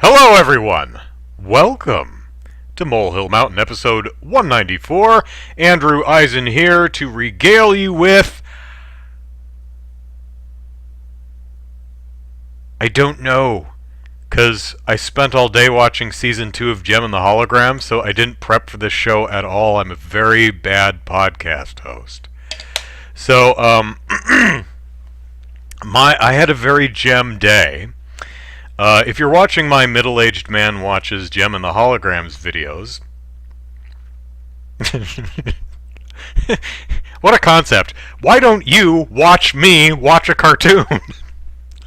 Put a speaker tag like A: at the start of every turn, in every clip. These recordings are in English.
A: Hello, everyone! Welcome to Molehill Mountain, episode 194. Andrew Eisen here to regale you with... I don't know, because I spent all day watching Season 2 of Gem and the Hologram, so I didn't prep for this show at all. I'm a very bad podcast host. So, I had a very Gem day. If you're watching my middle-aged man watches Gem and the Holograms videos... What a concept. Why don't you watch me watch a cartoon?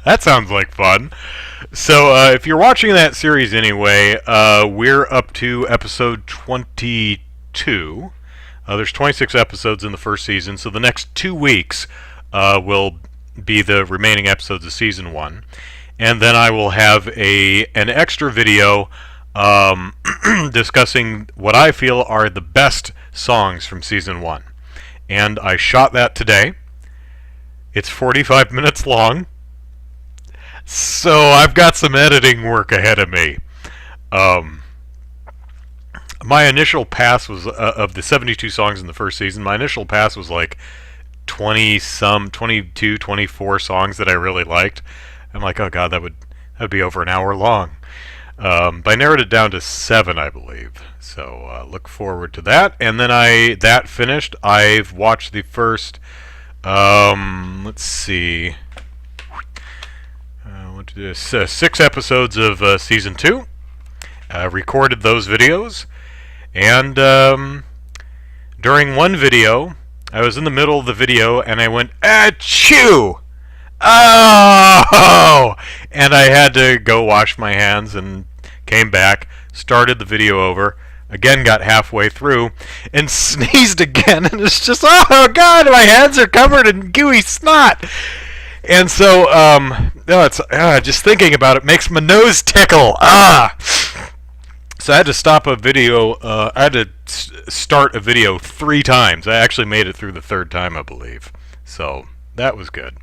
A: That sounds like fun. So, if you're watching that series anyway, we're up to episode 22. There's 26 episodes in the first season, so the next 2 weeks will be the remaining episodes of Season 1. And then I will have an extra video discussing what I feel are the best songs from Season 1. And I shot that today. It's 45 minutes long. So I've got some editing work ahead of me. My initial pass was, of the 72 songs in the first season, my initial pass was like 22, 24 songs that I really liked. I'm like, oh god, that'd be over an hour long. But I narrowed it down to 7, I believe. So look forward to that. And then that finished. I've watched the first, let's see, 6 episodes of Season 2. Recorded those videos. And during one video, I was in the middle of the video and I went, achoo! Oh! And I had to go wash my hands and came back, started the video over, again got halfway through, and sneezed again, and it's just, oh god, my hands are covered in gooey snot! And so, just thinking about it makes my nose tickle. So I had to stop a video, I had to start a video 3 times. I actually made it through the 3rd time, I believe. So, that was good.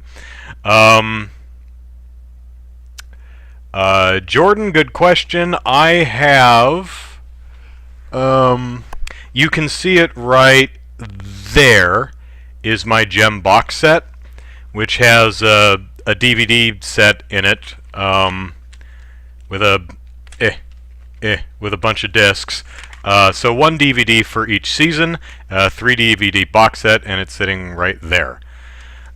A: Jordan, good question. I have, you can see it right there is my Gem box set, which has a DVD set in it, with a bunch of discs. So 1 DVD for each season, 3 DVD box set, and it's sitting right there.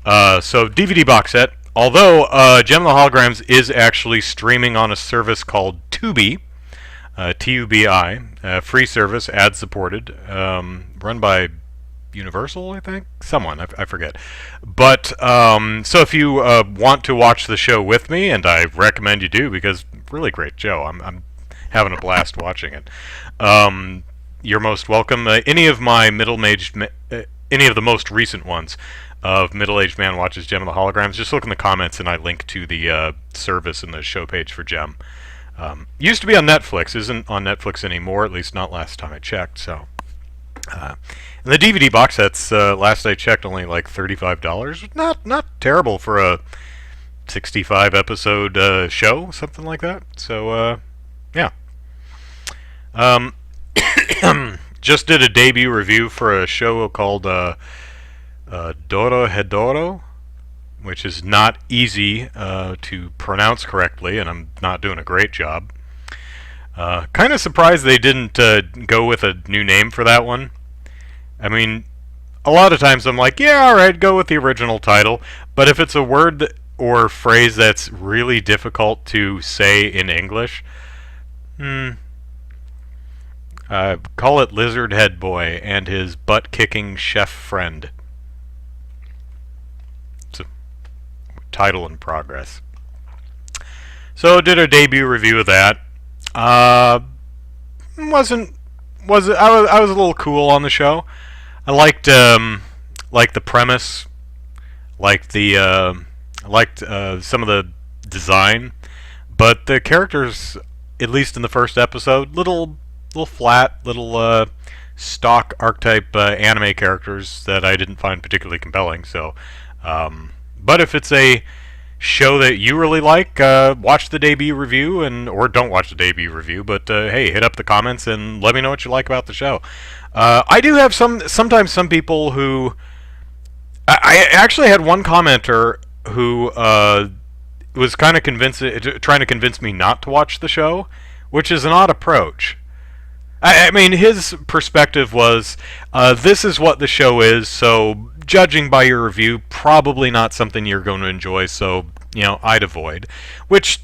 A: So DVD box set, although Gem of the Holograms is actually streaming on a service called Tubi, T-U-B-I, free service, ad-supported, run by Universal, I think? Someone, I forget. But, so if you want to watch the show with me, and I recommend you do, because really great show, I'm having a blast watching it. You're most welcome. Any of my any of the most recent ones of Middle-Aged Man Watches Gem of the Holograms, just look in the comments and I link to the service and the show page for Gem. Used to be on Netflix, isn't on Netflix anymore, at least not last time I checked, so... and the DVD box sets, last I checked, only like $35. Not terrible for a 65 episode show, something like that. So, yeah. Just did a debut review for a show called Doro Hedoro, which is not easy to pronounce correctly, and I'm not doing a great job. Kind of surprised they didn't go with a new name for that one. I mean, a lot of times I'm like, yeah, alright, go with the original title, but if it's a word or phrase that's really difficult to say in English, call it Lizard Head Boy and his butt-kicking chef friend. It's a title in progress. So did a debut review of that. I was a little cool on the show. I liked the premise, liked some of the design, but the characters, at least in the first episode, little flat, little stock archetype anime characters that I didn't find particularly compelling. So, but if it's a show that you really like, watch the debut review, or don't watch the debut review, but hey, hit up the comments and let me know what you like about the show. I do have sometimes some people who I actually had one commenter who was kind of trying to convince me not to watch the show, which is an odd approach. I mean, his perspective was, this is what the show is, so judging by your review, probably not something you're going to enjoy, so, I'd avoid. Which,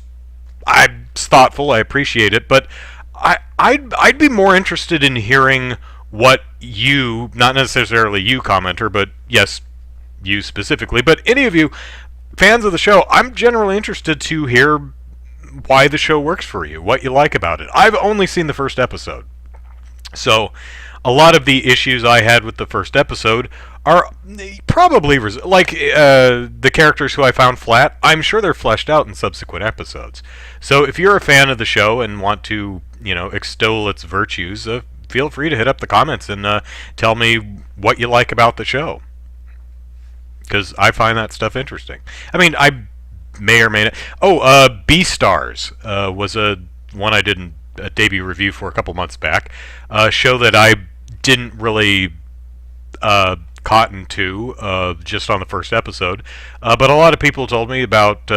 A: I'm thoughtful, I appreciate it, but I'd be more interested in hearing what you, not necessarily you, commenter, but yes, you specifically, but any of you fans of the show, I'm generally interested to hear why the show works for you, what you like about it. I've only seen the first episode. So, a lot of the issues I had with the first episode are probably the characters who I found flat. I'm sure they're fleshed out in subsequent episodes. So, if you're a fan of the show and want to, extol its virtues, feel free to hit up the comments and tell me what you like about the show, because I find that stuff interesting. I mean, I may or may not. Beastars was one I did a debut review for a couple months back. A show that I didn't really cotton to just on the first episode, but a lot of people told me about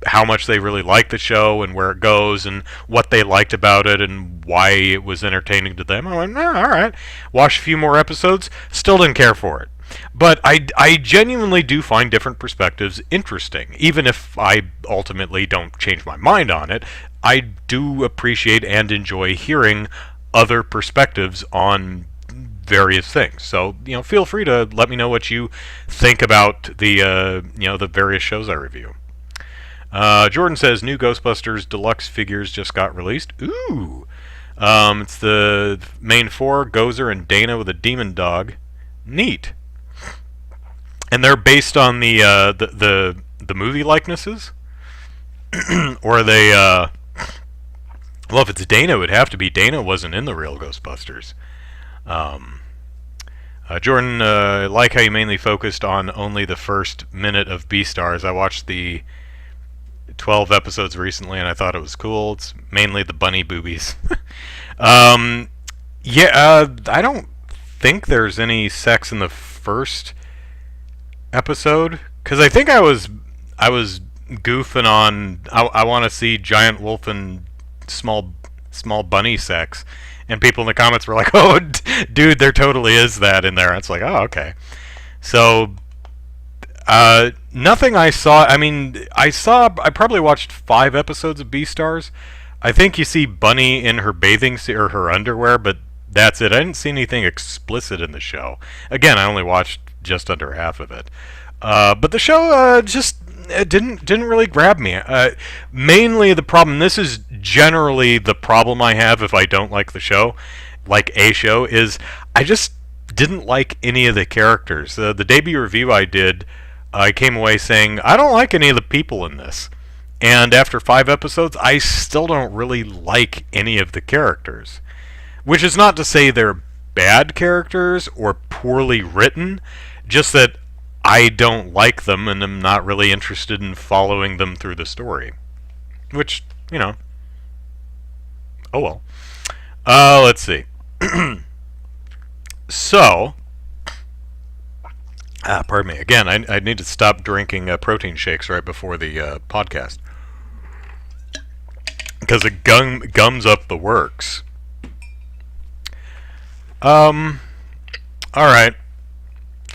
A: how much they really liked the show and where it goes and what they liked about it and why it was entertaining to them. I went, all right. Watched a few more episodes, still didn't care for it. But I genuinely do find different perspectives interesting. Even if I ultimately don't change my mind on it, I do appreciate and enjoy hearing other perspectives on various things. So, feel free to let me know what you think about the various shows I review. Jordan says, new Ghostbusters Deluxe figures just got released. Ooh! It's the main four, Gozer and Dana with a demon dog. Neat. And they're based on the movie likenesses? Or are they, well, if it's Dana, it would have to be. Dana wasn't in the real Ghostbusters. Jordan, I like how you mainly focused on only the first minute of Beastars. I watched the 12 episodes recently, and I thought it was cool. It's mainly the bunny boobies. I don't think there's any sex in the first episode, because I think I was goofing on. I want to see giant wolf and small bunny sex, and people in the comments were like, "Oh, dude, there totally is that in there." It's like, oh, okay. So, nothing I saw. I mean, I probably watched 5 episodes of Beastars. I think you see Bunny in her bathing suit or her underwear, but that's it. I didn't see anything explicit in the show. Again, I only watched just under half of it. But the show just didn't really grab me. Mainly the problem. This is generally the problem I have if I don't like the show, like a show, is I just didn't like any of the characters. The debut review I did, I came away saying I don't like any of the people in this. And after 5 episodes, I still don't really like any of the characters. Which is not to say they're bad characters or poorly written, just that I don't like them and I'm not really interested in following them through the story. Which, oh well. Let's see. So, pardon me. Again, I need to stop drinking protein shakes right before the podcast, because it gums up the works. Alright.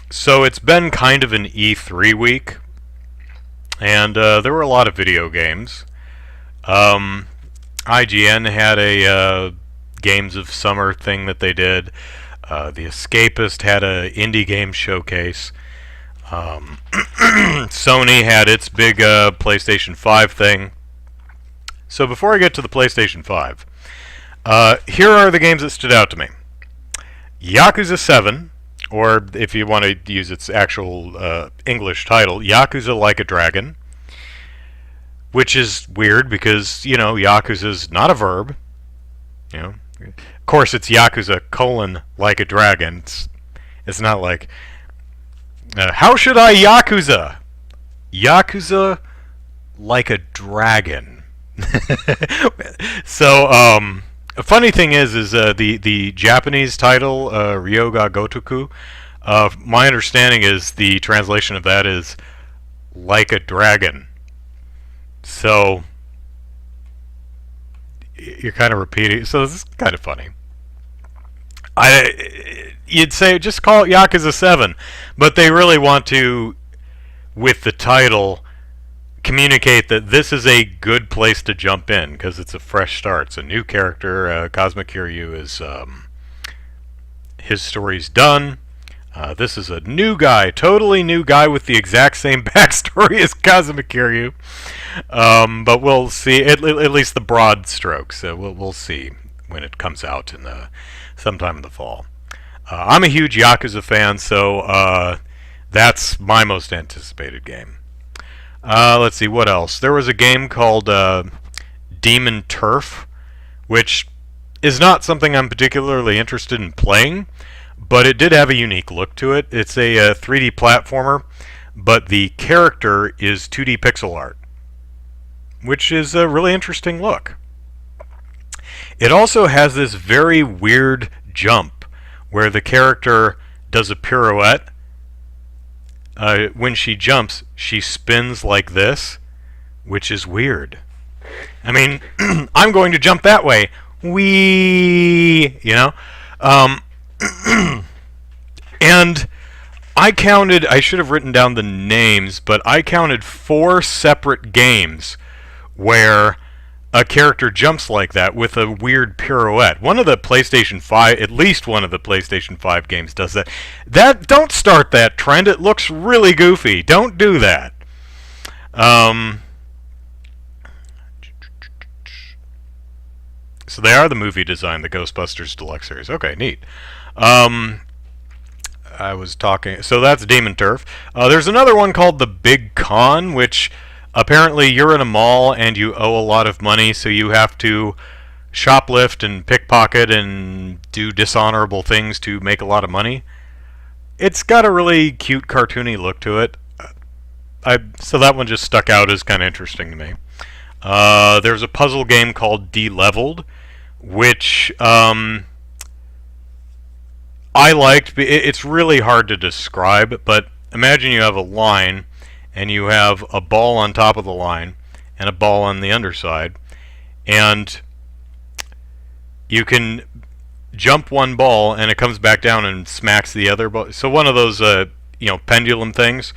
A: So it's been kind of an E3 week, and there were a lot of video games. IGN had a Games of Summer thing that they did. The Escapist had a indie game showcase. Sony had its big PlayStation 5 thing. So before I get to the PlayStation 5, here are the games that stood out to me. Yakuza 7, or if you want to use its actual English title, Yakuza Like a Dragon, which is weird because, Yakuza is not a verb. Of course, it's Yakuza : Like a Dragon. It's not like, how should I Yakuza? Yakuza Like a Dragon. So, a funny thing is the Japanese title, Ryoga Gotoku, my understanding is the translation of that is like a dragon. So, you're kind of repeating. So, this is kind of funny. You'd say just call it Yakuza 7, but they really want to, with the title, communicate that this is a good place to jump in because it's a fresh start. It's a new character. Cosmic Kiryu is his story's done. This is a new guy, totally new guy with the exact same backstory as Cosmic Kiryu. But we'll see at least the broad strokes. We'll see when it comes out in sometime in the fall. I'm a huge Yakuza fan, so that's my most anticipated game. Let's see, what else? There was a game called Demon Turf, which is not something I'm particularly interested in playing, but it did have a unique look to it. It's a 3D platformer, but the character is 2D pixel art, which is a really interesting look. It also has this very weird jump where the character does a pirouette. When she jumps, she spins like this, which is weird. I mean, I'm going to jump that way. Whee! You know? And I should have written down the names, but I counted 4 separate games where a character jumps like that with a weird pirouette. One of the PlayStation 5, at least one of the PlayStation 5 games does that. Don't start that trend. It looks really goofy. Don't do that. So they are the movie design, the Ghostbusters Deluxe Series. Okay, neat. I was talking. So that's Demon Turf. There's another one called The Big Con, which apparently you're in a mall and you owe a lot of money, so you have to shoplift and pickpocket and do dishonorable things to make a lot of money. It's got a really cute, cartoony look to it. So that one just stuck out as kind of interesting to me. There's a puzzle game called De-Leveled, which I liked. It's really hard to describe, but imagine you have a line and you have a ball on top of the line and a ball on the underside, and you can jump one ball and it comes back down and smacks the other ball. So one of those pendulum things,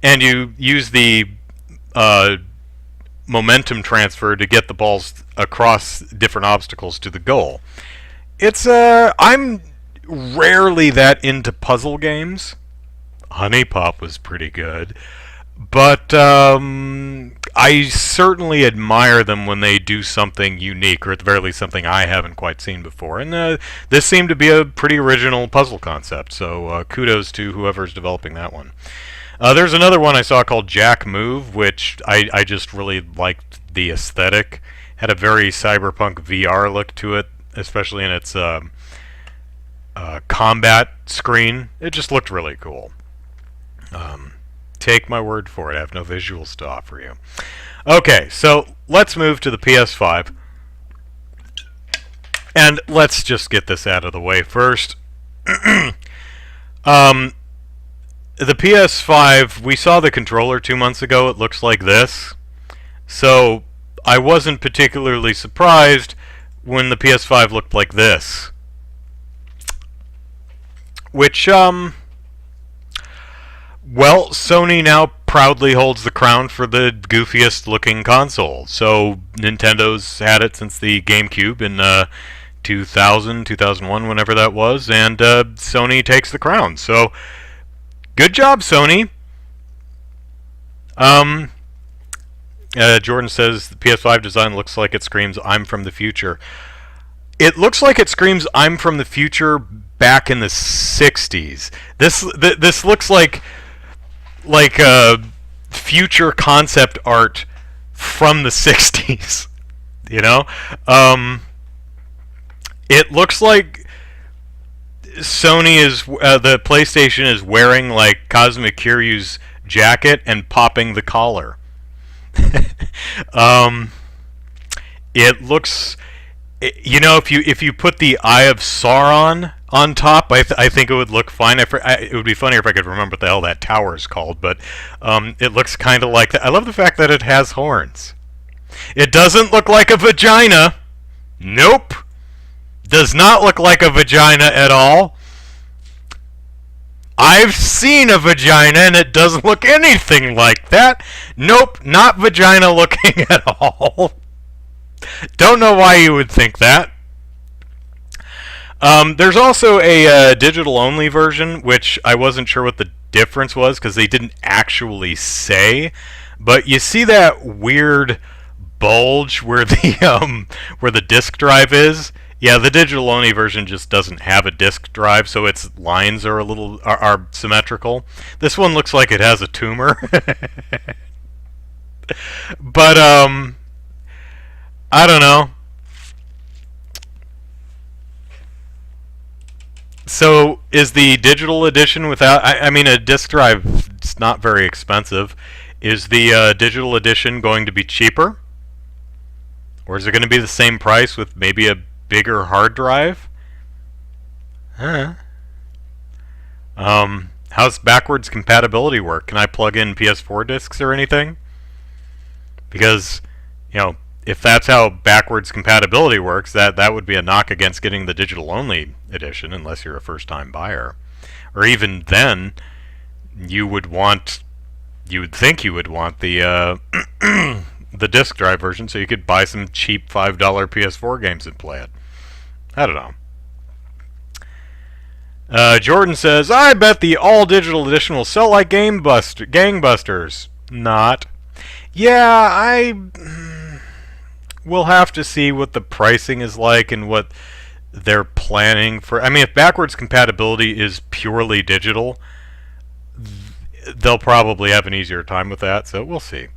A: and you use the momentum transfer to get the balls across different obstacles to the goal. It's I'm rarely that into puzzle games. Honey Pop was pretty good, but I certainly admire them when they do something unique, or at the very least something I haven't quite seen before. And this seemed to be a pretty original puzzle concept, so kudos to whoever's developing that one. There's another one I saw called Jack Move, which I just really liked the aesthetic. Had a very cyberpunk VR look to it, especially in its combat screen. It just looked really cool. Take my word for it. I have no visuals to offer you. Okay, so let's move to the PS5. And let's just get this out of the way first. The PS5, we saw the controller 2 months ago. It looks like this. So I wasn't particularly surprised when the PS5 looked like this. Which, well, Sony now proudly holds the crown for the goofiest looking console. So Nintendo's had it since the GameCube in 2000, 2001, whenever that was, and Sony takes the crown. So good job, Sony. Jordan says the PS5 design looks like it screams, "I'm from the future." It looks like it screams, "I'm from the future" back in the 60s. This looks like future concept art from the 60s. You know? It looks like Sony is the PlayStation is wearing like Cosmic Kiryu's jacket and popping the collar. It looks, if you put the Eye of Sauron on top, I think it would look fine. It would be funnier if I could remember what the hell that tower is called, but it looks kind of like that. I love the fact that it has horns. It doesn't look like a vagina. Nope. Does not look like a vagina at all. I've seen a vagina and it doesn't look anything like that. Nope, not vagina looking at all. Don't know why you would think that. There's also a digital-only version, which I wasn't sure what the difference was because they didn't actually say. But you see that weird bulge where the disk drive is? Yeah, the digital-only version just doesn't have a disk drive, so its lines are are symmetrical. This one looks like it has a tumor. But I don't know. So is the digital edition without? I mean, a disk drive is not very expensive. Is the digital edition going to be cheaper, or is it going to be the same price with maybe a bigger hard drive? Huh. How's backwards compatibility work? Can I plug in PS4 discs or anything? Because, if that's how backwards compatibility works, that would be a knock against getting the digital-only edition, unless you're a first-time buyer. Or even then, you would think you would want the the disc drive version, so you could buy some cheap $5 PS4 games and play it. I don't know. Jordan says, I bet the all-digital edition will sell like gangbusters. Not. Yeah, we'll have to see what the pricing is like and what they're planning for. I mean, if backwards compatibility is purely digital, they'll probably have an easier time with that, so we'll see.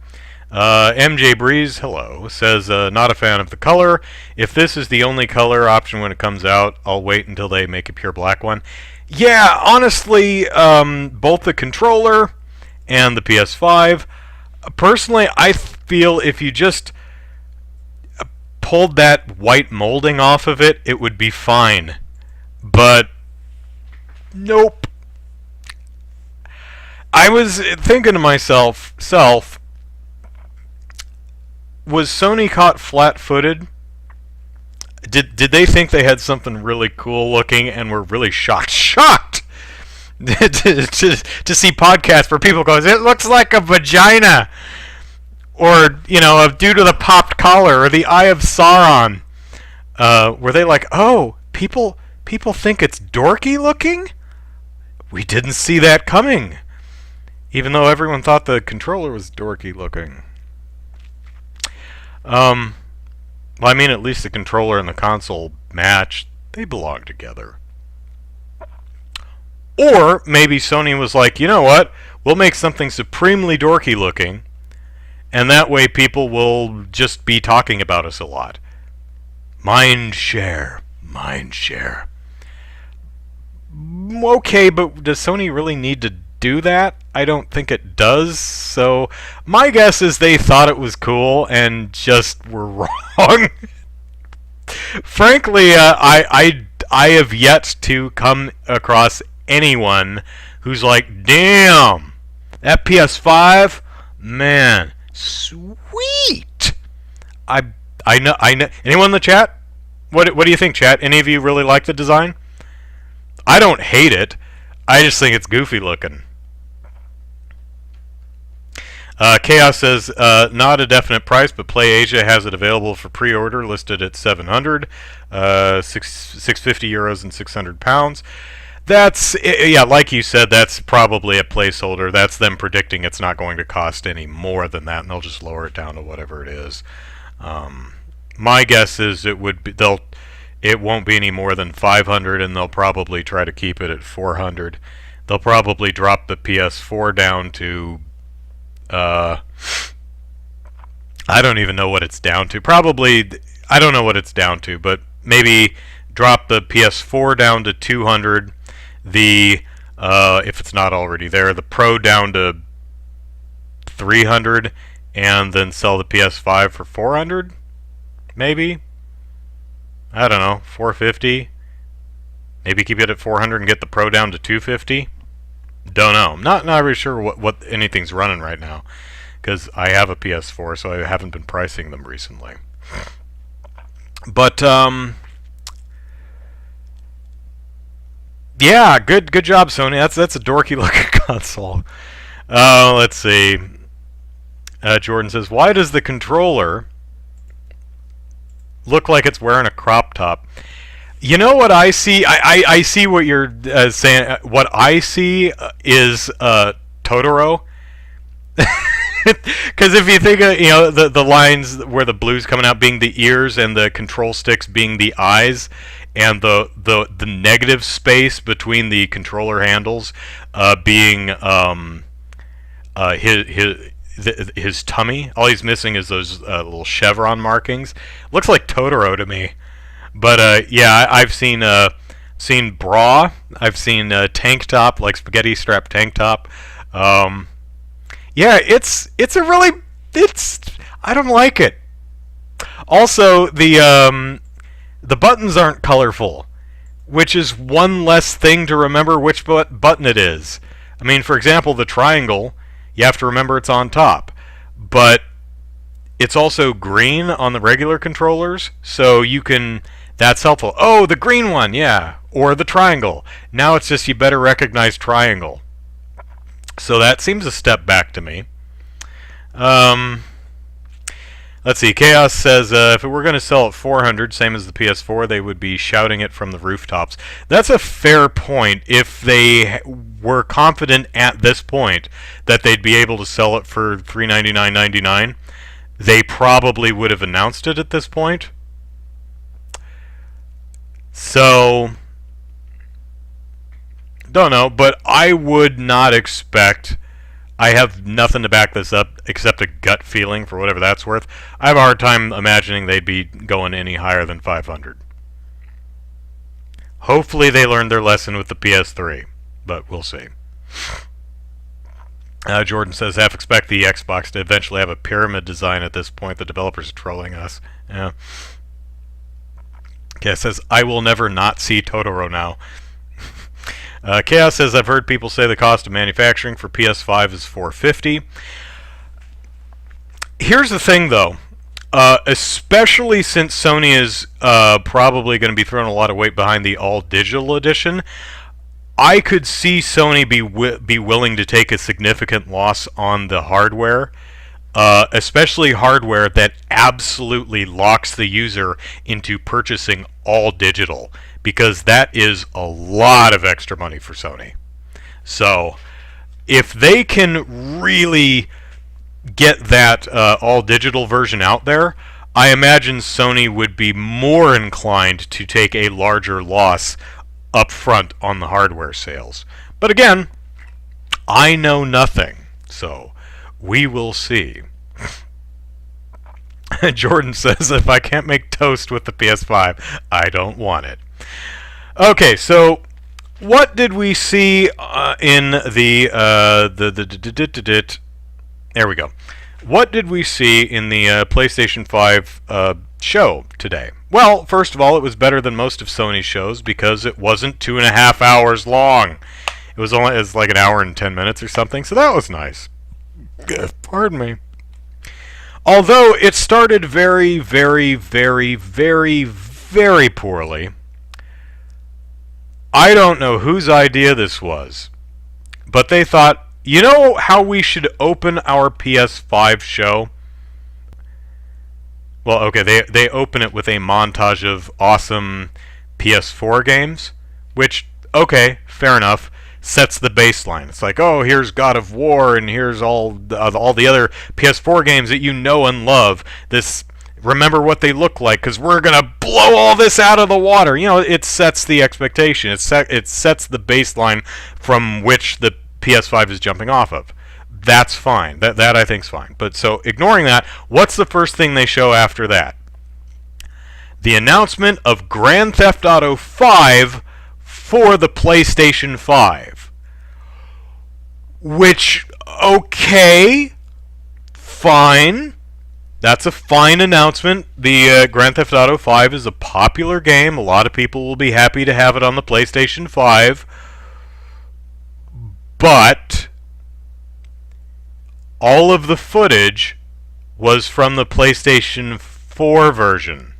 A: MJ Breeze, hello, says, not a fan of the color. If this is the only color option when it comes out, I'll wait until they make a pure black one. Yeah, honestly, both the controller and the PS5, personally, I feel if you just pulled that white molding off of it, it would be fine. But, nope. I was thinking to myself, was Sony caught flat-footed? Did they think they had something really cool looking and were really shocked to see podcasts where people go, it looks like a vagina, or due to the popped collar or the Eye of Sauron? Were they like, oh, people think it's dorky looking? We didn't see that coming, even though everyone thought the controller was dorky looking. Well, I mean, at least the controller and the console match. They belong together. Or maybe Sony was like, you know what? We'll make something supremely dorky looking, and that way people will just be talking about us a lot. Mind share. Okay, but does Sony really need to do that? I don't think it does. So my guess is they thought it was cool and just were wrong. Frankly, I have yet to come across anyone who's like, damn, that PS5, man, sweet. I know. Anyone in the chat? What do you think, chat? Any of you really like the design? I don't hate it. I just think it's goofy looking. Chaos says, not a definite price, but PlayAsia has it available for pre-order, listed at 700, 650 euros and 600 pounds. That's, yeah, like you said, that's probably a placeholder. That's them predicting it's not going to cost any more than that, and they'll just lower it down to whatever it is. My guess is it won't be any more than 500, and they'll probably try to keep it at 400. They'll probably drop the PS4 down to I don't even know what it's down to. Probably, I don't know what it's down to, but maybe drop the PS4 down to 200. If it's not already there, the Pro down to $300 and then sell the PS5 for $400, maybe. I don't know, $450. Maybe keep it at $400 and get the Pro down to $250. Don't know. Not really sure what anything's running right now, because I have a PS4, so I haven't been pricing them recently. But yeah, good job, Sony. That's a dorky looking console. Let's see. Jordan says, why does the controller look like it's wearing a crop top? You know what I see? I see what you're saying. What I see is Totoro. Because if you think of, the lines where the blue's coming out being the ears and the control sticks being the eyes, and the negative space between the controller handles being his tummy. All he's missing is those little chevron markings. Looks like Totoro to me. But yeah, I've seen bra. I've seen tank top, like spaghetti strap tank top. Yeah, it's I don't like it. Also, the buttons aren't colorful, which is one less thing to remember which button it is. I mean, for example, the triangle, you have to remember it's on top, but it's also green on the regular controllers, so you can. That's helpful. Oh, the green one, yeah, or the triangle. Now it's just you better recognize triangle. So that seems a step back to me. Let's see. Chaos says if it were going to sell at $400, same as the PS4, they would be shouting it from the rooftops. That's a fair point. If they were confident at this point that they'd be able to sell it for $399.99, they probably would have announced it at this point. So, don't know, but I would not expect. I have nothing to back this up except a gut feeling for whatever that's worth. I have a hard time imagining they'd be going any higher than 500. Hopefully they learned their lesson with the PS3, but we'll see. Jordan says, half expect the Xbox to eventually have a pyramid design at this point. The developers are trolling us. Yeah. Chaos says, I will never not see Totoro now. Chaos says, I've heard people say the cost of manufacturing for PS5 is $450. Here's the thing, though. Especially since Sony is probably going to be throwing a lot of weight behind the all-digital edition, I could see Sony be willing to take a significant loss on the hardware, especially hardware that absolutely locks the user into purchasing all digital, because that is a lot of extra money for Sony. So if they can really get that all digital version out there, I imagine Sony would be more inclined to take a larger loss up front on the hardware sales. But again, I know nothing, so we will see. Jordan says, if I can't make toast with the PS5, I don't want it. Okay, so what did we see in there we go. What did we see in the PlayStation 5 show today? Well, first of all, it was better than most of Sony's shows because it wasn't 2.5 hours long. It was like an hour and 10 minutes or something, so that was nice. Pardon me. Although it started very, very, very, very, very poorly. I don't know whose idea this was, but they thought, you know how we should open our PS5 show? Well, okay, they open it with a montage of awesome PS4 games, which, okay, fair enough, sets the baseline. It's like, oh, here's God of War, and here's all the other PS4 games that you know and love. Remember what they look like, because we're going to blow all this out of the water. You know, it sets the expectation. It sets the baseline from which the PS5 is jumping off of. That's fine. That I think's fine. But so, ignoring that, what's the first thing they show after that? The announcement of Grand Theft Auto 5 for the PlayStation 5. Which, okay, fine. That's a fine announcement. The Grand Theft Auto 5 is a popular game. A lot of people will be happy to have it on the PlayStation 5. But all of the footage was from the PlayStation 4 version.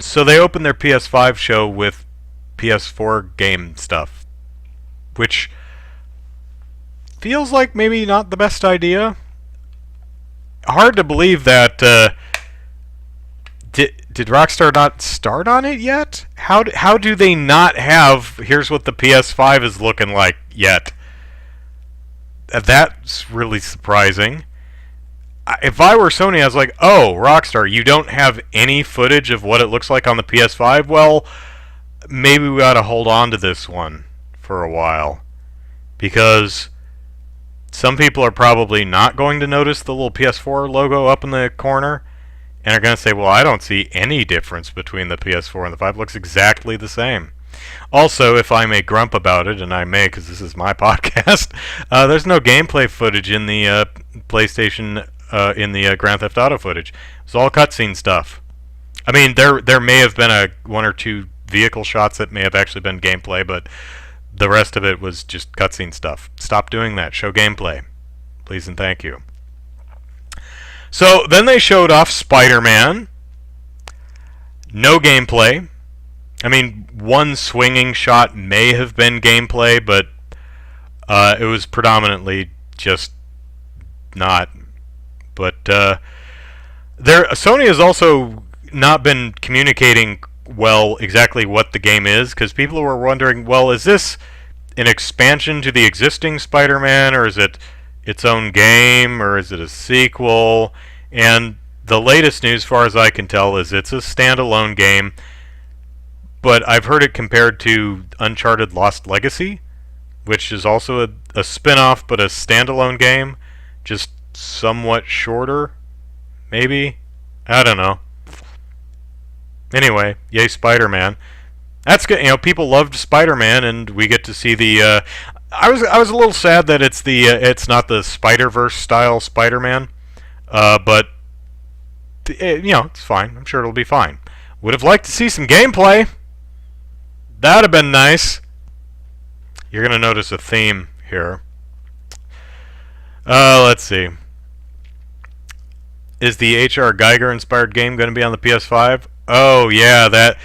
A: So they opened their PS5 show with PS4 game stuff, which feels like maybe not the best idea. Hard to believe that did Rockstar not start on it yet? How do they not have here's what the PS5 is looking like yet? That's really surprising. If I were Sony, I was like, oh, Rockstar, you don't have any footage of what it looks like on the PS5? Well, maybe we ought to hold on to this one for a while, because some people are probably not going to notice the little PS4 logo up in the corner and are going to say, well, I don't see any difference between the PS4 and the 5. It looks exactly the same. Also, if I may grump about it, and I may because this is my podcast, there's no gameplay footage in the PlayStation, in the Grand Theft Auto footage. It's all cutscene stuff. I mean, there may have been one or two vehicle shots that may have actually been gameplay, but the rest of it was just cutscene stuff. Stop doing that. Show gameplay. Please and thank you. So then they showed off Spider-Man. No gameplay. I mean, one swinging shot may have been gameplay, but it was predominantly just not. But Sony has also not been communicating well exactly what the game is, because people were wondering, well, is this an expansion to the existing Spider-Man, or is it its own game, or is it a sequel? And the latest news, as far as I can tell, is it's a standalone game, but I've heard it compared to Uncharted Lost Legacy, which is also a spin-off but a standalone game, just somewhat shorter, maybe? I don't know. Anyway, yay Spider-Man. That's good. You know, people loved Spider-Man, and we get to see the. I was a little sad that it's not the Spider-Verse style Spider-Man, but you know, it's fine. I'm sure it'll be fine. Would have liked to see some gameplay. That'd have been nice. You're gonna notice a theme here. Let's see. Is the H.R. Geiger inspired game going to be on the PS5? Oh yeah, that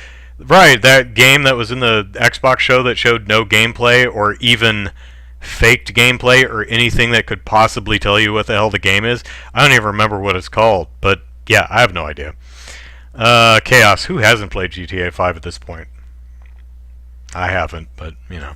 A: game that was in the Xbox show that showed no gameplay or even faked gameplay or anything that could possibly tell you what the hell the game is. I don't even remember what it's called, but yeah, I have no idea. Chaos, who hasn't played GTA 5 at this point? I haven't, but you know.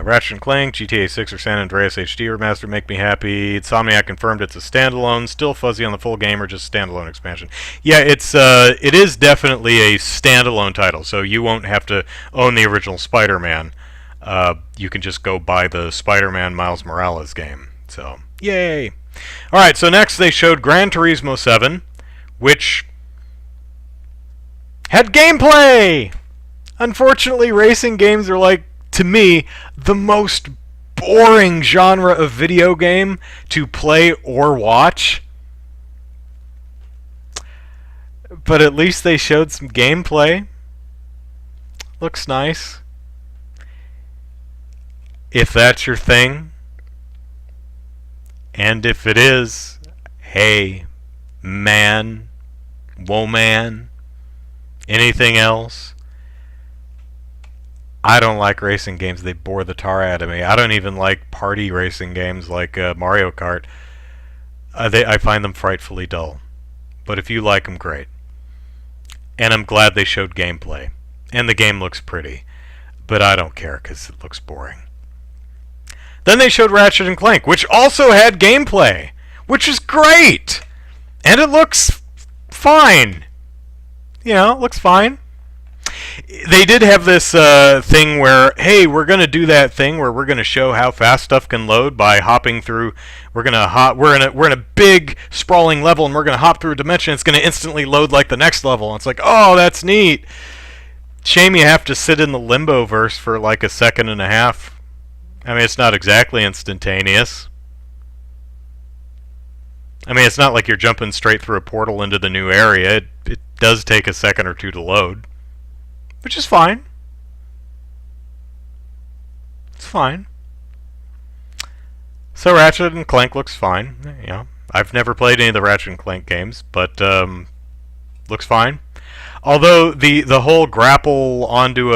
A: Ratchet & Clank, GTA 6 or San Andreas HD Remastered make me happy. Insomniac confirmed it's a standalone, still fuzzy on the full game or just standalone expansion. Yeah, it is definitely a standalone title, so you won't have to own the original Spider-Man. You can just go buy the Spider-Man Miles Morales game. So, yay! Alright, so next they showed Gran Turismo 7, which had gameplay! Unfortunately, racing games are like, to me, the most boring genre of video game to play or watch. But at least they showed some gameplay. Looks nice. If that's your thing. And if it is, hey, man, woman, anything else. I don't like racing games. They bore the tar out of me. I don't even like party racing games like Mario Kart. I find them frightfully dull. But if you like them, great. And I'm glad they showed gameplay. And the game looks pretty. But I don't care because it looks boring. Then they showed Ratchet & Clank, which also had gameplay. Which is great! And it looks fine. You know, it looks fine. They did have this thing where, hey, we're going to do that thing where we're going to show how fast stuff can load by hopping through. We're in a big sprawling level, and we're going to hop through a dimension. It's going to instantly load like the next level. And it's like, oh, that's neat. Shame you have to sit in the limbo verse for like a second and a half. I mean, it's not exactly instantaneous. I mean, it's not like you're jumping straight through a portal into the new area. It does take a second or two to load, which is fine. It's fine. So Ratchet and Clank looks fine. Yeah, I've never played any of the Ratchet and Clank games, but looks fine. Although the whole grapple onto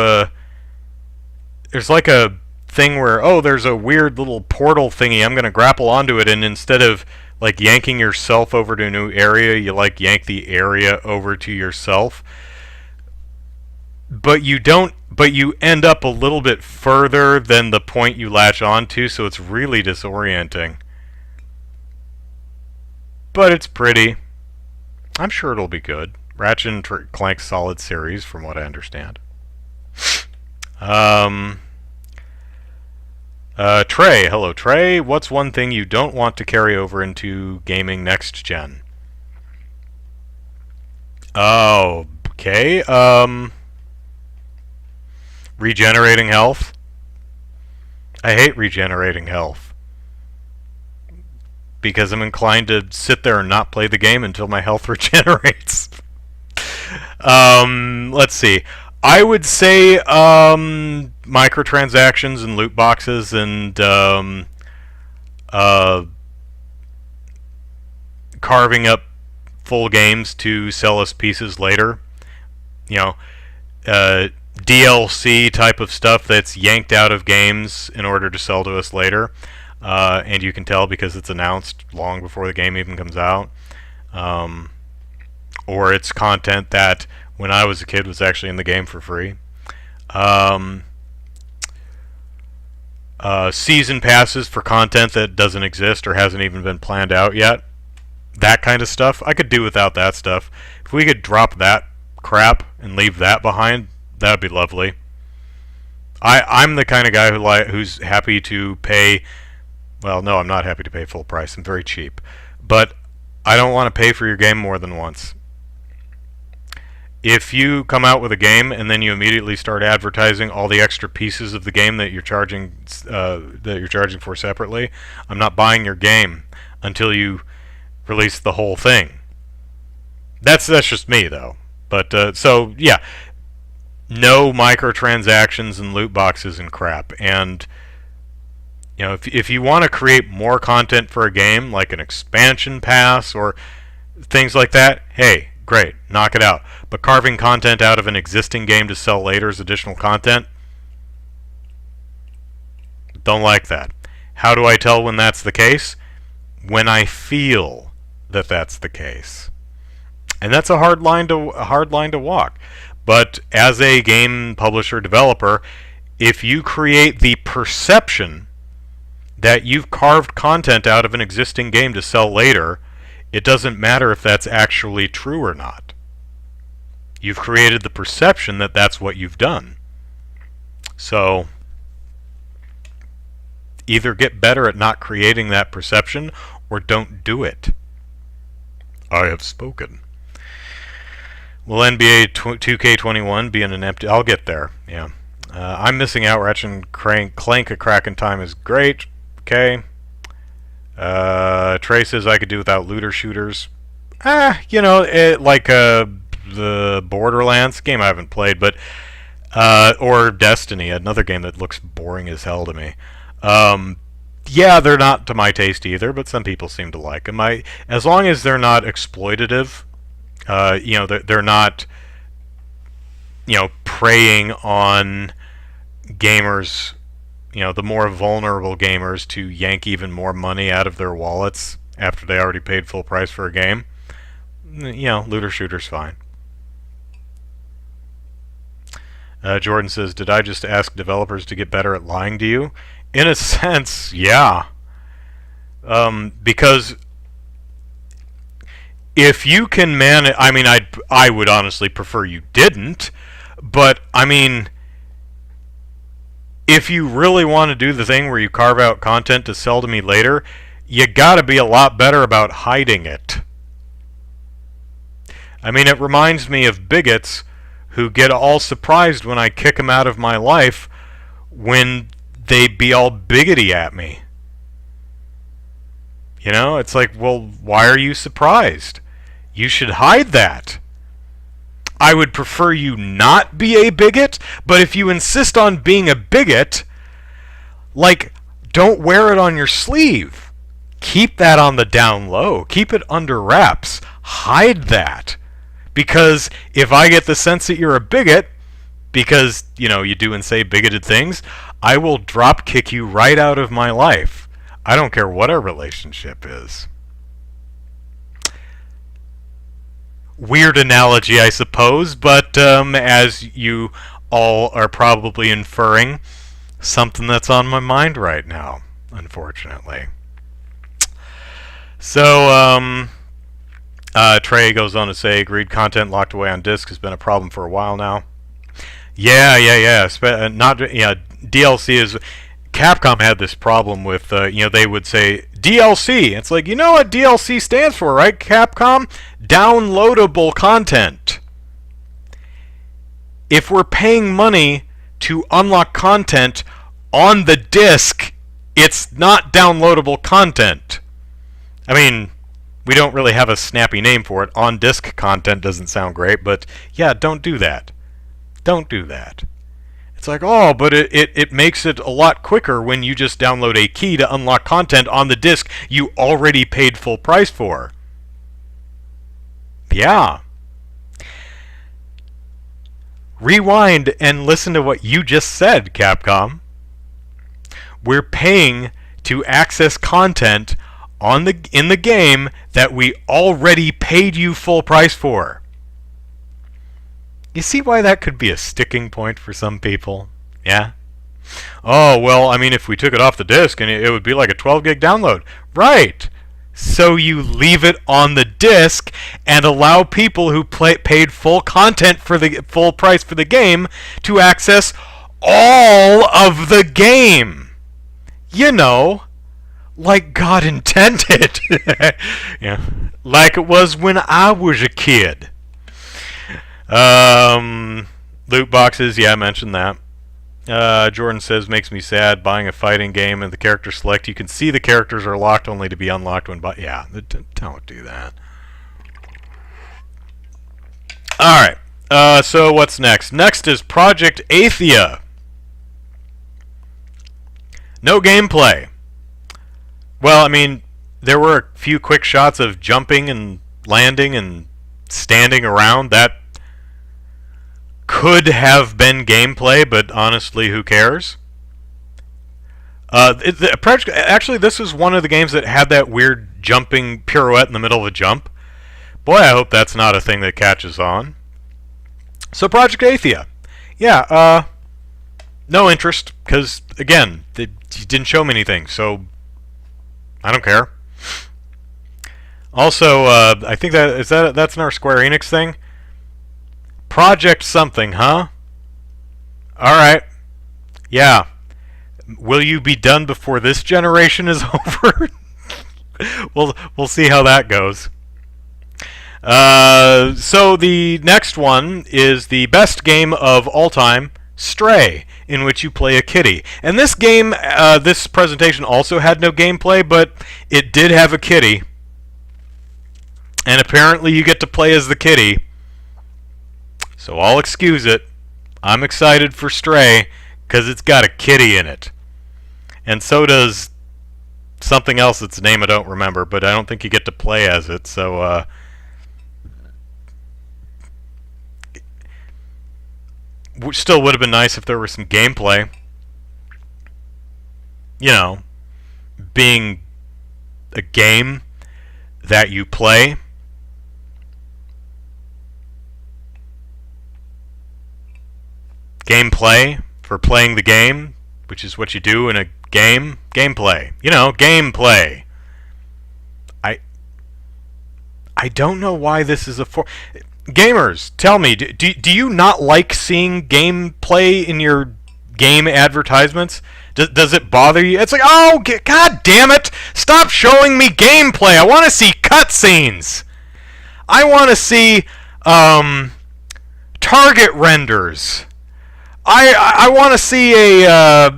A: there's like a thing where, oh, there's a weird little portal thingy, I'm gonna grapple onto it, and instead of like yanking yourself over to a new area, you like yank the area over to yourself. But you end up a little bit further than the point you latch onto, so it's really disorienting. But it's pretty. I'm sure it'll be good. Ratchet and Clank solid series, from what I understand. Trey, hello Trey. What's one thing you don't want to carry over into gaming next gen? Oh, okay. Regenerating health. I hate regenerating health because I'm inclined to sit there and not play the game until my health regenerates. Let's see. I would say microtransactions and loot boxes and carving up full games to sell us pieces later. You know, DLC type of stuff that's yanked out of games in order to sell to us later. And you can tell because it's announced long before the game even comes out. Or it's content that, when I was a kid, was actually in the game for free. Season passes for content that doesn't exist or hasn't even been planned out yet. That kind of stuff. I could do without that stuff. If we could drop that crap and leave that behind, that would be lovely. I'm the kind of guy who's happy to pay... Well, no, I'm not happy to pay full price. I'm very cheap. But I don't want to pay for your game more than once. If you come out with a game and then you immediately start advertising all the extra pieces of the game that you're charging for separately, I'm not buying your game until you release the whole thing. That's just me though. But so yeah, no microtransactions and loot boxes and crap. And you know, if you want to create more content for a game, like an expansion pass or things like that, hey, great, knock it out. But carving content out of an existing game to sell later as additional content, don't like that. How do I tell when that's the case? When I feel that that's the case. And that's a hard line to walk. But as a game publisher developer, if you create the perception that you've carved content out of an existing game to sell later, it doesn't matter if that's actually true or not. You've created the perception that that's what you've done. So either get better at not creating that perception or don't do it. I have spoken. Will NBA 2K21 be in an empty... I'll get there, yeah. I'm missing out. Ratchet and Clank A Crack in Time is great. Okay. Trey says I could do without looter shooters. You know, like the Borderlands game I haven't played, but or Destiny, another game that looks boring as hell to me. Yeah, they're not to my taste either, but some people seem to like them. As long as they're not exploitative, you know, they're not, you know, preying on gamers, you know, the more vulnerable gamers, to yank even more money out of their wallets after they already paid full price for a game. You know, looter shooter's fine. Jordan says, did I just ask developers to get better at lying to you? In a sense, yeah. Because if you can manage... I mean, I would honestly prefer you didn't, but, I mean, if you really want to do the thing where you carve out content to sell to me later, you gotta be a lot better about hiding it. I mean, it reminds me of bigots who get all surprised when I kick them out of my life when they be all biggity at me. You know, it's like, well, why are you surprised? You should hide that. I would prefer you not be a bigot, but if you insist on being a bigot, like, don't wear it on your sleeve. Keep that on the down low. Keep it under wraps. Hide that. Because if I get the sense that you're a bigot, because, you know, you do and say bigoted things, I will drop kick you right out of my life. I don't care what our relationship is. Weird analogy, I suppose, but as you all are probably inferring, something that's on my mind right now, unfortunately. So, Trey goes on to say, agreed, content locked away on disk has been a problem for a while now. Yeah. DLC is... Capcom had this problem with, they would say, DLC. It's like, you know what DLC stands for, right, Capcom? Downloadable content. If we're paying money to unlock content on the disc, it's not downloadable content. I mean, we don't really have a snappy name for it. On-disc content doesn't sound great, but yeah, don't do that. Don't do that. It's like, oh, but it makes it a lot quicker when you just download a key to unlock content on the disc you already paid full price for. Yeah. Rewind and listen to what you just said, Capcom. We're paying to access content in the game that we already paid you full price for. You see why that could be a sticking point for some people? Yeah? Oh, well, I mean, if we took it off the disc, and it would be like a 12 gig download. Right! So you leave it on the disc and allow people who paid full content for the full price for the game to access all of the game. You know, like God intended. Yeah. Like it was when I was a kid. Loot boxes, yeah, I mentioned that. Jordan says, makes me sad buying a fighting game and the character select. You can see the characters are locked only to be unlocked when yeah, don't do that. Alright, so what's next? Next is Project Athia. No gameplay. Well, I mean, there were a few quick shots of jumping and landing and standing around. That could have been gameplay, but honestly, who cares? Actually, this is one of the games that had that weird jumping pirouette in the middle of a jump. Boy, I hope that's not a thing that catches on. So, Project Athia. Yeah, no interest, because, again, you didn't show me anything, so I don't care. Also, I think that's another Square Enix thing. Project something, huh? Alright. Yeah. Will you be done before this generation is over? We'll see how that goes. So the next one is the best game of all time, Stray, in which you play a kitty. And this game, this presentation also had no gameplay, but it did have a kitty. And apparently you get to play as the kitty. So I'll excuse it. I'm excited for Stray because it's got a kitty in it. And so does something else that's name I don't remember, but I don't think you get to play as it. So still would have been nice if there were some gameplay. You know, being a game that you play. Gameplay for playing the game, which is what you do in a game. Gameplay. You know, gameplay. I don't know why this is a Gamers, tell me, do you not like seeing gameplay in your game advertisements? Does it bother you? It's like, oh, god damn it! Stop showing me gameplay! I want to see cutscenes! I want to see, target renders. I want to see a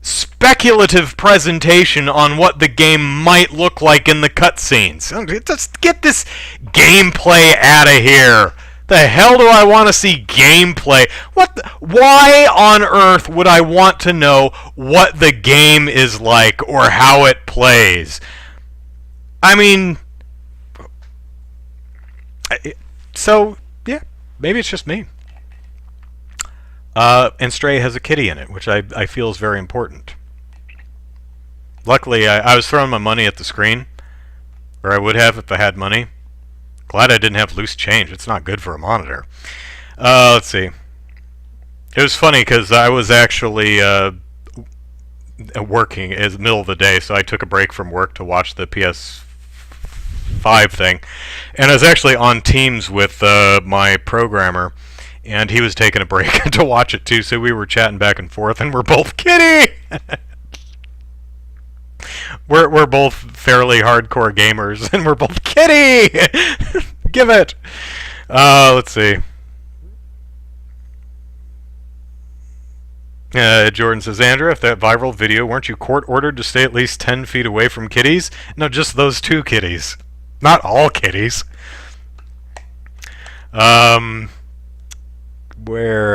A: speculative presentation on what the game might look like in the cutscenes. Just get this gameplay out of here. The hell do I want to see gameplay? Why on earth would I want to know what the game is like or how it plays? I mean, so yeah, maybe it's just me. And Stray has a kitty in it, which I feel is very important. Luckily, I was throwing my money at the screen, or I would have if I had money. Glad I didn't have loose change. It's not good for a monitor. Let's see. It was funny because I was actually working in the middle of the day, so I took a break from work to watch the PS5 thing. And I was actually on Teams with my programmer, and he was taking a break to watch it too, so we were chatting back and forth, and we're both kitty! We're both fairly hardcore gamers, and we're both kitty! Give it! Let's see. Jordan says, Andrew, if that viral video, weren't you court-ordered to stay at least 10 feet away from kitties? No, just those 2 kitties. Not all kitties. Where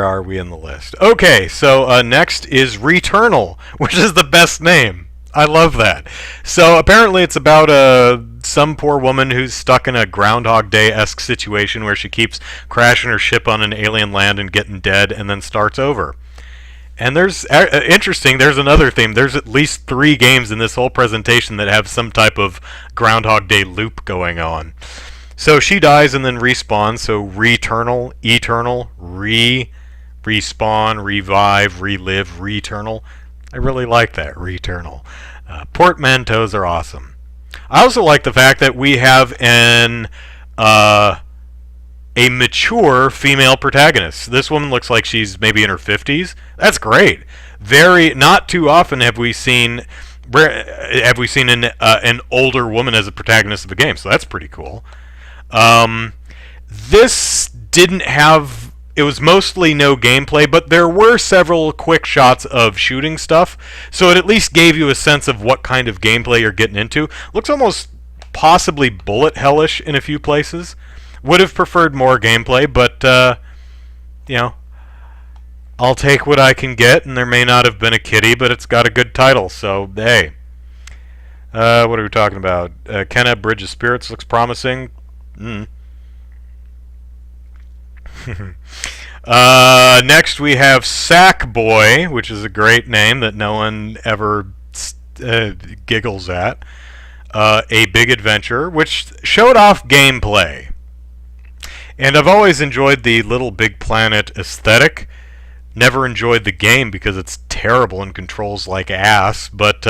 A: are we in the list? Okay, so next is Returnal, which is the best name. I love that. So apparently it's about some poor woman who's stuck in a Groundhog Day-esque situation where she keeps crashing her ship on an alien land and getting dead and then starts over. And there's interesting, there's another theme. There's at least 3 games in this whole presentation that have some type of Groundhog Day loop going on. So she dies and then respawns, so Returnal, Eternal, respawn, revive, relive, Returnal. I really like that, Returnal. Portmanteaus are awesome. I also like the fact that we have a mature female protagonist. This woman looks like she's maybe in her 50s. That's great. Not too often have we seen an older woman as a protagonist of a game, so that's pretty cool. This didn't have... It was mostly no gameplay, but there were several quick shots of shooting stuff, so it at least gave you a sense of what kind of gameplay you're getting into. Looks almost possibly bullet hellish in a few places. Would have preferred more gameplay, but, you know, I'll take what I can get, and there may not have been a kitty, but it's got a good title, so, hey. What are we talking about? Kenna Bridge of Spirits looks promising. Next we have Sackboy, which is a great name that no one ever giggles at. A Big Adventure, which showed off gameplay. And I've always enjoyed the Little Big Planet aesthetic. Never enjoyed the game because it's terrible and controls like ass, but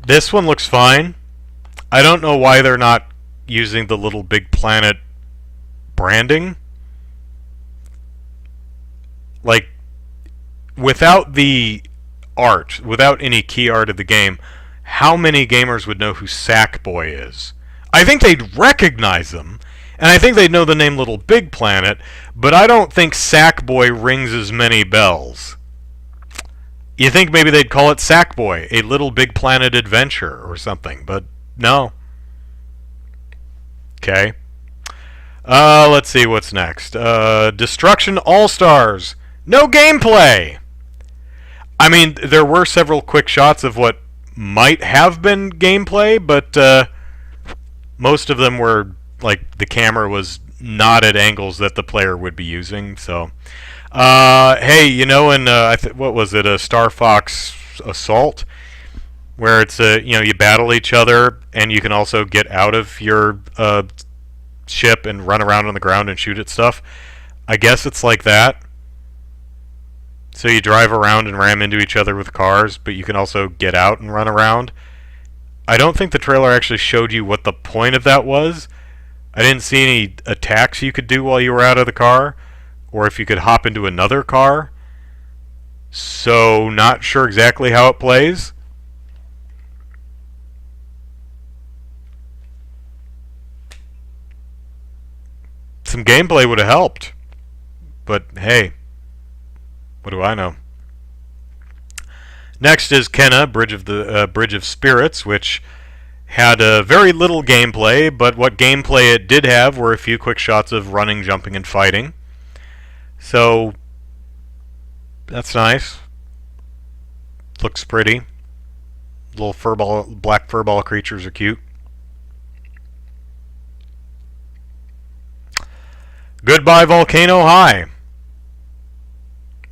A: this one looks fine. I don't know why they're not using the Little Big Planet branding. Like, without the art, without any key art of the game, how many gamers would know who Sackboy is? I think they'd recognize them, and I think they'd know the name Little Big Planet, but I don't think Sackboy rings as many bells. You think maybe they'd call it Sackboy, a Little Big Planet adventure or something, but no. Okay. Let's see what's next. Destruction All-Stars. No gameplay! I mean, there were several quick shots of what might have been gameplay, but most of them were, like, the camera was not at angles that the player would be using, so... hey, you know, in, what was it, a Star Fox Assault? Where it's, you know, you battle each other, and you can also get out of your ship and run around on the ground and shoot at stuff. I guess it's like that. So you drive around and ram into each other with cars, but you can also get out and run around. I don't think the trailer actually showed you what the point of that was. I didn't see any attacks you could do while you were out of the car, or if you could hop into another car. So, not sure exactly how it plays. Some gameplay would have helped. But hey, what do I know? Next is Kenna, Bridge of Spirits, which had very little gameplay, but what gameplay it did have were a few quick shots of running, jumping, and fighting. So that's nice. Looks pretty. Little black furball creatures are cute. Goodbye Volcano High.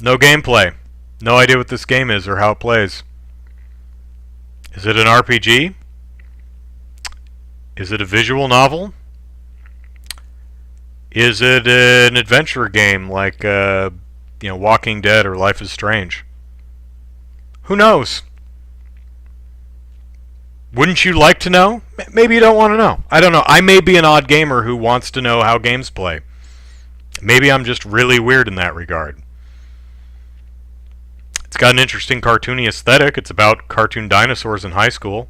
A: No gameplay. No idea what this game is or how it plays. Is it an RPG? Is it a visual novel? Is it an adventure game like Walking Dead or Life is Strange? Who knows? Wouldn't you like to know? Maybe you don't want to know. I don't know. I may be an odd gamer who wants to know how games play. Maybe I'm just really weird in that regard. It's got an interesting cartoony aesthetic. It's about cartoon dinosaurs in high school.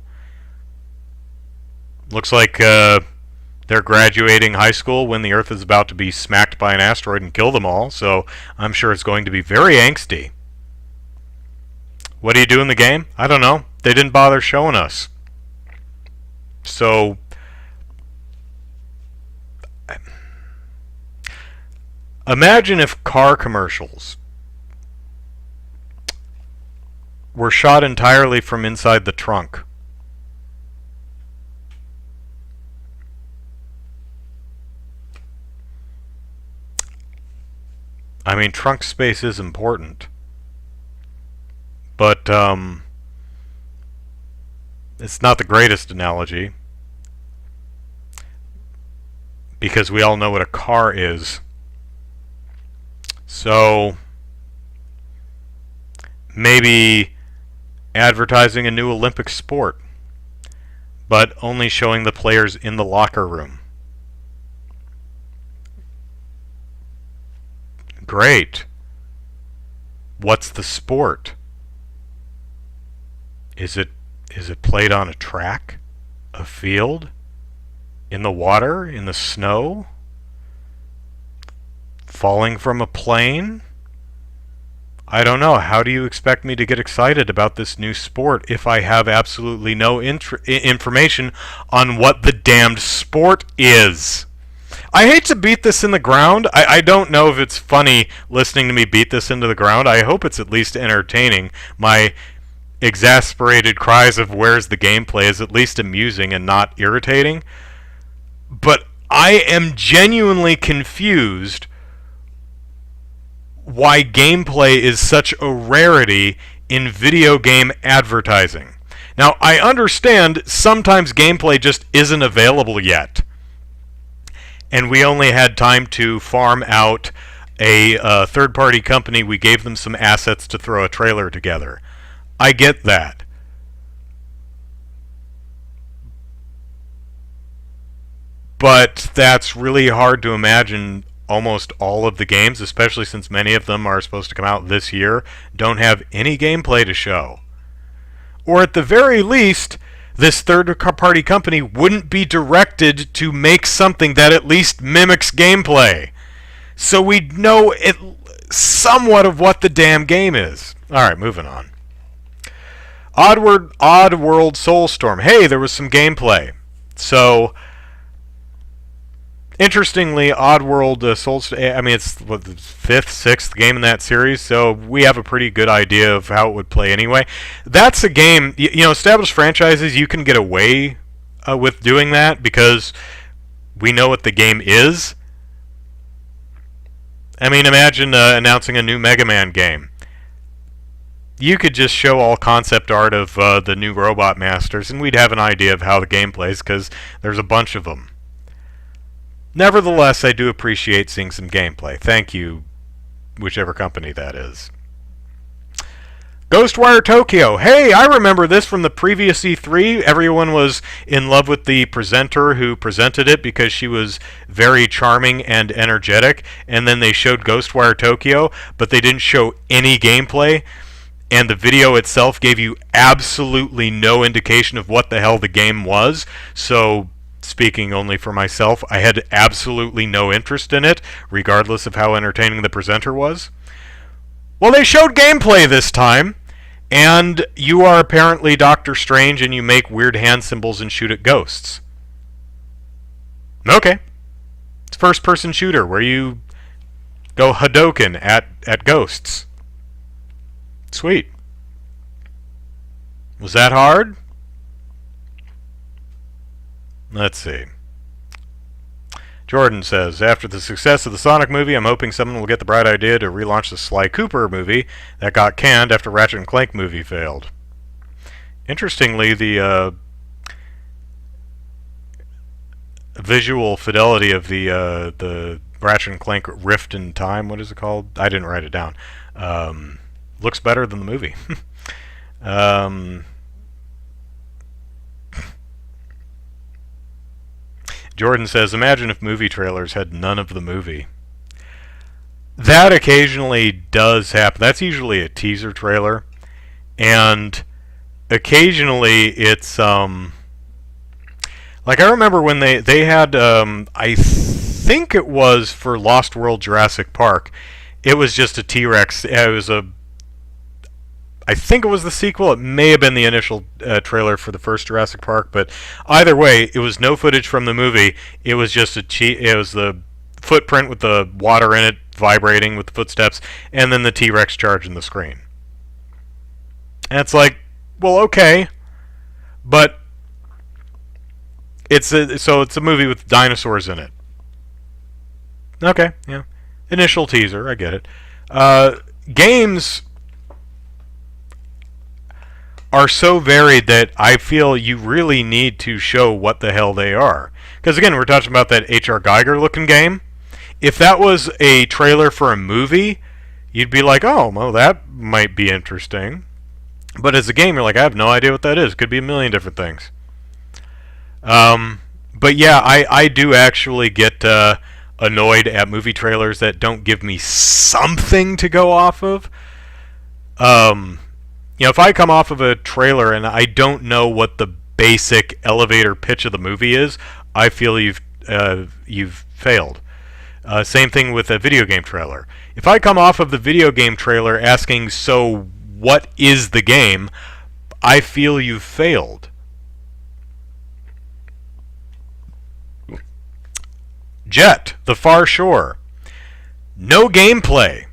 A: Looks like they're graduating high school when the Earth is about to be smacked by an asteroid and kill them all, so I'm sure it's going to be very angsty. What do you do in the game? I don't know. They didn't bother showing us. So imagine if car commercials were shot entirely from inside the trunk. I mean, trunk space is important, but it's not the greatest analogy because we all know what a car is. So maybe advertising a new Olympic sport, but only showing the players in the locker room. Great. What's the sport? Is it played on a track? A field? In the water? In the snow? Falling from a plane? I don't know. How do you expect me to get excited about this new sport if I have absolutely no information on what the damned sport is? I hate to beat this in the ground. I don't know if it's funny listening to me beat this into the ground. I hope it's at least entertaining. My exasperated cries of where's the gameplay is at least amusing and not irritating. But I am genuinely confused why gameplay is such a rarity in video game advertising. Now, I understand sometimes gameplay just isn't available yet, and we only had time to farm out a third-party company. We gave them some assets to throw a trailer together. I get that. But that's really hard to imagine. Almost all of the games, especially since many of them are supposed to come out this year, don't have any gameplay to show. Or at the very least, this third-party company wouldn't be directed to make something that at least mimics gameplay. So we'd know somewhat of what the damn game is. Alright, moving on. Oddworld Soulstorm. Hey, there was some gameplay. So interestingly, Oddworld Soulstorm, I mean, it's what, the 5th, 6th game in that series, so we have a pretty good idea of how it would play anyway. That's a game, established franchises, you can get away with doing that because we know what the game is. I mean, imagine announcing a new Mega Man game. You could just show all concept art of the new Robot Masters, and we'd have an idea of how the game plays because there's a bunch of them. Nevertheless, I do appreciate seeing some gameplay. Thank you, whichever company that is. Ghostwire Tokyo. Hey, I remember this from the previous E3. Everyone was in love with the presenter who presented it because she was very charming and energetic. And then they showed Ghostwire Tokyo, but they didn't show any gameplay. And the video itself gave you absolutely no indication of what the hell the game was. So speaking only for myself, I had absolutely no interest in it, regardless of how entertaining the presenter was. Well, they showed gameplay this time, and you are apparently Doctor Strange and you make weird hand symbols and shoot at ghosts. Okay. It's a first-person shooter where you go Hadouken at ghosts. Sweet. Was that hard? Let's see. Jordan says, after the success of the Sonic movie, I'm hoping someone will get the bright idea to relaunch the Sly Cooper movie that got canned after Ratchet and Clank movie failed. Interestingly, the visual fidelity of the Ratchet and Clank Rift in Time, what is it called? I didn't write it down. Looks better than the movie. Jordan says, imagine if movie trailers had none of the movie. That occasionally does happen. That's usually a teaser trailer. And occasionally it's, like I remember when they had, I think it was for Lost World Jurassic Park, it was just a T-Rex. It was I think it was the sequel. It may have been the initial trailer for the first Jurassic Park, but either way, it was no footage from the movie. It was just it was the footprint with the water in it vibrating with the footsteps, and then the T-Rex charging the screen. And it's like, well, okay, but it's a movie with dinosaurs in it. Okay, yeah, initial teaser, I get it. Games are so varied that I feel you really need to show what the hell they are. Because again, we're talking about that H.R. Geiger looking game. If that was a trailer for a movie, you'd be like, oh, well, that might be interesting. But as a game, you're like, I have no idea what that is. Could be a million different things. But yeah, I do actually get annoyed at movie trailers that don't give me something to go off of. If I come off of a trailer and I don't know what the basic elevator pitch of the movie is, I feel you've failed. Same thing with a video game trailer. If I come off of the video game trailer asking, so what is the game, I feel you've failed. Jet, The Far Shore. No gameplay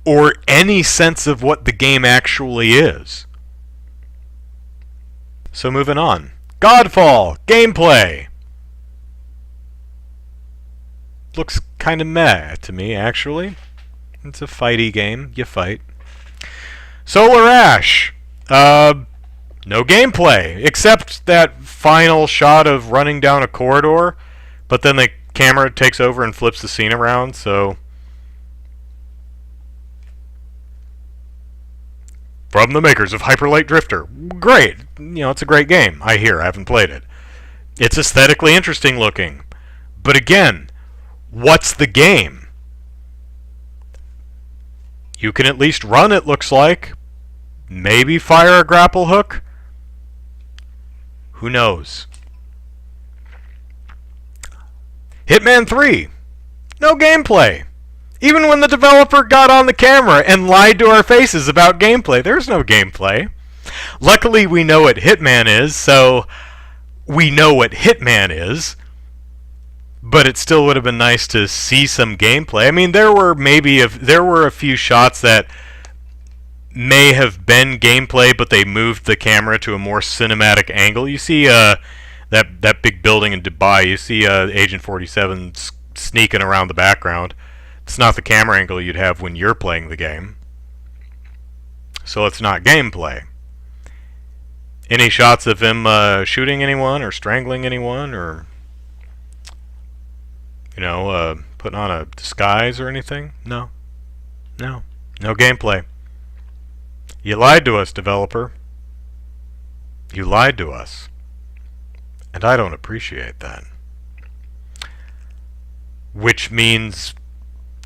A: or any sense of what the game actually is. So moving on. Godfall, gameplay. Looks kind of meh to me, actually. It's a fighty game. You fight. Solar Ash. No gameplay, except that final shot of running down a corridor, but then the camera takes over and flips the scene around, so... From the makers of Hyper Light Drifter. Great. It's a great game. I hear. I haven't played it. It's aesthetically interesting looking. But again, what's the game? You can at least run, it looks like. Maybe fire a grapple hook? Who knows? Hitman 3. No gameplay. Even when the developer got on the camera and lied to our faces about gameplay, there's no gameplay. Luckily, we know what Hitman is, so we know what Hitman is. But it still would have been nice to see some gameplay. I mean, there were a few shots that may have been gameplay, but they moved the camera to a more cinematic angle. You see that big building in Dubai. You see Agent 47 sneaking around the background. It's not the camera angle you'd have when you're playing the game. So it's not gameplay. Any shots of him shooting anyone or strangling anyone or, putting on a disguise or anything? No. No gameplay. You lied to us, developer. You lied to us. And I don't appreciate that. Which means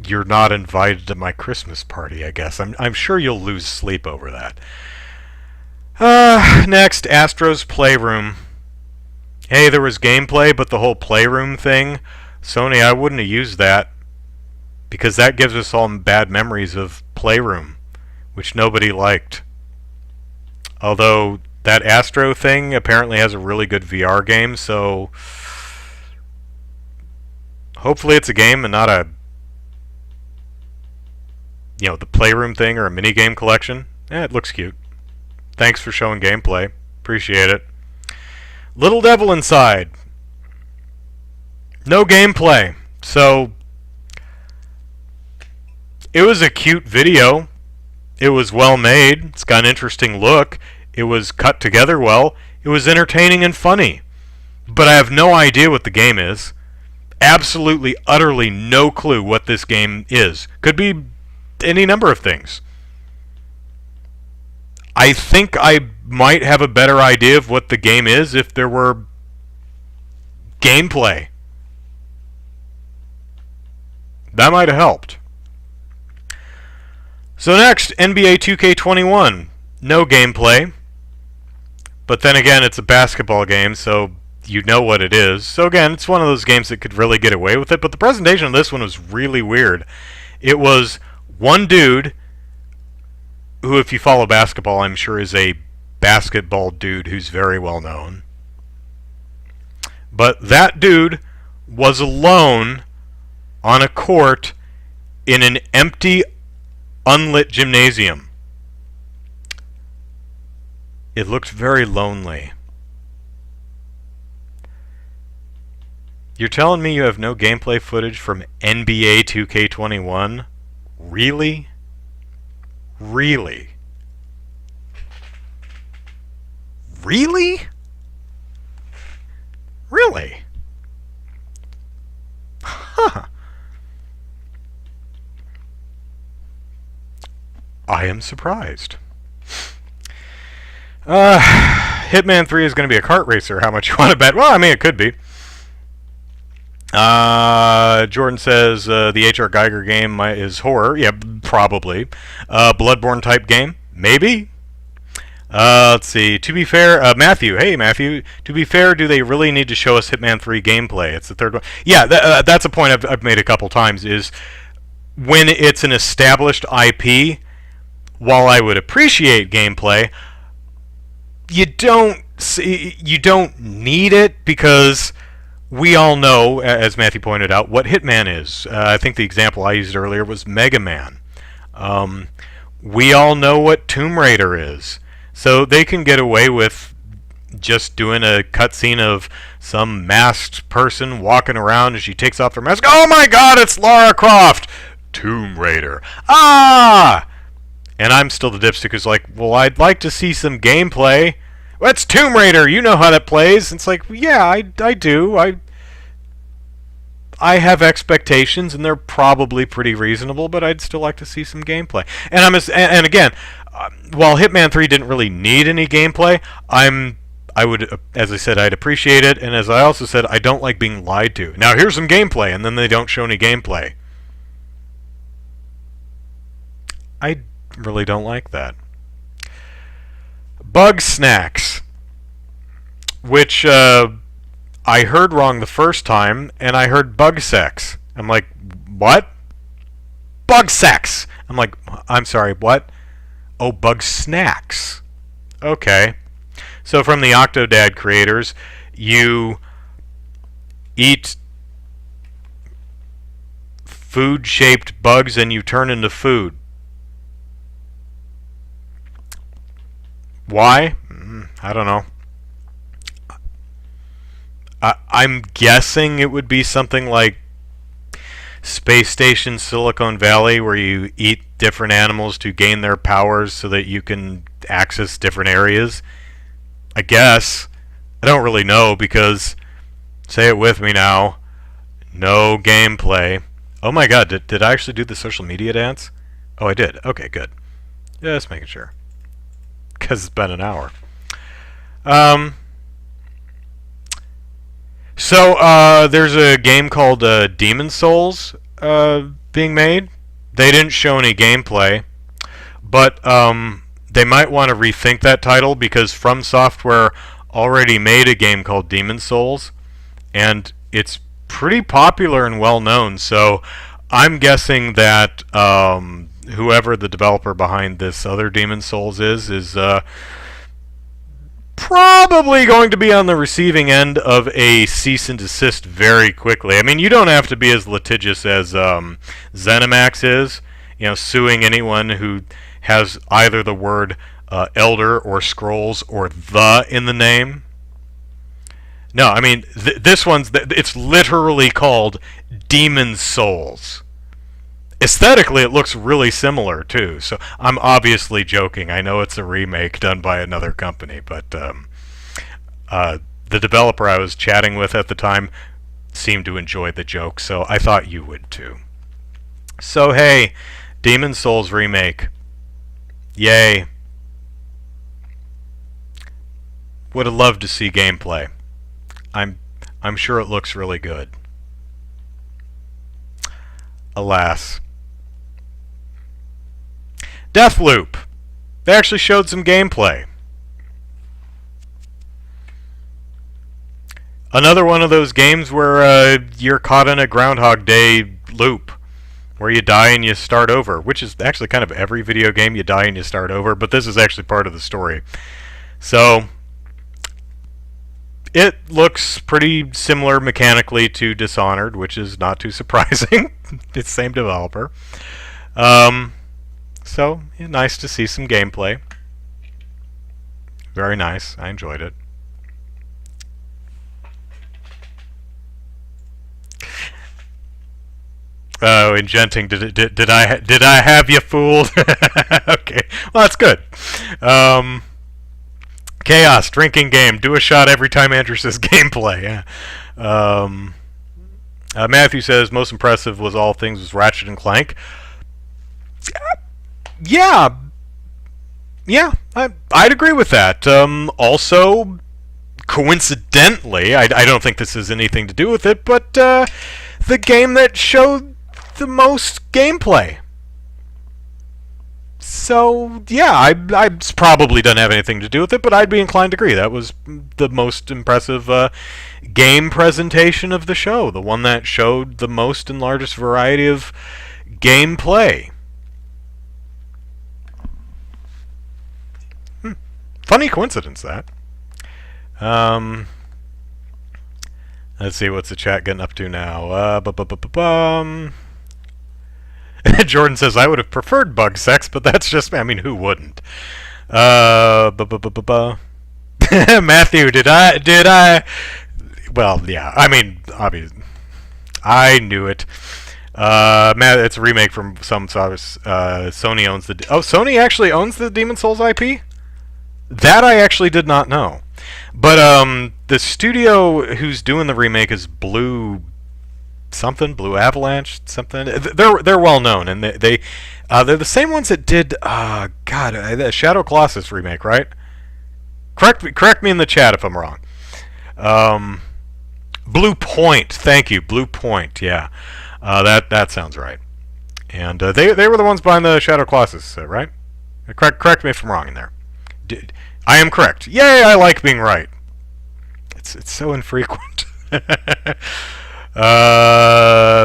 A: you're not invited to my Christmas party, I guess. I'm sure you'll lose sleep over that. Next, Astro's Playroom. hey, there was gameplay, but the whole playroom thing, Sony, I wouldn't have used that, because that gives us all bad memories of playroom, which nobody liked. Although that Astro thing apparently has a really good VR game, so hopefully it's a game and not a, the playroom thing or a minigame collection. It looks cute. Thanks for showing gameplay. Appreciate it. Little Devil Inside. No gameplay. So it was a cute video. It was well made. It's got an interesting look. It was cut together well. It was entertaining and funny. But I have no idea what the game is. Absolutely, utterly no clue what this game is. Could be any number of things. I think I might have a better idea of what the game is if there were gameplay. That might have helped. So next, NBA 2K21. No gameplay. But then again, it's a basketball game, so you know what it is. So again, it's one of those games that could really get away with it. But the presentation of this one was really weird. It was one dude who, if you follow basketball, I'm sure is a basketball dude who's very well known. But that dude was alone on a court in an empty, unlit gymnasium. It looked very lonely. You're telling me you have no gameplay footage from NBA 2K21? Really? Really? Really? Really? Huh. I am surprised. Hitman 3 is going to be a kart racer. How much you want to bet? Well, I mean, it could be. Jordan says the H.R. Geiger game is horror. Yeah, probably. Bloodborne type game? Maybe. Let's see. To be fair, Matthew. Hey, Matthew. To be fair, do they really need to show us Hitman 3 gameplay? It's the third one. Yeah, that's a point I've made a couple times, is when it's an established IP, while I would appreciate gameplay, you don't need it, because we all know, as Matthew pointed out, what Hitman is. I think the example I used earlier was Mega Man. We all know what Tomb Raider is. So they can get away with just doing a cutscene of some masked person walking around as she takes off her mask. Oh my god, it's Lara Croft! Tomb Raider. Ah! And I'm still the dipstick who's like, well, I'd like to see some gameplay. Well, it's Tomb Raider. You know how that plays. It's like, yeah, I do. I have expectations, and they're probably pretty reasonable, but I'd still like to see some gameplay. And again, while Hitman 3 didn't really need any gameplay, I would, as I said, I'd appreciate it, and as I also said, I don't like being lied to. Now, here's some gameplay, and then they don't show any gameplay. I really don't like that. Bug Snacks, which I heard wrong the first time, and I heard Bug Sex. I'm like, what? Bug Sex! I'm like, I'm sorry, what? Oh, Bug Snacks. Okay. So from the Octodad creators, you eat food-shaped bugs and you turn into food. Why? I don't know. I'm guessing it would be something like Space Station Silicon Valley, where you eat different animals to gain their powers so that you can access different areas. I guess. I don't really know, because, say it with me now, no gameplay. Oh my god, did I actually do the social media dance? Oh, I did. Okay, good. Just making sure. Because it's been an hour. So there's a game called Demon Souls being made. They didn't show any gameplay, but they might want to rethink that title, because From Software already made a game called Demon's Souls, and it's pretty popular and well known. So I'm guessing that whoever the developer behind this other Demon's Souls is probably going to be on the receiving end of a cease and desist very quickly. I mean, you don't have to be as litigious as ZeniMax is, suing anyone who has either the word Elder or Scrolls or the in the name. No, I mean, this one's, it's literally called Demon's Souls. Aesthetically, it looks really similar, too, so I'm obviously joking. I know it's a remake done by another company, but the developer I was chatting with at the time seemed to enjoy the joke, so I thought you would, too. So, hey, Demon's Souls remake. Yay. Would have loved to see gameplay. I'm sure it looks really good. Alas. Deathloop. They actually showed some gameplay. Another one of those games where you're caught in a Groundhog Day loop, where you die and you start over, which is actually kind of every video game. You die and you start over, but this is actually part of the story. So it looks pretty similar mechanically to Dishonored, which is not too surprising. It's the same developer. So, nice to see some gameplay. Very nice. I enjoyed it. Oh, ingenting, did I have you fooled? Okay, well, that's good. Chaos, drinking game. Do a shot every time Andrew says gameplay. Yeah. Matthew says, most impressive was all things was Ratchet and Clank. Yeah. Yeah, I'd agree with that. Also, coincidentally, I don't think this has anything to do with it, but the game that showed the most gameplay. So, yeah, I probably doesn't have anything to do with it, but I'd be inclined to agree. That was the most impressive game presentation of the show. The one that showed the most and largest variety of gameplay. Funny coincidence, that. Let's see, what's the chat getting up to now? Jordan says, I would have preferred bug sex, but that's just me. I mean, who wouldn't? Matthew, did I? Well, yeah. I mean, obviously, I knew it. Matt, it's a remake from some service. Sony owns the. Oh, Sony actually owns the Demon's Souls IP? That I actually did not know. But the studio who's doing the remake is Blue Avalanche, something. They're well known, and they're the same ones that did the Shadow Colossus remake, right? Correct me in the chat if I'm wrong. Blue Point, thank you, Blue Point. Yeah, that sounds right. And they were the ones behind the Shadow Colossus, right? Correct me if I'm wrong in there. I am correct. Yay! I like being right. It's so infrequent.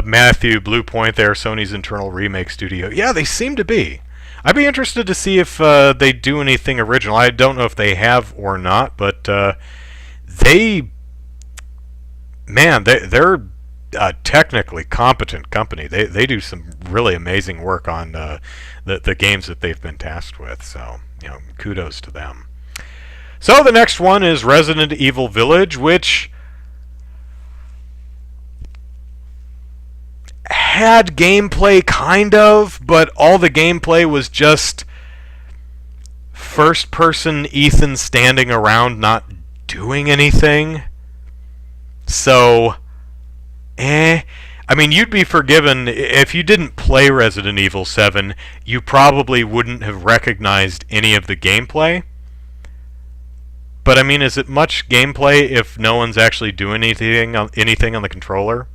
A: Matthew, Blue Point, there, Sony's internal remake studio. Yeah, they seem to be. I'd be interested to see if they do anything original. I don't know if they have or not, but they're a technically competent company. They do some really amazing work on the games that they've been tasked with. So, kudos to them. So the next one is Resident Evil Village, which had gameplay kind of, but all the gameplay was just first-person Ethan standing around not doing anything. So, I mean, you'd be forgiven if you didn't play Resident Evil 7, you probably wouldn't have recognized any of the gameplay. But I mean, is it much gameplay if no one's actually doing anything on the controller?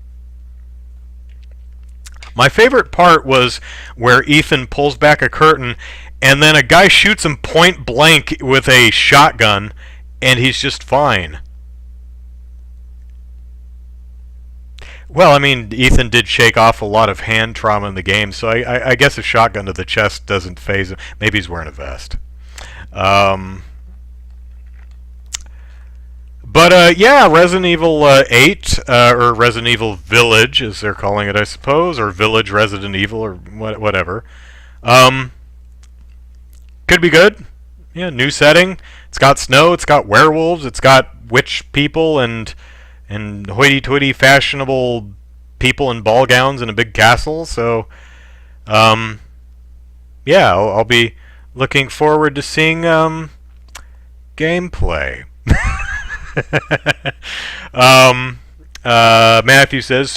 A: My favorite part was where Ethan pulls back a curtain and then a guy shoots him point blank with a shotgun, and he's just fine. Well, I mean, Ethan did shake off a lot of hand trauma in the game, so I guess a shotgun to the chest doesn't phase him. Maybe he's wearing a vest. But yeah, Resident Evil 8, or Resident Evil Village, as they're calling it, I suppose, or Village Resident Evil, or whatever. Could be good. Yeah, new setting. It's got snow, it's got werewolves, it's got witch people, and hoity-toity fashionable people in ball gowns in a big castle. So, yeah, I'll be looking forward to seeing gameplay. Matthew says,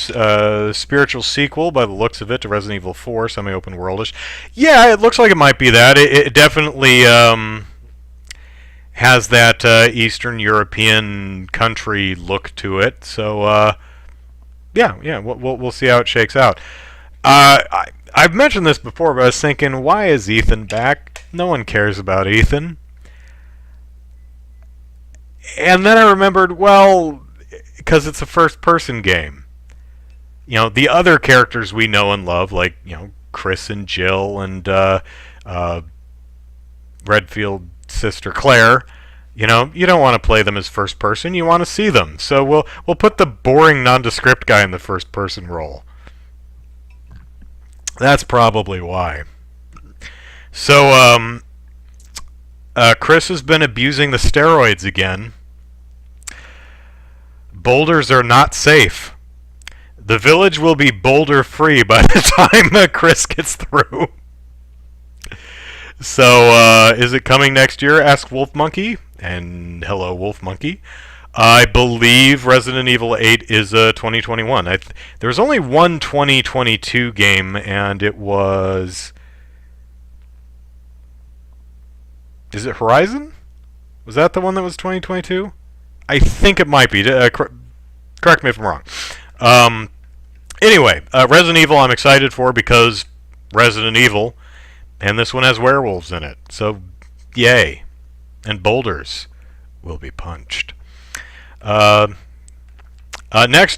A: spiritual sequel by the looks of it to Resident Evil 4, semi-open worldish. Yeah, it looks like it might be that. It definitely has that Eastern European country look to it. So, yeah, we'll see how it shakes out. I've mentioned this before, but I was thinking, why is Ethan back? No one cares about Ethan. And then I remembered, well, because it's a first-person game. You know, the other characters we know and love, like, you know, Chris and Jill and Redfield's sister Claire, you know, you don't want to play them as first-person. You want to see them. So we'll put the boring, nondescript guy in the first-person role. That's probably why. So, Chris has been abusing the steroids again. Boulders are not safe. The village will be boulder-free by the time Chris gets through. So, is it coming next year? Asked Wolf Monkey. And hello, Wolf Monkey. I believe Resident Evil 8 is 2021. There was only one 2022 game, and it was... Is it Horizon? Was that the one that was 2022? I think it might be. Correct me if I'm wrong. Anyway, Resident Evil I'm excited for because Resident Evil, and this one has werewolves in it. So, yay. And boulders will be punched. Next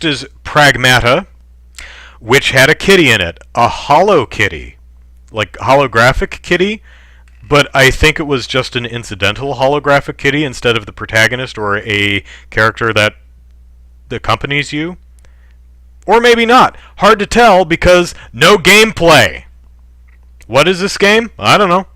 A: is Pragmata, which had a kitty in it. A hollow kitty. Like, holographic kitty. But I think it was just an incidental holographic kitty instead of the protagonist or a character that accompanies you. Or maybe not. Hard to tell because no gameplay. What is this game? I don't know.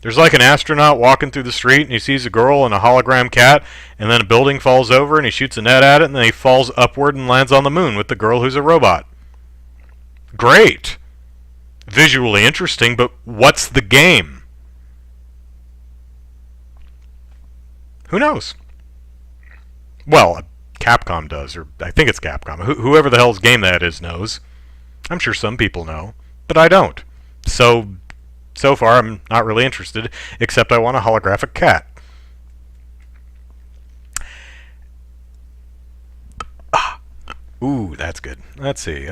A: There's like an astronaut walking through the street and he sees a girl and a hologram cat, and then a building falls over and he shoots a net at it, and then he falls upward and lands on the moon with the girl who's a robot. Great. Visually interesting, but what's the game? Who knows? Well, Capcom does, or I think it's Capcom. Whoever the hell's game that is knows. I'm sure some people know, but I don't. So far, I'm not really interested, except I want a holographic cat. Ooh, that's good. Let's see.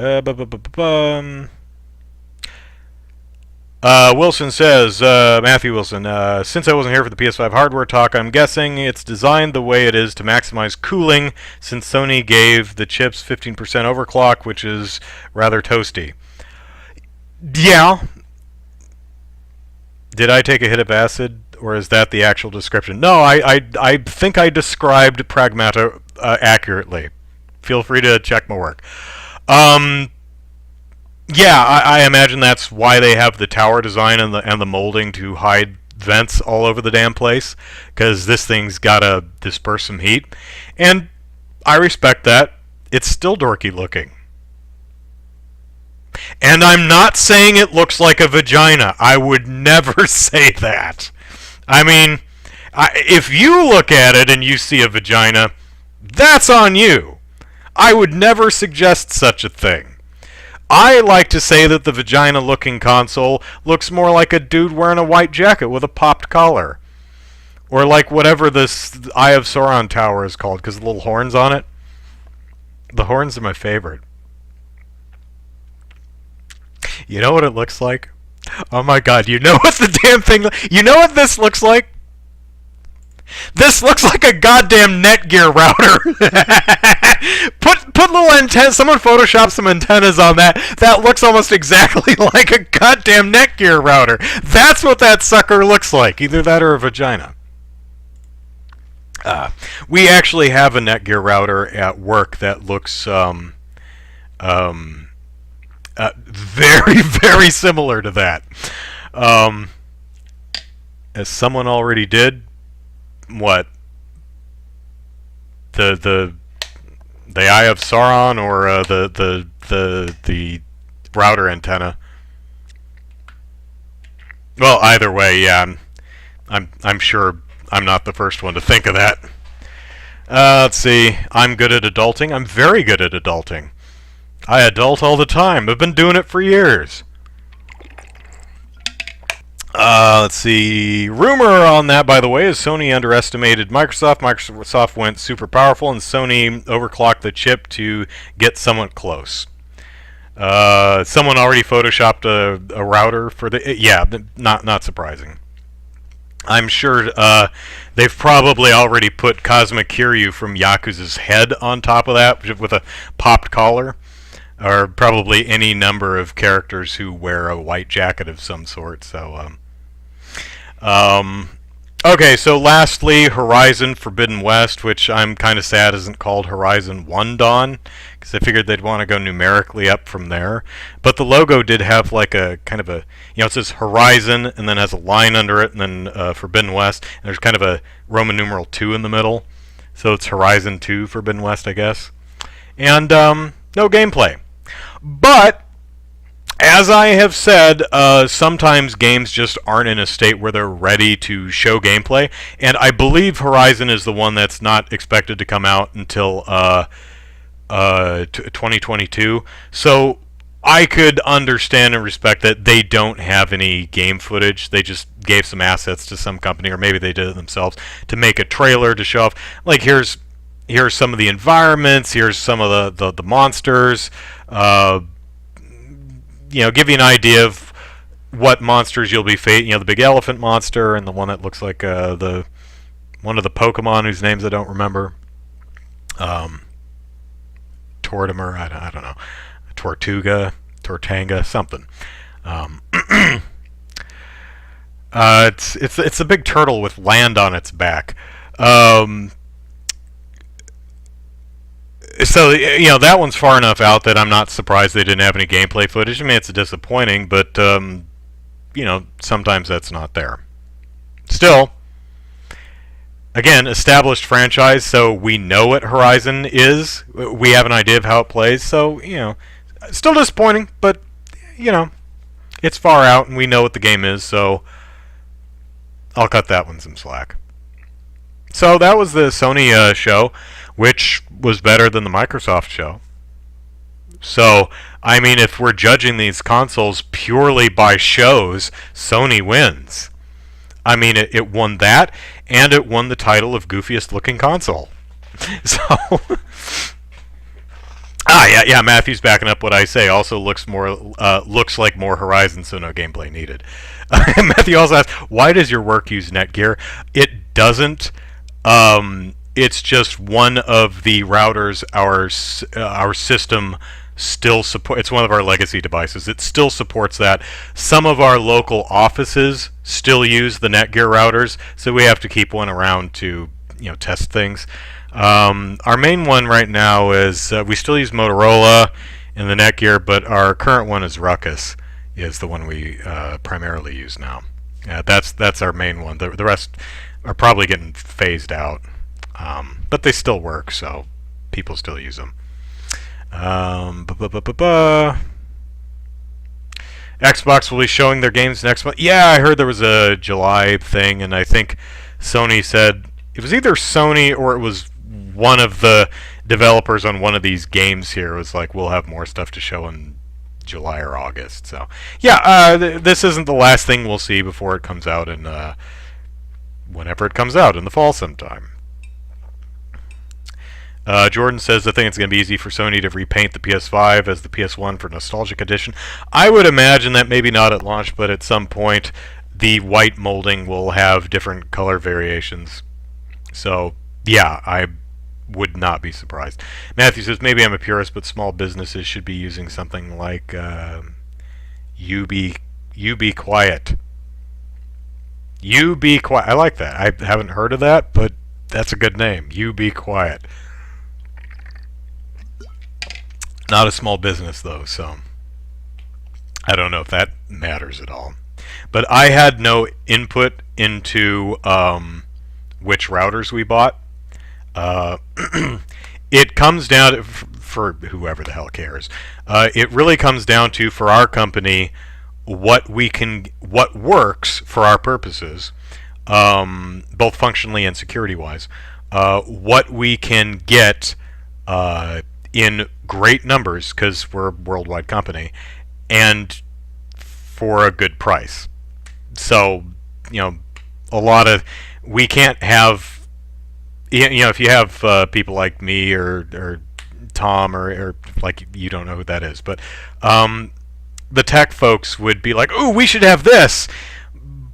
A: Wilson says, Matthew Wilson, since I wasn't here for the PS5 hardware talk, I'm guessing it's designed the way it is to maximize cooling, since Sony gave the chips 15% overclock, which is rather toasty. Yeah. Did I take a hit of acid, or is that the actual description? No, I think I described Pragmata accurately. Feel free to check my work. Yeah, I imagine that's why they have the tower design and the molding to hide vents all over the damn place, because this thing's gotta disperse some heat, and I respect that. It's still dorky looking. And I'm not saying it looks like a vagina. I would never say that. I mean, if you look at it and you see a vagina, that's on you. I would never suggest such a thing. I like to say that the vagina-looking console looks more like a dude wearing a white jacket with a popped collar. Or like whatever this Eye of Sauron tower is called, because the little horns on it. The horns are my favorite. You know what it looks like? Oh my god, you know what the damn thing... You know what this looks like? This looks like a goddamn Netgear router. put little antennas. Someone Photoshop some antennas on that. That looks almost exactly like a goddamn Netgear router. That's what that sucker looks like. Either that or a vagina. We actually have a Netgear router at work that looks very, very similar to that. As someone already did, what? The Eye of Sauron, or the router antenna. Well, either way, yeah, I'm sure I'm not the first one to think of that. Let's see. I'm good at adulting. I'm very good at adulting. I adult all the time. I've been doing it for years. Let's see. Rumor on that, by the way, is Sony underestimated Microsoft. Microsoft went super powerful, and Sony overclocked the chip to get somewhat close. Someone already photoshopped a router for the... Yeah, not surprising. I'm sure they've probably already put Cosmic Kiryu from Yakuza's head on top of that with a popped collar. Or probably any number of characters who wear a white jacket of some sort. So, okay, so lastly, Horizon Forbidden West, which I'm kind of sad isn't called Horizon 1 Dawn, because I figured they'd want to go numerically up from there. But the logo did have like a kind of a, it says Horizon, and then has a line under it, and then Forbidden West, and there's kind of a Roman numeral 2 in the middle. So it's Horizon 2 Forbidden West, I guess. And no gameplay. But, as I have said, sometimes games just aren't in a state where they're ready to show gameplay, and I believe Horizon is the one that's not expected to come out until 2022. So I could understand and respect that they don't have any game footage. They just gave some assets to some company, or maybe they did it themselves, to make a trailer to show off. Like, here's some of the environments, here's some of the monsters, give you an idea of what monsters you'll be facing. The big elephant monster, and the one that looks like one of the Pokemon whose names I don't remember. Tortimer, I don't know. Tortanga, something. It's a big turtle with land on its back. So, that one's far enough out that I'm not surprised they didn't have any gameplay footage. I mean, it's disappointing, but, sometimes that's not there. Still, again, established franchise, so we know what Horizon is. We have an idea of how it plays, so, still disappointing, but, it's far out, and we know what the game is, so I'll cut that one some slack. So that was the Sony show, which was better than the Microsoft show. So, I mean, if we're judging these consoles purely by shows, Sony wins. I mean, it won that, and it won the title of goofiest looking console. So, yeah, Matthew's backing up what I say. Also looks like more Horizon, so no gameplay needed. Matthew also asks, why does your work use Netgear? It doesn't. It's just one of the routers our system still support. It's one of our legacy devices. It still supports that. Some of our local offices still use the Netgear routers, so we have to keep one around to test things. Our main one right now is we still use Motorola in the Netgear, but our current one is Ruckus, is the one we primarily use now. That's our main one. The rest are probably getting phased out. But they still work, so people still use them. Xbox will be showing their games next month. Yeah, I heard there was a July thing, and I think Sony said it was either Sony or it was one of the developers on one of these games here was like, we'll have more stuff to show in July or August. So yeah, this isn't the last thing we'll see before it comes out in whenever it comes out in the fall sometime. Jordan says, I think it's going to be easy for Sony to repaint the PS5 as the PS1 for Nostalgic Edition. I would imagine that maybe not at launch, but at some point the white molding will have different color variations. So yeah, I would not be surprised. Matthew says maybe I'm a purist, but small businesses should be using something like "You Be Quiet." You Be Quiet. I like that. I haven't heard of that, but that's a good name. You Be Quiet. Not a small business though, so I don't know if that matters at all. But I had no input into which routers we bought. Uh, it comes down to, for whoever the hell cares. It really comes down to, for our company, what works for our purposes, both functionally and security wise. What we can get in great numbers, because we're a worldwide company, and for a good price. So, a lot of, we can't have, if you have people like me or Tom or like, you don't know who that is, but the tech folks would be like, "Ooh, we should have this,"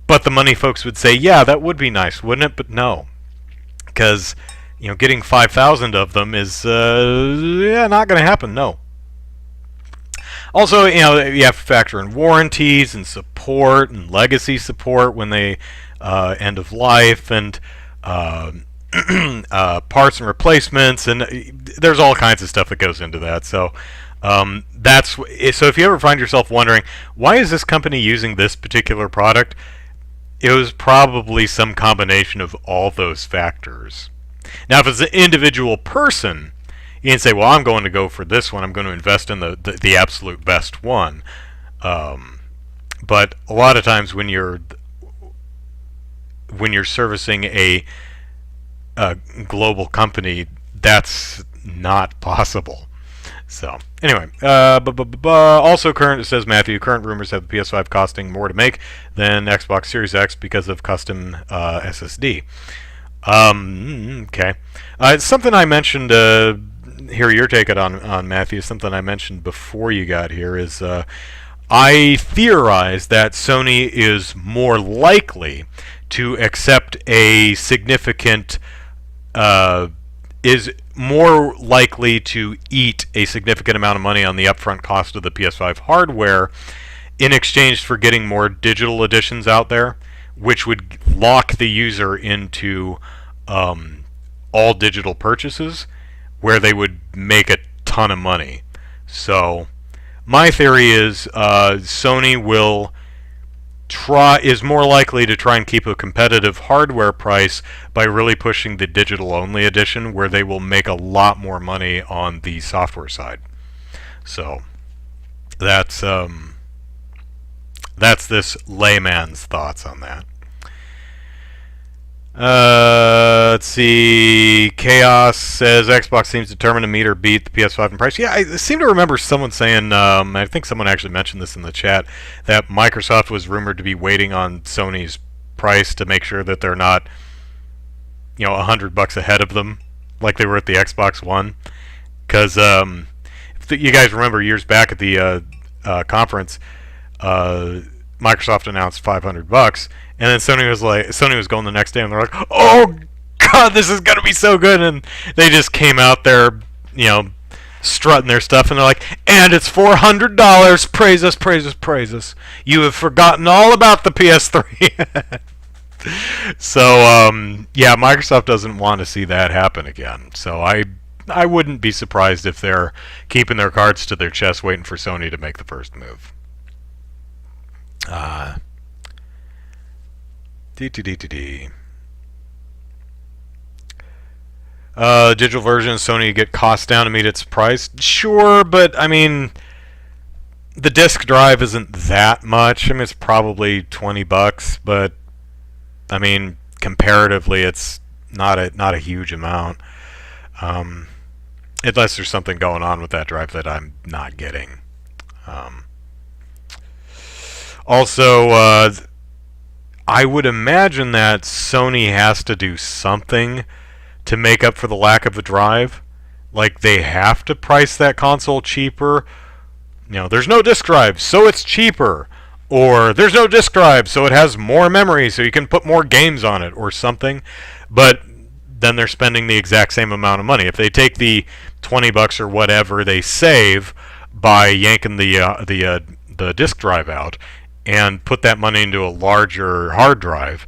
A: but the money folks would say, "Yeah, that would be nice, wouldn't it?" But no, because getting 5,000 of them is not going to happen. No. Also, you have to factor in warranties and support and legacy support when they end of life, and parts and replacements, and there's all kinds of stuff that goes into that. So so if you ever find yourself wondering, why is this company using this particular product, it was probably some combination of all those factors. Now, if it's an individual person, you can say, well, I'm going to go for this one. I'm going to invest in the absolute best one. But a lot of times when you're servicing a global company, that's not possible. So anyway, also current, it says Matthew, current rumors have the PS5 costing more to make than Xbox Series X because of custom SSD. Okay. Something I mentioned, hear your take on Matthew, something I mentioned before you got here is I theorize that Sony is more likely to accept a significant, is more likely to eat a significant amount of money on the upfront cost of the PS5 hardware in exchange for getting more digital editions out there, which would lock the user into all digital purchases, where they would make a ton of money. So my theory is Sony is more likely to try and keep a competitive hardware price by really pushing the digital only edition, where they will make a lot more money on the software side. So that's this layman's thoughts on that. Let's see. Chaos says Xbox seems determined to meet or beat the PS5 in price. Yeah, I seem to remember someone saying, I think someone actually mentioned this in the chat, that Microsoft was rumored to be waiting on Sony's price to make sure that they're not, $100 ahead of them, like they were at the Xbox One. Because if you guys remember, years back at the conference, Microsoft announced $500. And then Sony was going the next day, and they're like, "Oh God, this is gonna be so good!" And they just came out there, strutting their stuff, and they're like, "And it's $400! Praise us, praise us, praise us! You have forgotten all about the PS3." So, yeah, Microsoft doesn't want to see that happen again. So I wouldn't be surprised if they're keeping their cards to their chest, waiting for Sony to make the first move. Digital version of Sony get costs down to meet its price? Sure, but I mean, the disk drive isn't that much. I mean, it's probably $20, but I mean, comparatively, it's not a huge amount. Unless there's something going on with that drive that I'm not getting. Also, I would imagine that Sony has to do something to make up for the lack of a drive. Like, they have to price that console cheaper. There's no disk drive, so it's cheaper. Or there's no disk drive, so it has more memory, so you can put more games on it, or something. But then they're spending the exact same amount of money. If they take the $20 or whatever they save by yanking the disk drive out and put that money into a larger hard drive,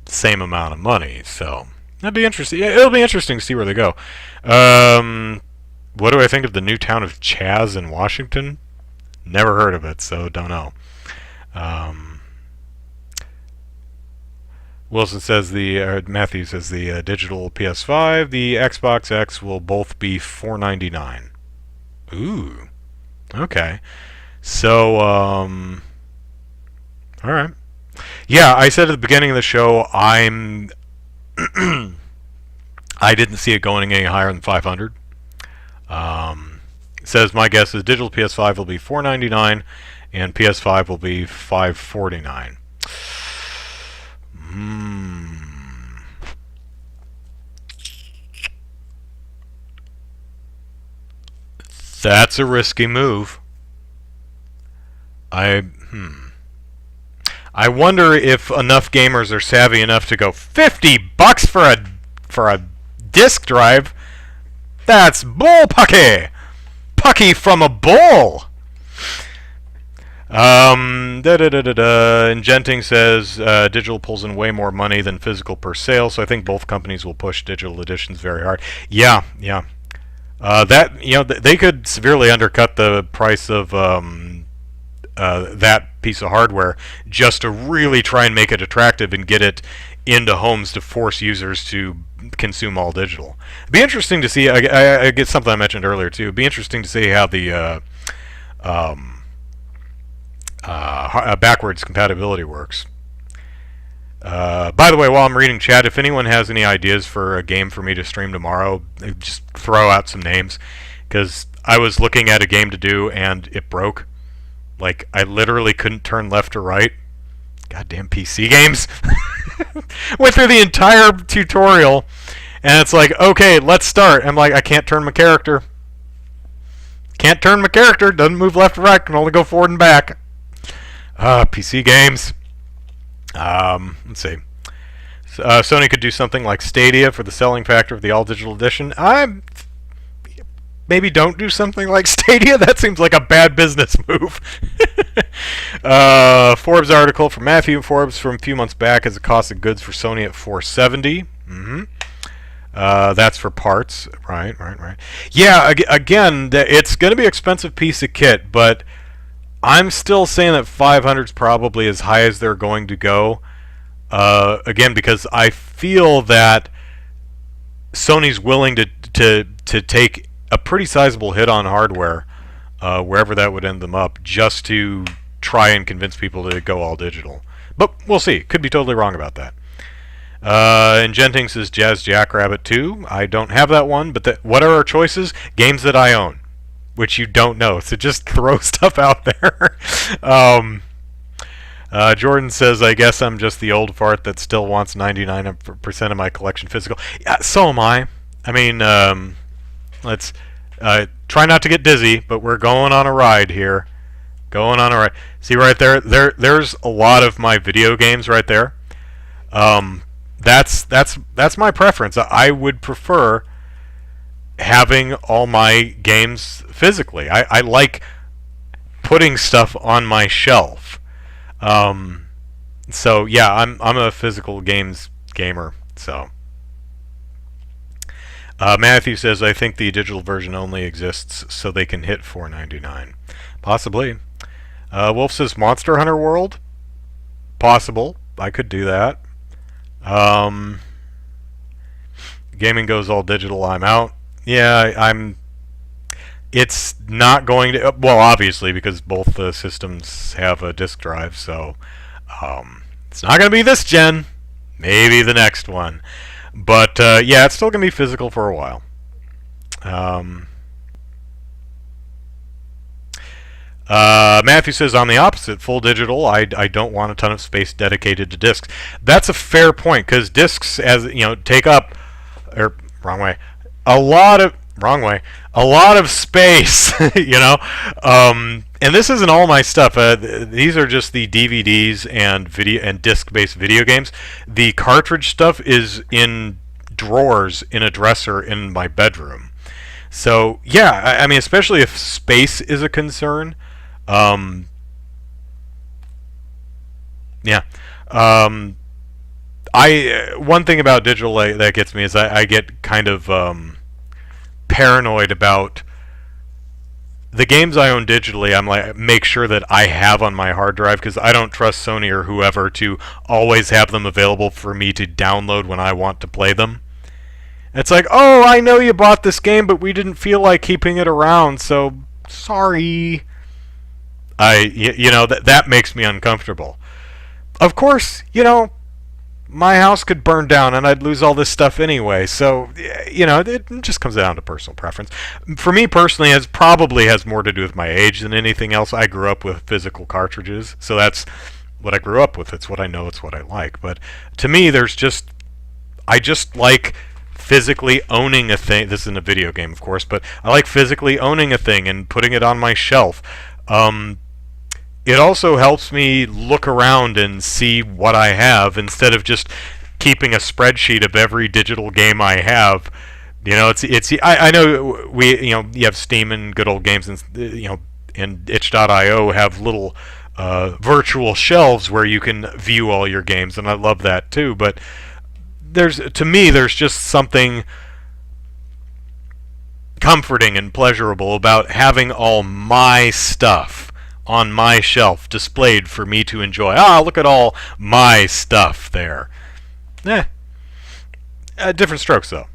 A: same amount of money. So that'd be interesting. Yeah, it'll be interesting to see where they go. What do I think of the new town of Chaz in Washington? Never heard of it, so don't know. Wilson says Matthew says the digital PS5, the Xbox X will both be $499. Ooh, okay. So, all right. Yeah, I said at the beginning of the show, I didn't see it going any higher than 500. It says my guess is digital PS5 will be $499 and PS5 will be $549. That's a risky move. I wonder if enough gamers are savvy enough to go $50 for a disk drive. That's bull pucky. Pucky from a bull. Ingenting says digital pulls in way more money than physical per sale, so I think both companies will push digital editions very hard. Yeah. That they could severely undercut the price of that piece of hardware just to really try and make it attractive and get it into homes to force users to consume all digital. It'd be interesting to see. I get something I mentioned earlier too. It'd be interesting to see how the backwards compatibility works. By the way, while I'm reading chat, if anyone has any ideas for a game for me to stream tomorrow, just throw out some names, because I was looking at a game to do and it broke. Like, I literally couldn't turn left or right. Goddamn PC games. Went through the entire tutorial and it's like, okay, let's start. I'm like, I can't turn my character. Can't turn my character. Doesn't move left or right. Can only go forward and back. PC games. Let's see. Sony could do something like Stadia for the selling factor of the all-digital edition. Maybe don't do something like Stadia. That seems like a bad business move. Forbes article from Matthew Forbes from a few months back has the cost of goods for Sony at $470. That's for parts. Right. Yeah, again, it's going to be an expensive piece of kit, but I'm still saying that 500 is probably as high as they're going to go. Again, because I feel that Sony's willing to take a pretty sizable hit on hardware, wherever that would end them up, just to try and convince people to go all digital. But we'll see. Could be totally wrong about that. Ingenting says Jazz Jackrabbit 2. I don't have that one, but what are our choices? Games that I own, which you don't know. So just throw stuff out there. Jordan says, I guess I'm just the old fart that still wants 99% of my collection physical. Yeah, so am I. I mean, let's try not to get dizzy, but we're going on a ride here. Going on a ride. See right there? There's a lot of my video games right there. That's my preference. I would prefer having all my games physically. I like putting stuff on my shelf. So yeah, I'm a physical games gamer. So Matthew says, I think the digital version only exists so they can hit $499. Possibly. Wolf says Monster Hunter World. Possible. I could do that. Gaming goes all digital. I'm out. Yeah, it's not going to. Well, obviously, because both the systems have a disk drive, so it's not going to be this gen. Maybe the next one. But yeah, it's still going to be physical for a while. Matthew says, on the opposite, full digital, I don't want a ton of space dedicated to discs. That's a fair point, because discs, as you know, take up, or wrong way, a lot of space. You know, and this isn't all my stuff. These are just the DVDs and video and disc-based video games. The cartridge stuff is in drawers in a dresser in my bedroom. So yeah, I mean, especially if space is a concern. Um, yeah. Um, I one thing about digital that gets me is I get kind of paranoid about the games I own digitally. I'm like, make sure that I have on my hard drive, because I don't trust Sony or whoever to always have them available for me to download when I want to play them. It's like, oh, I know you bought this game, but we didn't feel like keeping it around, so sorry. That makes me uncomfortable. Of course, my house could burn down and I'd lose all this stuff anyway. So, it just comes down to personal preference. For me personally, it probably has more to do with my age than anything else. I grew up with physical cartridges, so that's what I grew up with. It's what I know, it's what I like. But to me, I just like physically owning a thing. This isn't a video game, of course, but I like physically owning a thing and putting it on my shelf. It also helps me look around and see what I have instead of just keeping a spreadsheet of every digital game I have. I know you have Steam and Good Old Games, and itch.io have little virtual shelves where you can view all your games, and I love that too. But to me there's just something comforting and pleasurable about having all my stuff on my shelf displayed for me to enjoy. Look at all my stuff there. Different strokes though.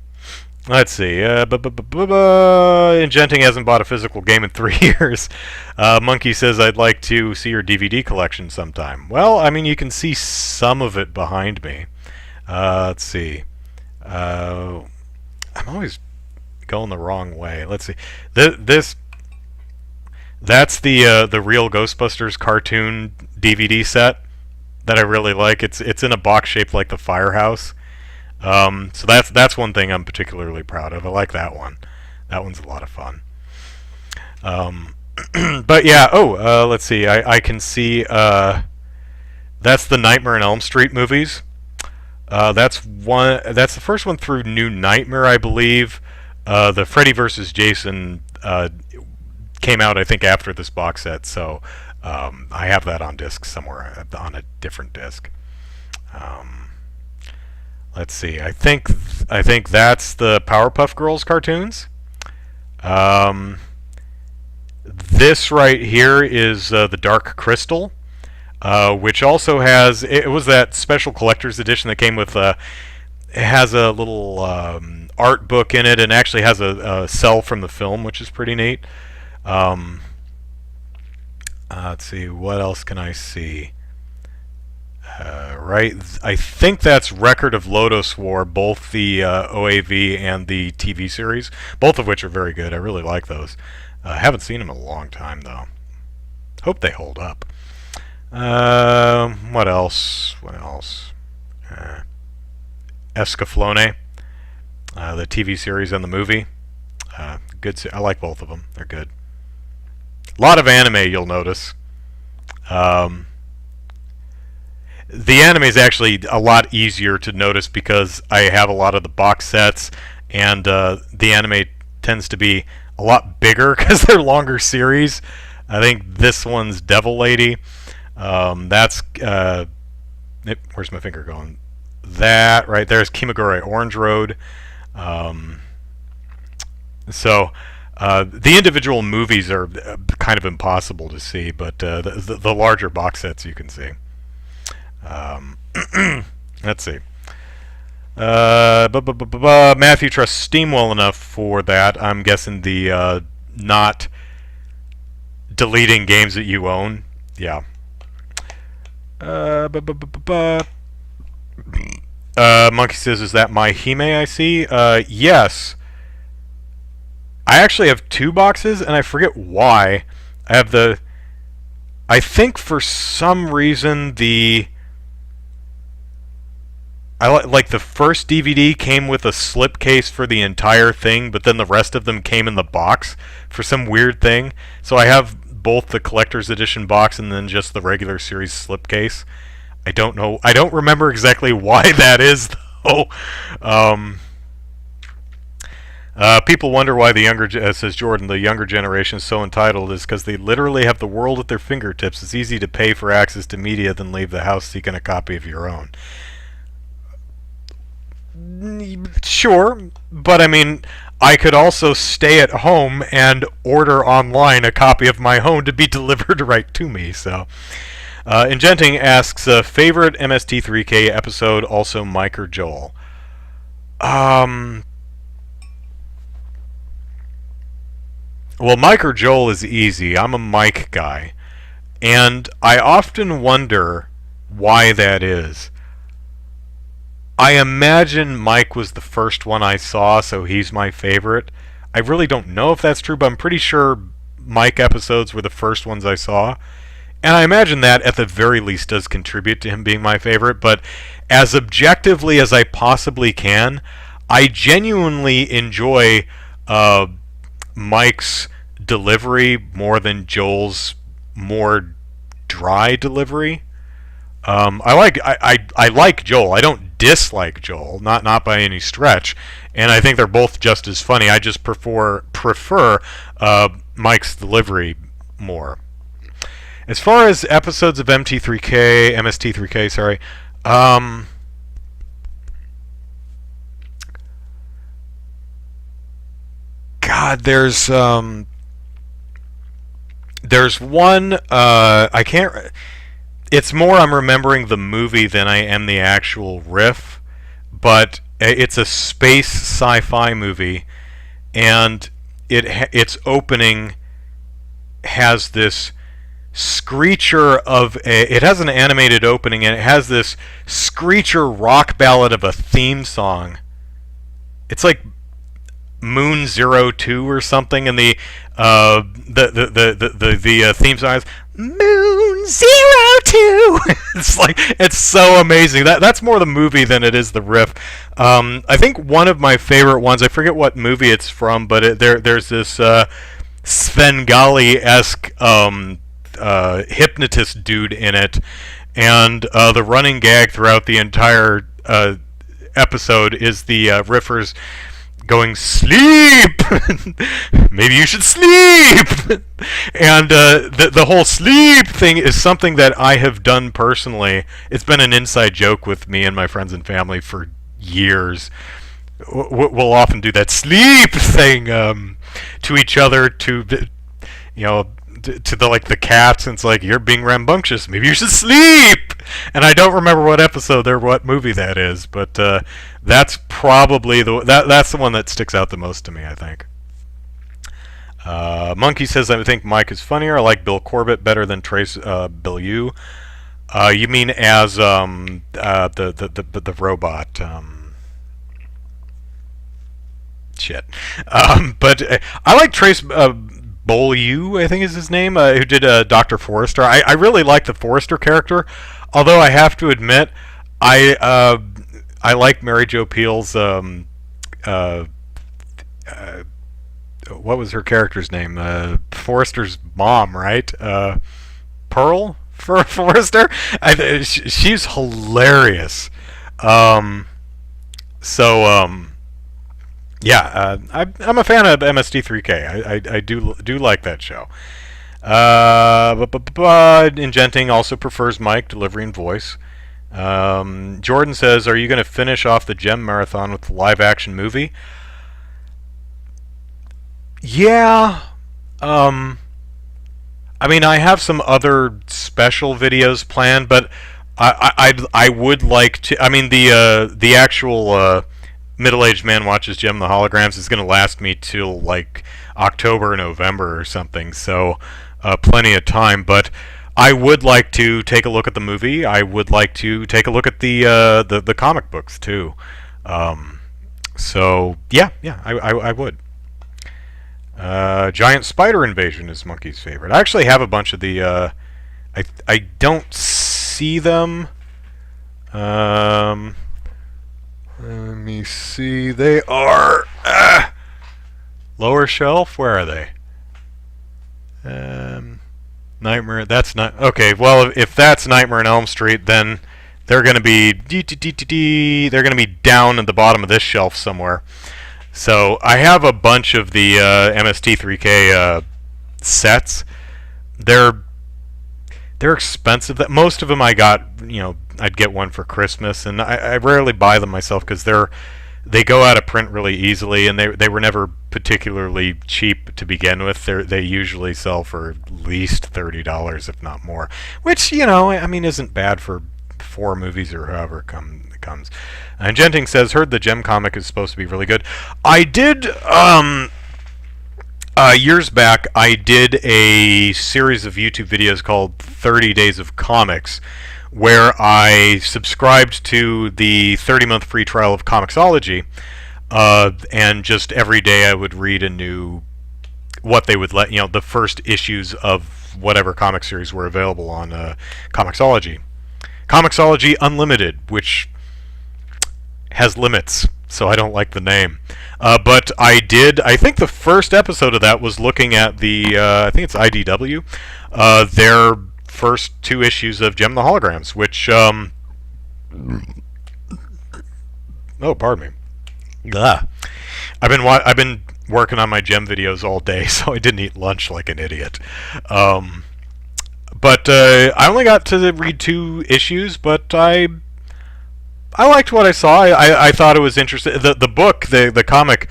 A: Let's see. Ingenting hasn't bought a physical game in 3 years. Monkey says, I'd like to see your DVD collection sometime. Well, I mean, you can see some of it behind me. Let's see. I'm always going the wrong way. Let's see. That's the real Ghostbusters cartoon DVD set that I really like. It's in a box shaped like the firehouse. So that's one thing I'm particularly proud of. I like that one. That one's a lot of fun. But yeah. Let's see. I can see. That's the Nightmare on Elm Street movies. That's the first one through New Nightmare, I believe. The Freddy vs. Jason came out, I think, after this box set, so I have that on disc somewhere, on a different disc. Let's see. I think that's the Powerpuff Girls cartoons. This right here is the Dark Crystal, which also has. It was that special collector's edition that came with. It has a little art book in it, and actually has a cell from the film, which is pretty neat. Let's see, what else can I see? Right, I think that's Record of Lodoss War, both the OAV and the TV series, both of which are very good. I really like those. Haven't seen them in a long time, though. Hope they hold up. What else? Escaflowne, the TV series and the movie. Good. I like both of them. They're good. A lot of anime, you'll notice. The anime is actually a lot easier to notice because I have a lot of the box sets, and the anime tends to be a lot bigger because they're longer series. I think this one's Devil Lady. Where's my finger going? That right there's Kimagure Orange Road. So the individual movies are kind of impossible to see, but the larger box sets you can see. Let's see. Matthew trusts Steam well enough for that. I'm guessing the not deleting games that you own. Yeah. Monkey says, is that my Hime I see? Yes. I actually have 2 boxes, and I forget why. I have I think for some reason like the first DVD came with a slipcase for the entire thing, but then the rest of them came in the box for some weird thing. So I have both the collector's edition box and then just the regular series slipcase. I don't know. I don't remember exactly why that is, though. People wonder why says Jordan, the younger generation is so entitled is because they literally have the world at their fingertips. It's easy to pay for access to media than leave the house seeking a copy of your own. Sure, but I mean, I could also stay at home and order online a copy of my own to be delivered right to me. So, Ingenting asks, favorite MST3K episode, also Mike or Joel? Well, Mike or Joel is easy. I'm a Mike guy. And I often wonder why that is. I imagine Mike was the first one I saw, so he's my favorite. I really don't know if that's true, but I'm pretty sure Mike episodes were the first ones I saw. And I imagine that, at the very least, does contribute to him being my favorite. But as objectively as I possibly can, I genuinely enjoy Mike's delivery more than Joel's more dry delivery. I like Joel. I don't dislike Joel, not by any stretch, and I think they're both just as funny. I just prefer Mike's delivery more. As far as episodes of MST3K, sorry. God, there's one, I can't. It's more I'm remembering the movie than I am the actual riff, but it's a space sci-fi movie, and its opening has this screecher of it has an animated opening, and it has this screecher rock ballad of a theme song. It's like Moon 02 or something, and the theme song is Moon 02. It's so amazing. That's more the movie than it is the riff. I think one of my favorite ones, I forget what movie it's from, but there's this Svengali-esque hypnotist dude in it, and the running gag throughout the entire episode is the riffers going, sleep! Maybe you should sleep! And the whole sleep thing is something that I have done personally. It's been an inside joke with me and my friends and family for years. We'll often do that sleep thing to each other, to the cats, and it's like, you're being rambunctious, maybe you should sleep. And I don't remember what episode or what movie that is, but that's probably that's the one that sticks out the most to me, I think. Monkey says, I think Mike is funnier. I like Bill Corbett better than Trace Bilyeu. You mean as the robot? Shit. But I like Trace Bilyeu, I think is his name, who did Dr. Forrester. I really like the Forrester character, although I have to admit, I like Mary Jo Peel's what was her character's name? Forrester's mom, right? Pearl for Forrester. She's hilarious. Yeah, I'm a fan of MST3K. I do like that show. Ingenting also prefers Mike delivery and voice. Jordan says, "Are you going to finish off the Gem Marathon with the live-action movie?" Yeah. I mean, I have some other special videos planned, but I would like to. I mean, the actual Middle-Aged Man Watches Gem the Holograms is going to last me till like October or November or something, so plenty of time. But I would like to take a look at the movie. I would like to take a look at the comic books too. So yeah, I would. Giant Spider Invasion is Monkey's favorite. I actually have a bunch of the. I don't see them. Let me see. They are lower shelf. Where are they? Nightmare. That's not okay. Well, if that's Nightmare on Elm Street, then they're going to be they're going to be down at the bottom of this shelf somewhere. So I have a bunch of the MST3K sets. They're expensive. That most of them I got, I'd get one for Christmas, and I rarely buy them myself because they go out of print really easily, and they were never particularly cheap to begin with. They usually sell for at least $30, if not more, which isn't bad for 4 movies or however it comes. And Genting says, heard the Gem comic is supposed to be really good. I did. Years back, I did a series of YouTube videos called 30 Days of Comics, where I subscribed to the 30-month free trial of Comixology, and just every day I would read what they would let, the first issues of whatever comic series were available on Comixology. Comixology Unlimited, which has limits, so I don't like the name. But I think the first episode of that was looking at I think it's IDW, their first 2 issues of Gem the Holograms, which, oh, pardon me. Ugh. I've been working on my Gem videos all day, so I didn't eat lunch like an idiot. But I only got to read 2 issues, but I liked what I saw. I thought it was interesting. The book, the comic,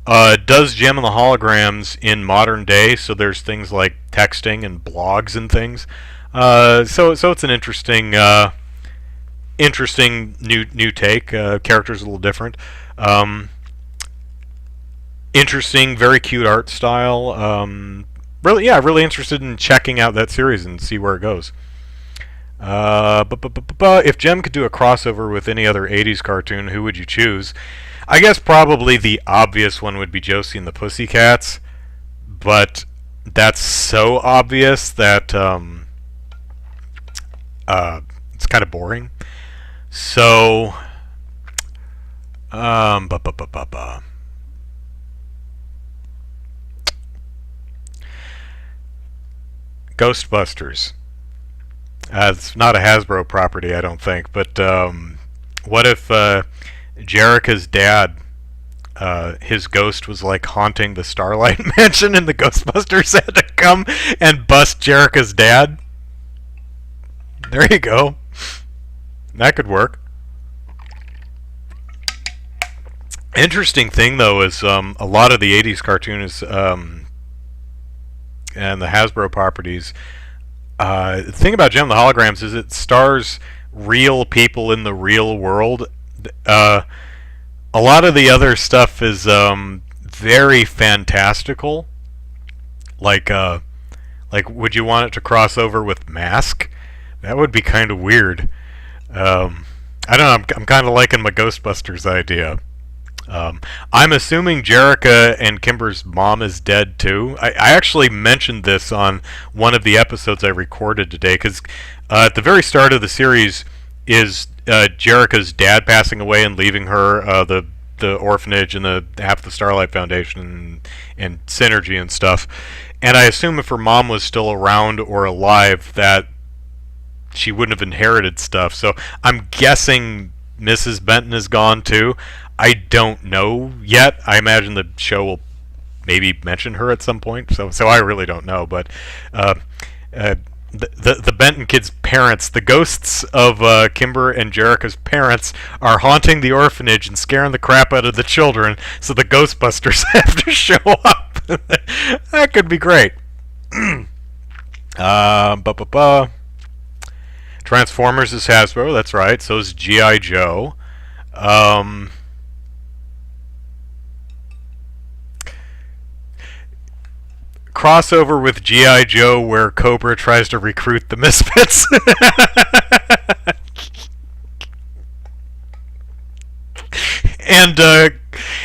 A: does Gem and the Holograms in modern day. So there's things like texting and blogs and things. So it's an interesting new take. Characters a little different. Interesting, very cute art style. Really interested in checking out that series and see where it goes. If Gem could do a crossover with any other 80s cartoon, who would you choose? I guess probably the obvious one would be Josie and the Pussycats, but that's so obvious that it's kind of boring. So, Ghostbusters. It's not a Hasbro property, I don't think. But what if Jerrica's dad, his ghost was like haunting the Starlight Mansion, and the Ghostbusters had to come and bust Jerrica's dad? There you go. That could work. Interesting thing, though, is a lot of the 80s cartoons and the Hasbro properties. The thing about Gem the Holograms is it stars real people in the real world. A lot of the other stuff is very fantastical. Like, would you want it to cross over with Mask? That would be kind of weird. I don't know. I'm kind of liking my Ghostbusters idea. I'm assuming Jerrica and Kimber's mom is dead too. I actually mentioned this on one of the episodes I recorded today, because at the very start of the series is Jerrica's dad passing away and leaving her the orphanage and the half the Starlight Foundation and Synergy and stuff. And I assume if her mom was still around or alive, that she wouldn't have inherited stuff. So I'm guessing Mrs. Benton is gone too. I don't know yet. I imagine the show will maybe mention her at some point. So I really don't know. But the Benton kids' parents, the ghosts of Kimber and Jerrica's parents, are haunting the orphanage and scaring the crap out of the children. So the Ghostbusters have to show up. That could be great. Transformers is Hasbro. That's right. So is G.I. Joe. Crossover with G.I. Joe where Cobra tries to recruit the Misfits.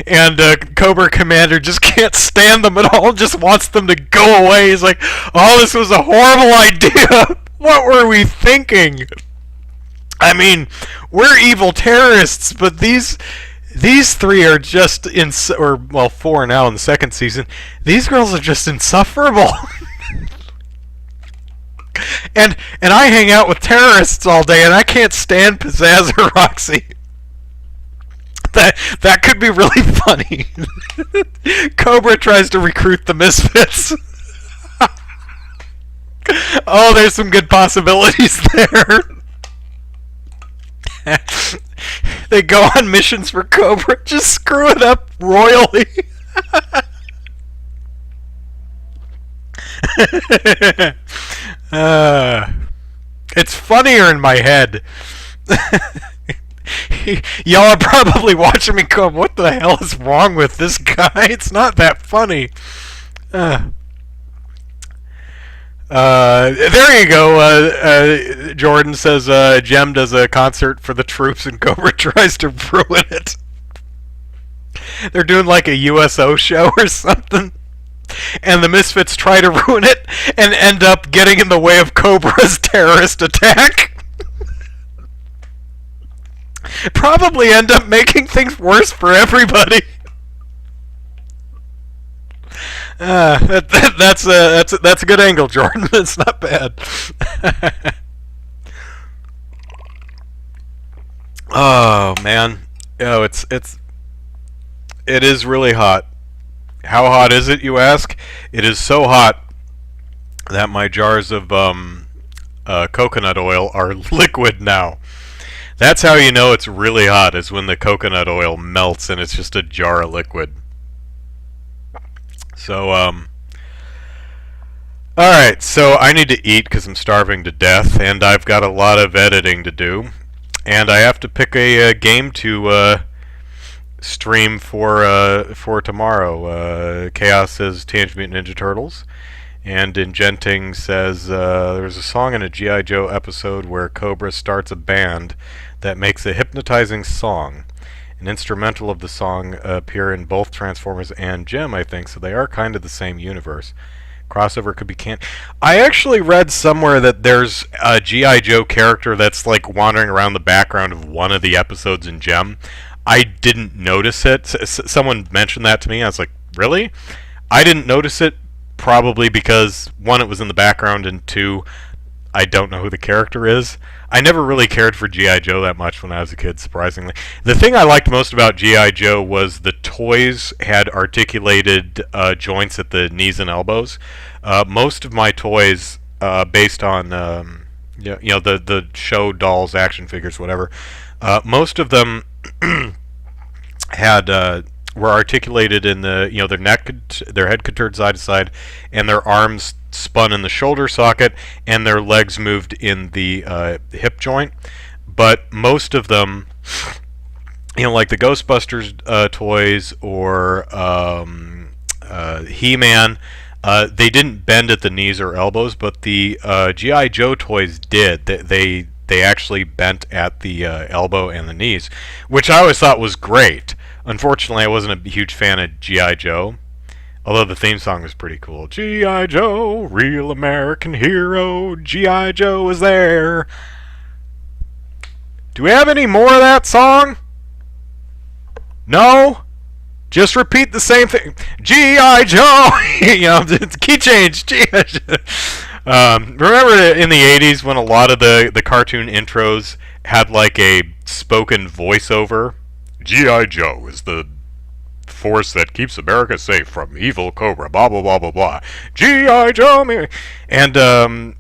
A: and Cobra Commander just can't stand them at all, just wants them to go away. He's like, oh, this was a horrible idea. What were we thinking? I mean, we're evil terrorists, but these 3 are just or 4 now in the second season. These girls are just insufferable. and I hang out with terrorists all day, and I can't stand Pizzazz or Roxy. That could be really funny. Cobra tries to recruit the Misfits. Oh, there's some good possibilities there. They go on missions for Cobra, just screw it up royally. It's funnier in my head. Y'all are probably watching me go, what the hell is wrong with this guy? It's not that funny. There you go. Jordan says Jem does a concert for the troops and Cobra tries to ruin it. They're doing like a USO show or something. And the Misfits try to ruin it and end up getting in the way of Cobra's terrorist attack. Probably end up making things worse for everybody. That's a good angle, Jordan. It's not bad. Oh man, it is really hot. How hot is it, you ask? It is so hot that my jars of coconut oil are liquid now. That's how you know it's really hot, is when the coconut oil melts and it's just a jar of liquid. So, alright, so I need to eat because I'm starving to death, and I've got a lot of editing to do. And I have to pick a game to stream for tomorrow. Chaos says Teenage Mutant Ninja Turtles. And Ingenting says there's a song in a G.I. Joe episode where Cobra starts a band that makes a hypnotizing song. An instrumental of the song appear in both Transformers and Jem, I think, so they are kind of the same universe. Crossover could be I actually read somewhere that there's a G.I. Joe character that's like wandering around the background of one of the episodes in Jem. I didn't notice it. Someone mentioned that to me. I was like, really? I didn't notice it, probably because, one, it was in the background, and two, I don't know who the character is. I never really cared for G.I. Joe that much when I was a kid, surprisingly. The thing I liked most about G.I. Joe was the toys had articulated joints at the knees and elbows. Most of my toys, based on the show dolls, action figures, whatever, most of them had were articulated in the their neck, their head could turn side to side, and their arms spun in the shoulder socket, and their legs moved in the hip joint. But most of them, like the Ghostbusters toys or He-Man, they didn't bend at the knees or elbows, but the G.I. Joe toys did. They actually bent at the elbow and the knees, which I always thought was great. Unfortunately, I wasn't a huge fan of G.I. Joe, although the theme song was pretty cool. G.I. Joe, real American hero, G.I. Joe is there. Do we have any more of that song? No? Just repeat the same thing. G.I. Joe! It's key change. G.I. Joe. Remember in the 80s when a lot of the cartoon intros had like a spoken voiceover? G.I. Joe is the force that keeps America safe from evil Cobra, blah, blah, blah, blah, blah. G.I. Joe! And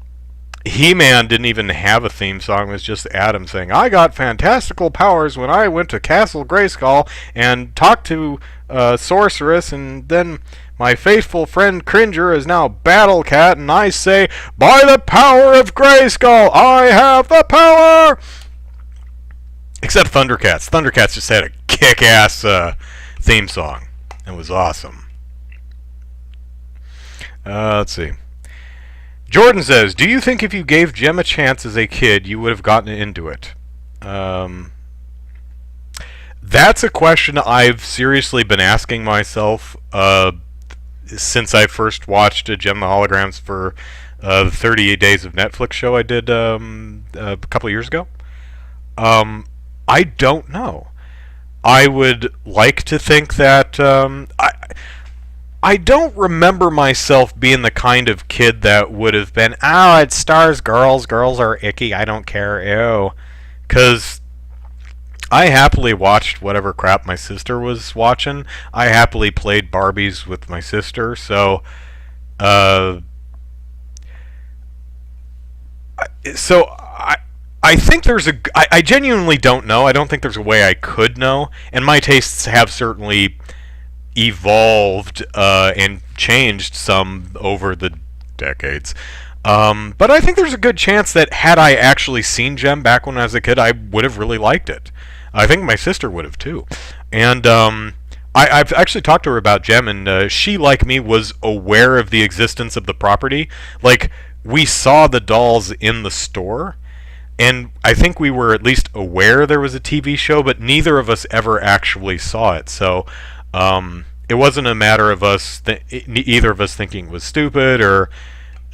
A: He-Man didn't even have a theme song. It was just Adam saying, I got fantastical powers when I went to Castle Grayskull and talked to Sorceress, and then my faithful friend Cringer is now Battle Cat, and I say, by the power of Grayskull, I have the power! Except Thundercats. Thundercats just had a kick-ass theme song. It was awesome. Let's see. Jordan says, do you think if you gave Jem a chance as a kid, you would have gotten into it? That's a question I've seriously been asking myself since I first watched Jem the Holograms for the 38 Days of Netflix show I did a couple of years ago. I don't know. I would like to think that I don't remember myself being the kind of kid that would have been, oh, it stars girls. Girls are icky. I don't care. Ew. Because I happily watched whatever crap my sister was watching. I happily played Barbies with my sister. So, uh, so I think there's a. I genuinely don't know. I don't think there's a way I could know. And my tastes have certainly evolved and changed some over the decades. But I think there's a good chance that had I actually seen Gem back when I was a kid, I would have really liked it. I think my sister would have too. And I've actually talked to her about Gem, and she, like me, was aware of the existence of the property. Like, we saw the dolls in the store, and I think we were at least aware there was a TV show, but neither of us ever actually saw it. So it wasn't a matter of us, either of us thinking it was stupid or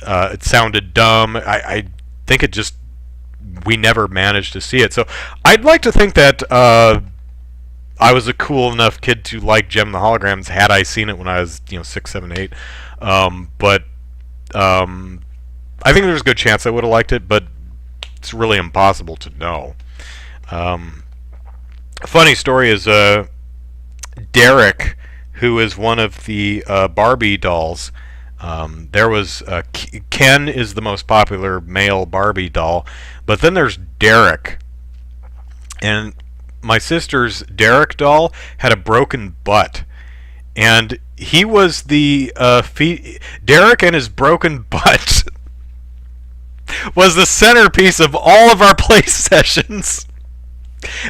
A: it sounded dumb. I think it just, we never managed to see it. So I'd like to think that I was a cool enough kid to like Gem and the Holograms had I seen it when I was 6, 7, 8. But I think there's a good chance I would have liked it, but it's really impossible to know. A funny story is Derek, who is one of the Barbie dolls. There was Ken is the most popular male Barbie doll, but then there's Derek, and my sister's Derek doll had a broken butt, and he was the Derek and his broken butt was the centerpiece of all of our play sessions.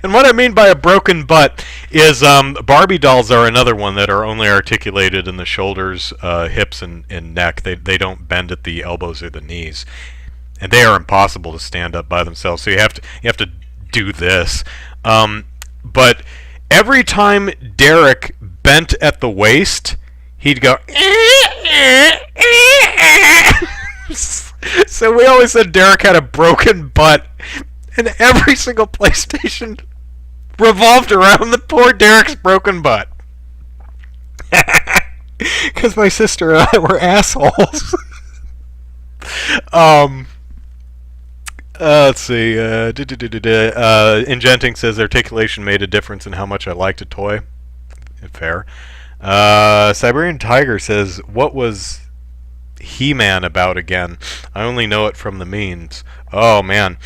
A: And what I mean by a broken butt is Barbie dolls are another one that are only articulated in the shoulders, hips, and neck. They don't bend at the elbows or the knees, and they are impossible to stand up by themselves. So you have to do this. But every time Derek bent at the waist, he'd go. So we always said Derek had a broken butt, and every single PlayStation revolved around the poor Derek's broken butt. Because my sister and I were assholes. Let's see. Ingenting says articulation made a difference in how much I liked a toy. Fair. Siberian Tiger says, what was He-Man about again? I only know it from the memes. Oh, man.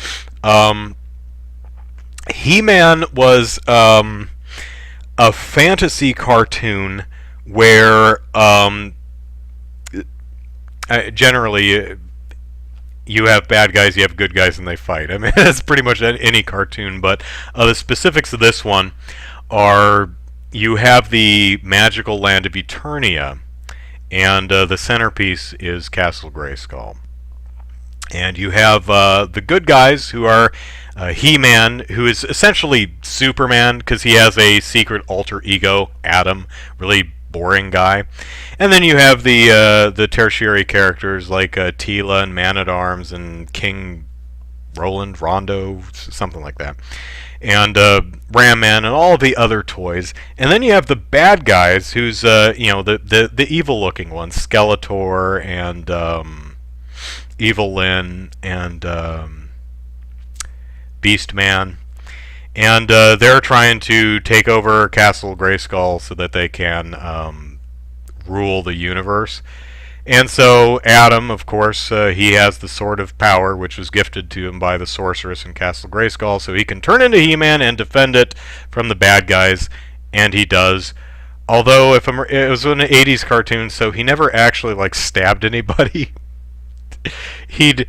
A: He-Man was a fantasy cartoon where generally you have bad guys, you have good guys, and they fight. I mean, that's pretty much any cartoon, but the specifics of this one are you have the magical land of Eternia, and the centerpiece is Castle Grayskull. And you have the good guys, who are He-Man, who is essentially Superman because he has a secret alter ego, Adam, really boring guy. And then you have the tertiary characters like Tila and Man-at-Arms and King Rondo, something like that. And Ram Man and all of the other toys. And then you have the bad guys, who's the evil-looking ones, Skeletor and Evil Lyn and Beast Man. And they're trying to take over Castle Grayskull so that they can rule the universe. And so Adam, of course, he has the Sword of Power, which was gifted to him by the sorceress in Castle Grayskull, so he can turn into He-Man and defend it from the bad guys, and he does. Although it was an 80s cartoon, so he never actually stabbed anybody. He'd,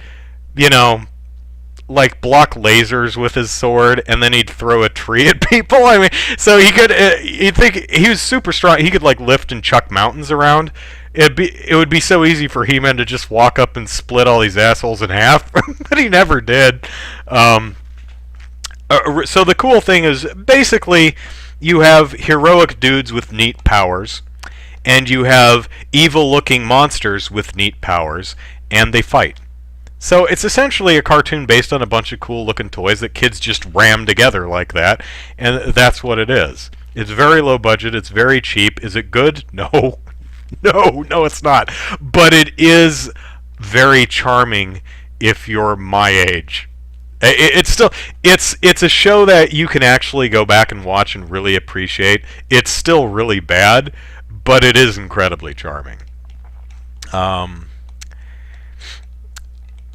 A: block lasers with his sword, and then he'd throw a tree at people. I mean, so he could. You'd think he was super strong. He could lift and chuck mountains around. It would be so easy for He-Man to just walk up and split all these assholes in half, but he never did. So the cool thing is, basically, you have heroic dudes with neat powers, and you have evil-looking monsters with neat powers, and they fight. So it's essentially a cartoon based on a bunch of cool-looking toys that kids just ram together like that, and that's what it is. It's very low budget. It's very cheap. Is it good? No. No, it's not. But it is very charming if you're my age. It's still it's a show that you can actually go back and watch and really appreciate. It's still really bad, but it is incredibly charming. Um,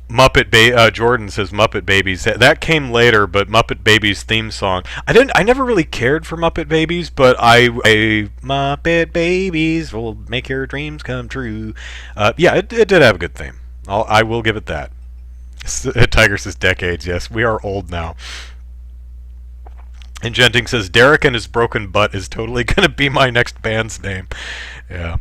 A: Jordan says Muppet Babies. That came later, but Muppet Babies theme song. I never really cared for Muppet Babies, but Muppet Babies will make your dreams come true. Yeah, it did have a good theme. I will give it that. Tiger says decades. Yes, we are old now. And Genting says Derek and his broken butt is totally going to be my next band's name. Yeah.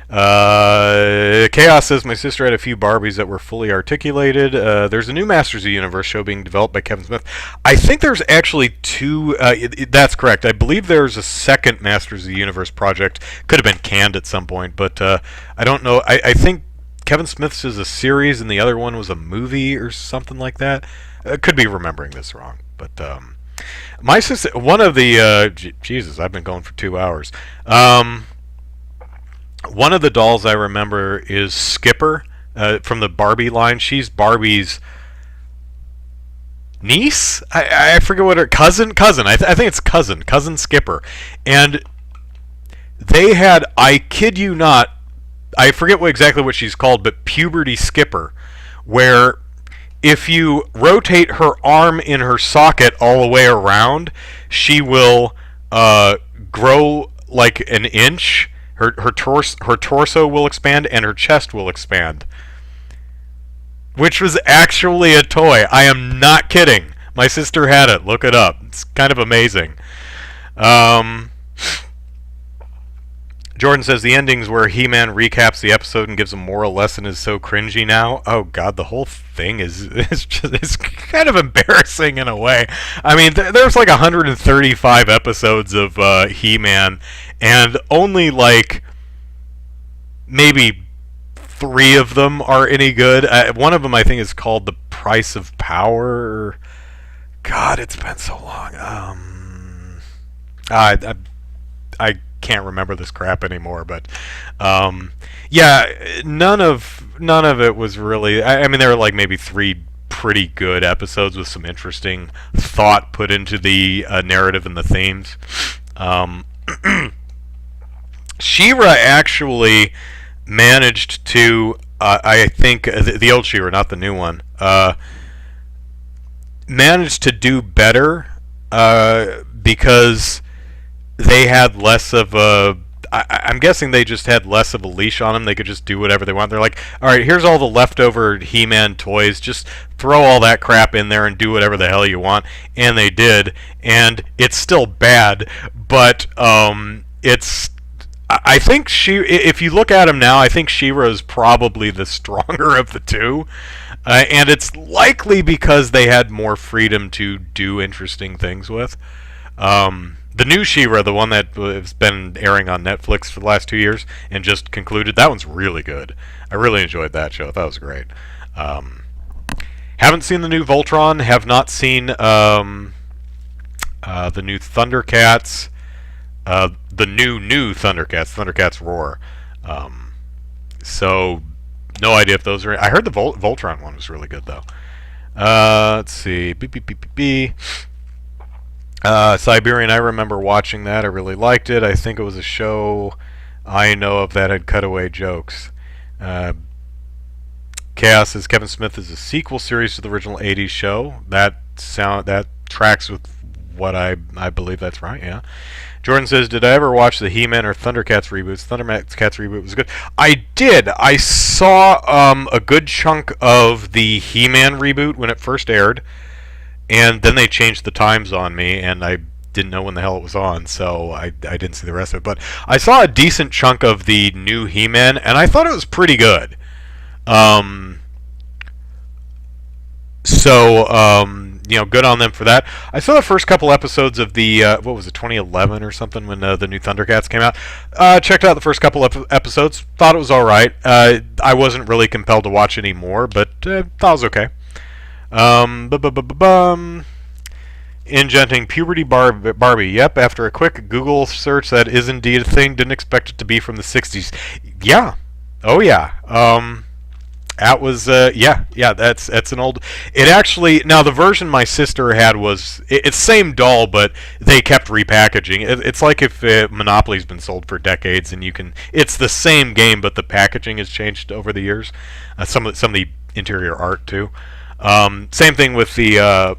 A: Chaos says my sister had a few Barbies that were fully articulated. There's a new Masters of the Universe show being developed by Kevin Smith. I think there's actually two. That's correct. I believe there's a second Masters of the Universe project. Could have been canned at some point, but I don't know. I think Kevin Smith's is a series and the other one was a movie or something like that. Could be remembering this wrong, but my sister, one of the Jesus, I've been going for 2 hours. One of the dolls I remember is Skipper from the Barbie line. She's Barbie's niece. I forget what her cousin. I think it's cousin Skipper, and they had, I kid you not, I forget exactly what she's called, but Puberty Skipper, where if you rotate her arm in her socket all the way around, she will grow like an inch. Her torso will expand and her chest will expand, which was actually a toy. I am not kidding. My sister had it. Look it up. It's kind of amazing. Jordan says the endings where He-Man recaps the episode and gives a moral lesson is so cringy now. Oh God, the whole thing is kind of embarrassing in a way. I mean, there's like 135 episodes of He-Man, and only like maybe 3 of them are any good. One of them I think is called The Price of Power. God, it's been so long. I can't remember this crap anymore, but yeah, none of it was really. I mean, there were like maybe 3 pretty good episodes with some interesting thought put into the narrative and the themes. She-Ra actually managed to, I think, the old She-Ra, not the new one, managed to do better because they had less of a... I'm guessing they just had less of a leash on them. They could just do whatever they want. They're like, all right, here's all the leftover He-Man toys. Just throw all that crap in there and do whatever the hell you want. And they did. And it's still bad, but it's... I think if you look at him now, I think She-Ra is probably the stronger of the two. And it's likely because they had more freedom to do interesting things with. The new She-Ra, the one that has been airing on Netflix for the last 2 years and just concluded, that one's really good. I really enjoyed that show. I thought it was great. Haven't seen the new Voltron. Have not seen the new Thundercats. The new Thundercats. Thundercats Roar. So, no idea if those are... I heard the Voltron one was really good, though. Let's see. Siberian, I remember watching that. I really liked it. I think it was a show I know of that had cutaway jokes. Chaos says Kevin Smith is a sequel series to the original 80s show. That tracks with what I believe that's right, yeah. Jordan says, did I ever watch the He-Man or Thundercats reboots? Thundercats reboot was good. I did. I saw a good chunk of the He-Man reboot when it first aired. And then they changed the times on me, and I didn't know when the hell it was on, so I didn't see the rest of it. But I saw a decent chunk of the new He-Man, and I thought it was pretty good. Good on them for that. I saw the first couple episodes of the, 2011 or something, when the new Thundercats came out. Checked out the first couple episodes, thought it was alright. I wasn't really compelled to watch any more, but thought it was okay. Ingenting Puberty Barbie. Yep, after a quick Google search, that is indeed a thing. Didn't expect it to be from the 60s. Yeah. Oh, yeah. That was yeah, that's an old. It actually, now the version my sister had was it's same doll, but they kept repackaging. It's like if Monopoly's been sold for decades, and you can, it's the same game, but the packaging has changed over the years. Some of the interior art too. Same thing with the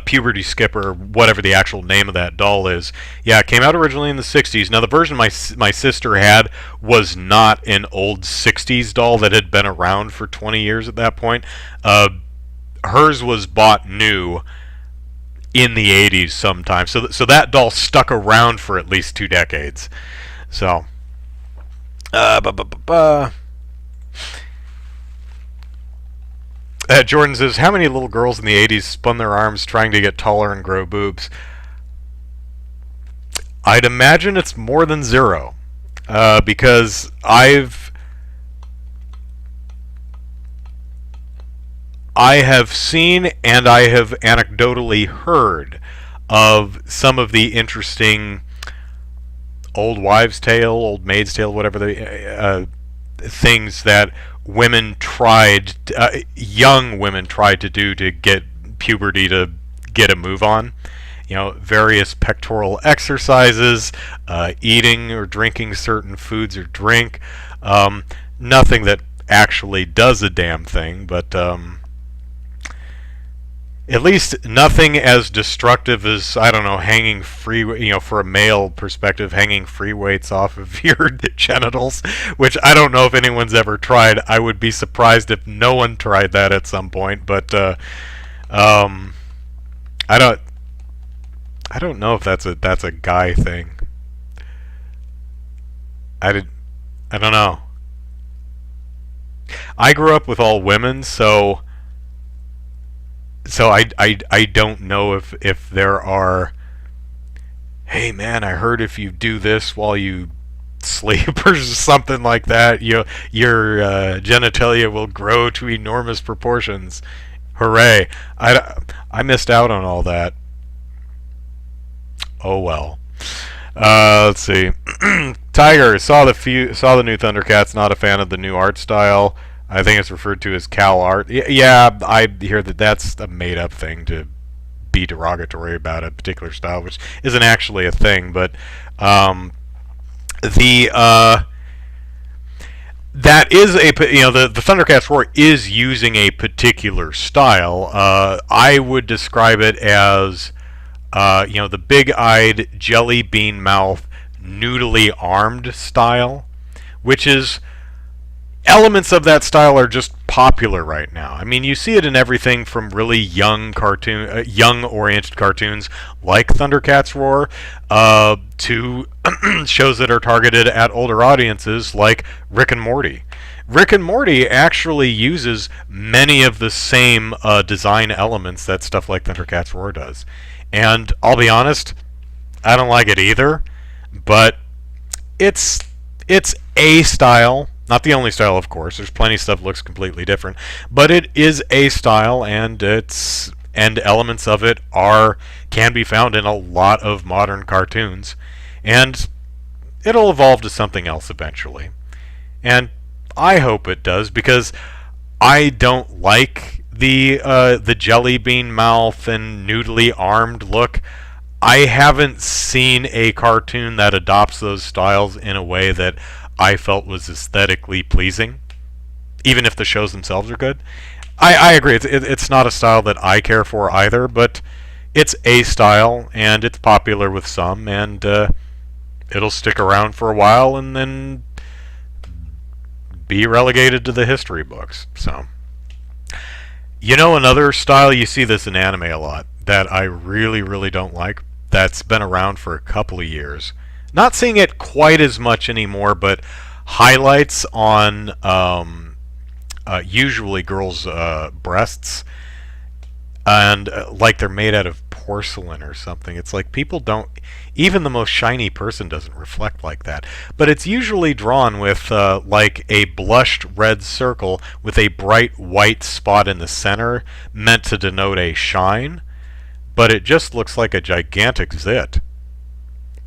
A: Puberty Skipper, whatever the actual name of that doll is. Yeah, it came out originally in the 60s. Now, the version my sister had was not an old 60s doll that had been around for 20 years at that point. Hers was bought new in the 80s sometime. So that doll stuck around for at least 2 decades. So, uh, bu- bu- bu- bu- Jordan says, how many little girls in the 80s spun their arms trying to get taller and grow boobs? I'd imagine it's more than zero. Because I have seen and I have anecdotally heard of some of the interesting old wives' tale, old maid's tale, whatever the things that women tried, young women tried to do to get puberty to get a move on. You know, various pectoral exercises, eating or drinking certain foods or drink. Nothing that actually does a damn thing, but at least nothing as destructive as, I don't know, hanging free, for a male perspective, hanging free weights off of your genitals, which I don't know if anyone's ever tried. I would be surprised if no one tried that at some point, but um, I don't I don't know if that's a guy thing. I did I don't know. I grew up with all women, so I don't know if there are, hey man, I heard if you do this while you sleep or something like that, your genitalia will grow to enormous proportions. Hooray. I missed out on all that. Oh well. Let's see. Tiger saw the new Thundercats. Not a fan of the new art style. I think it's referred to as Cal art. Yeah, I hear that that's a made-up thing to be derogatory about a particular style, which isn't actually a thing. But the that is the Thundercats roar is using a particular style. I would describe it as the big-eyed, jelly bean mouth, noodly armed style, which is, elements of that style are just popular right now. I mean, you see it in everything from really young young-oriented cartoons like Thundercats Roar, to shows that are targeted at older audiences like Rick and Morty. Rick and Morty actually uses many of the same design elements that stuff like Thundercats Roar does. And I'll be honest, I don't like it either, but it's a style. Not the only style, of course. There's plenty of stuff that looks completely different, but it is a style, and elements of it can be found in a lot of modern cartoons, and it'll evolve to something else eventually. And I hope it does, because I don't like the jelly bean mouth and noodly armed look. I haven't seen a cartoon that adopts those styles in a way that I felt was aesthetically pleasing, even if the shows themselves are good. I agree. It's not a style that I care for either, but it's a style, and it's popular with some, and it'll stick around for a while and then be relegated to the history books. So, another style, you see this in anime a lot, that I really, really don't like, that's been around for a couple of years. Not seeing it quite as much anymore, but highlights on usually girls' breasts, and like they're made out of porcelain or something. It's like people don't, even the most shiny person doesn't reflect like that. But it's usually drawn with like a blushed red circle with a bright white spot in the center, meant to denote a shine, but it just looks like a gigantic zit.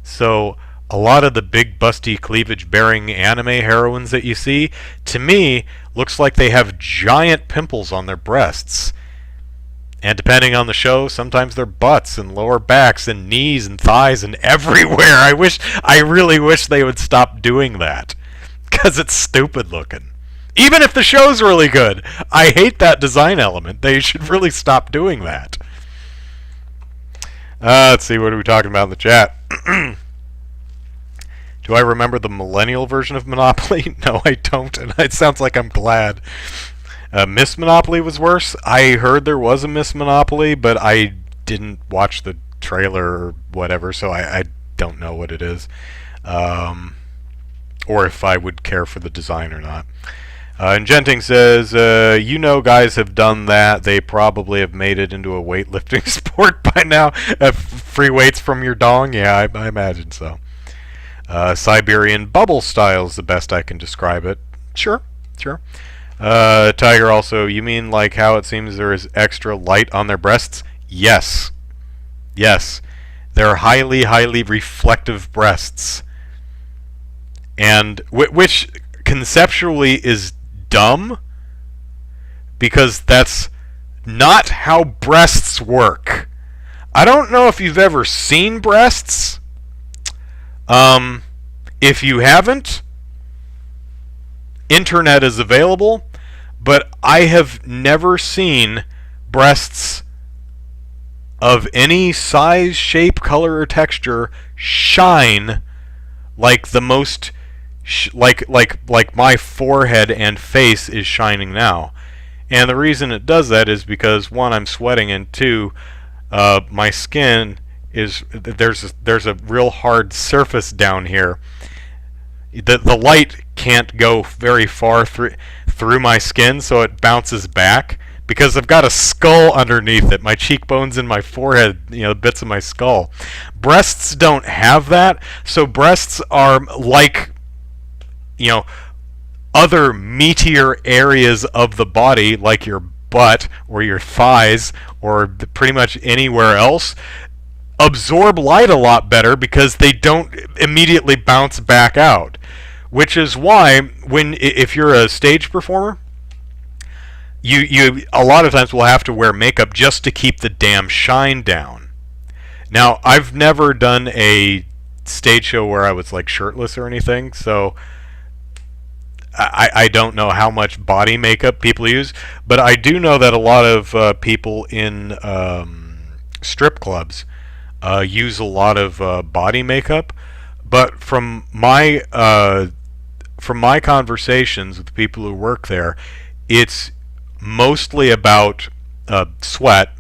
A: So a lot of the big busty cleavage bearing anime heroines that you see, to me, looks like they have giant pimples on their breasts. And depending on the show, sometimes their butts and lower backs and knees and thighs and everywhere. I really wish they would stop doing that. Because it's stupid looking. Even if the show's really good, I hate that design element. They should really stop doing that. Let's see, what are we talking about in the chat? Do I remember the millennial version of Monopoly? No, I don't, and it sounds like I'm glad. Miss Monopoly was worse. I heard there was a Miss Monopoly, but I didn't watch the trailer or whatever, so I don't know what it is. Or if I would care for the design or not. And Genting says, you know guys have done that. They probably have made it into a weightlifting sport by now. Free weights from your dong? Yeah, I imagine so. Siberian bubble style is the best I can describe it. Sure. Tiger also, you mean like how it seems there is extra light on their breasts? Yes. They're highly reflective breasts. And which conceptually is dumb, because that's not how breasts work. I don't know if you've ever seen breasts. If you haven't, internet is available, but I have never seen breasts of any size, shape, color, or texture shine like the most like my forehead and face is shining now. And the reason it does that is because, one, I'm sweating, and two, my skin is there's a real hard surface down here. The light can't go very far through my skin, so it bounces back because I've got a skull underneath it, my cheekbones and my forehead, bits of my skull. Breasts don't have that, so breasts are like, other meatier areas of the body, like your butt or your thighs or pretty much anywhere else, absorb light a lot better because they don't immediately bounce back out. Which is why if you're a stage performer, you a lot of times will have to wear makeup just to keep the damn shine down. Now, I've never done a stage show where I was like shirtless or anything, so I don't know how much body makeup people use, but I do know that a lot of people in strip clubs use a lot of body makeup. But from my conversations with the people who work there, it's mostly about sweat,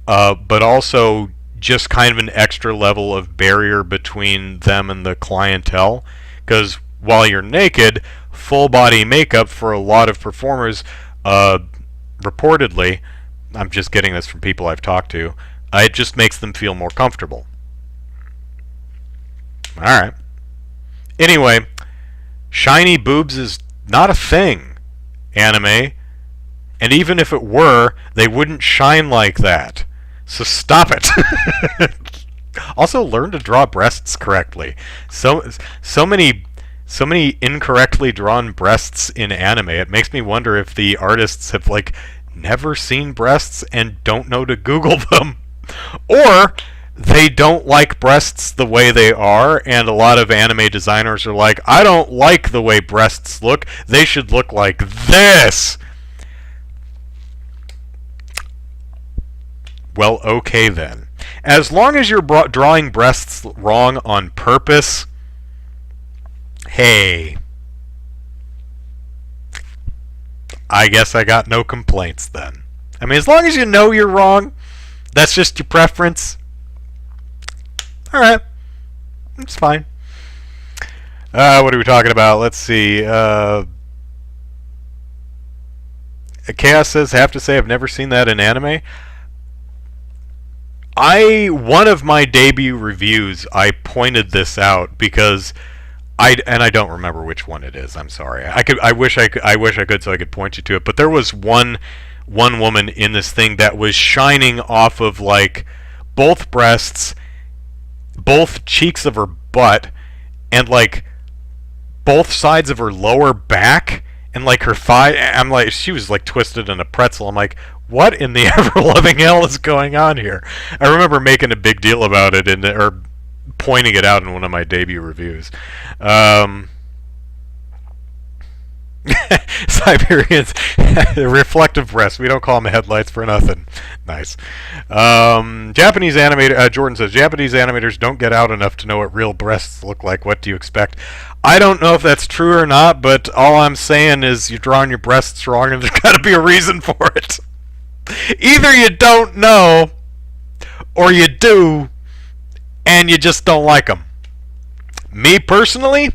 A: but also just kind of an extra level of barrier between them and the clientele. Because while you're naked, full body makeup for a lot of performers, reportedly, I'm just getting this from people I've talked to, it just makes them feel more comfortable. Alright. Anyway, shiny boobs is not a thing, anime. And even if it were, they wouldn't shine like that. So stop it. Also, learn to draw breasts correctly. So many incorrectly drawn breasts in anime. It makes me wonder if the artists have never seen breasts and don't know to Google them. Or they don't like breasts the way they are, and a lot of anime designers are like, I don't like the way breasts look. They should look like this. Well, okay then. As long as you're drawing breasts wrong on purpose, hey, I guess I got no complaints then. I mean, as long as you know you're wrong, that's just your preference. Alright. It's fine. What are we talking about? Let's see. Chaos says, have to say I've never seen that in anime. One of my debut reviews, I pointed this out because I don't remember which one it is. I'm sorry. I wish I could so I could point you to it. But there was one woman in this thing that was shining off of both breasts, both cheeks of her butt, and like both sides of her lower back and like her thigh. I'm like, she was like twisted in a pretzel. I'm like, what in the ever loving hell is going on here? I remember making a big deal about it or pointing it out in one of my debut reviews. Siberians, reflective breasts. We don't call them headlights for nothing. Nice. Japanese animator Jordan says Japanese animators don't get out enough to know what real breasts look like. What do you expect? I don't know if that's true or not, but all I'm saying is you're drawing your breasts wrong, and there's got to be a reason for it. Either you don't know, or you do, and you just don't like them. Me personally,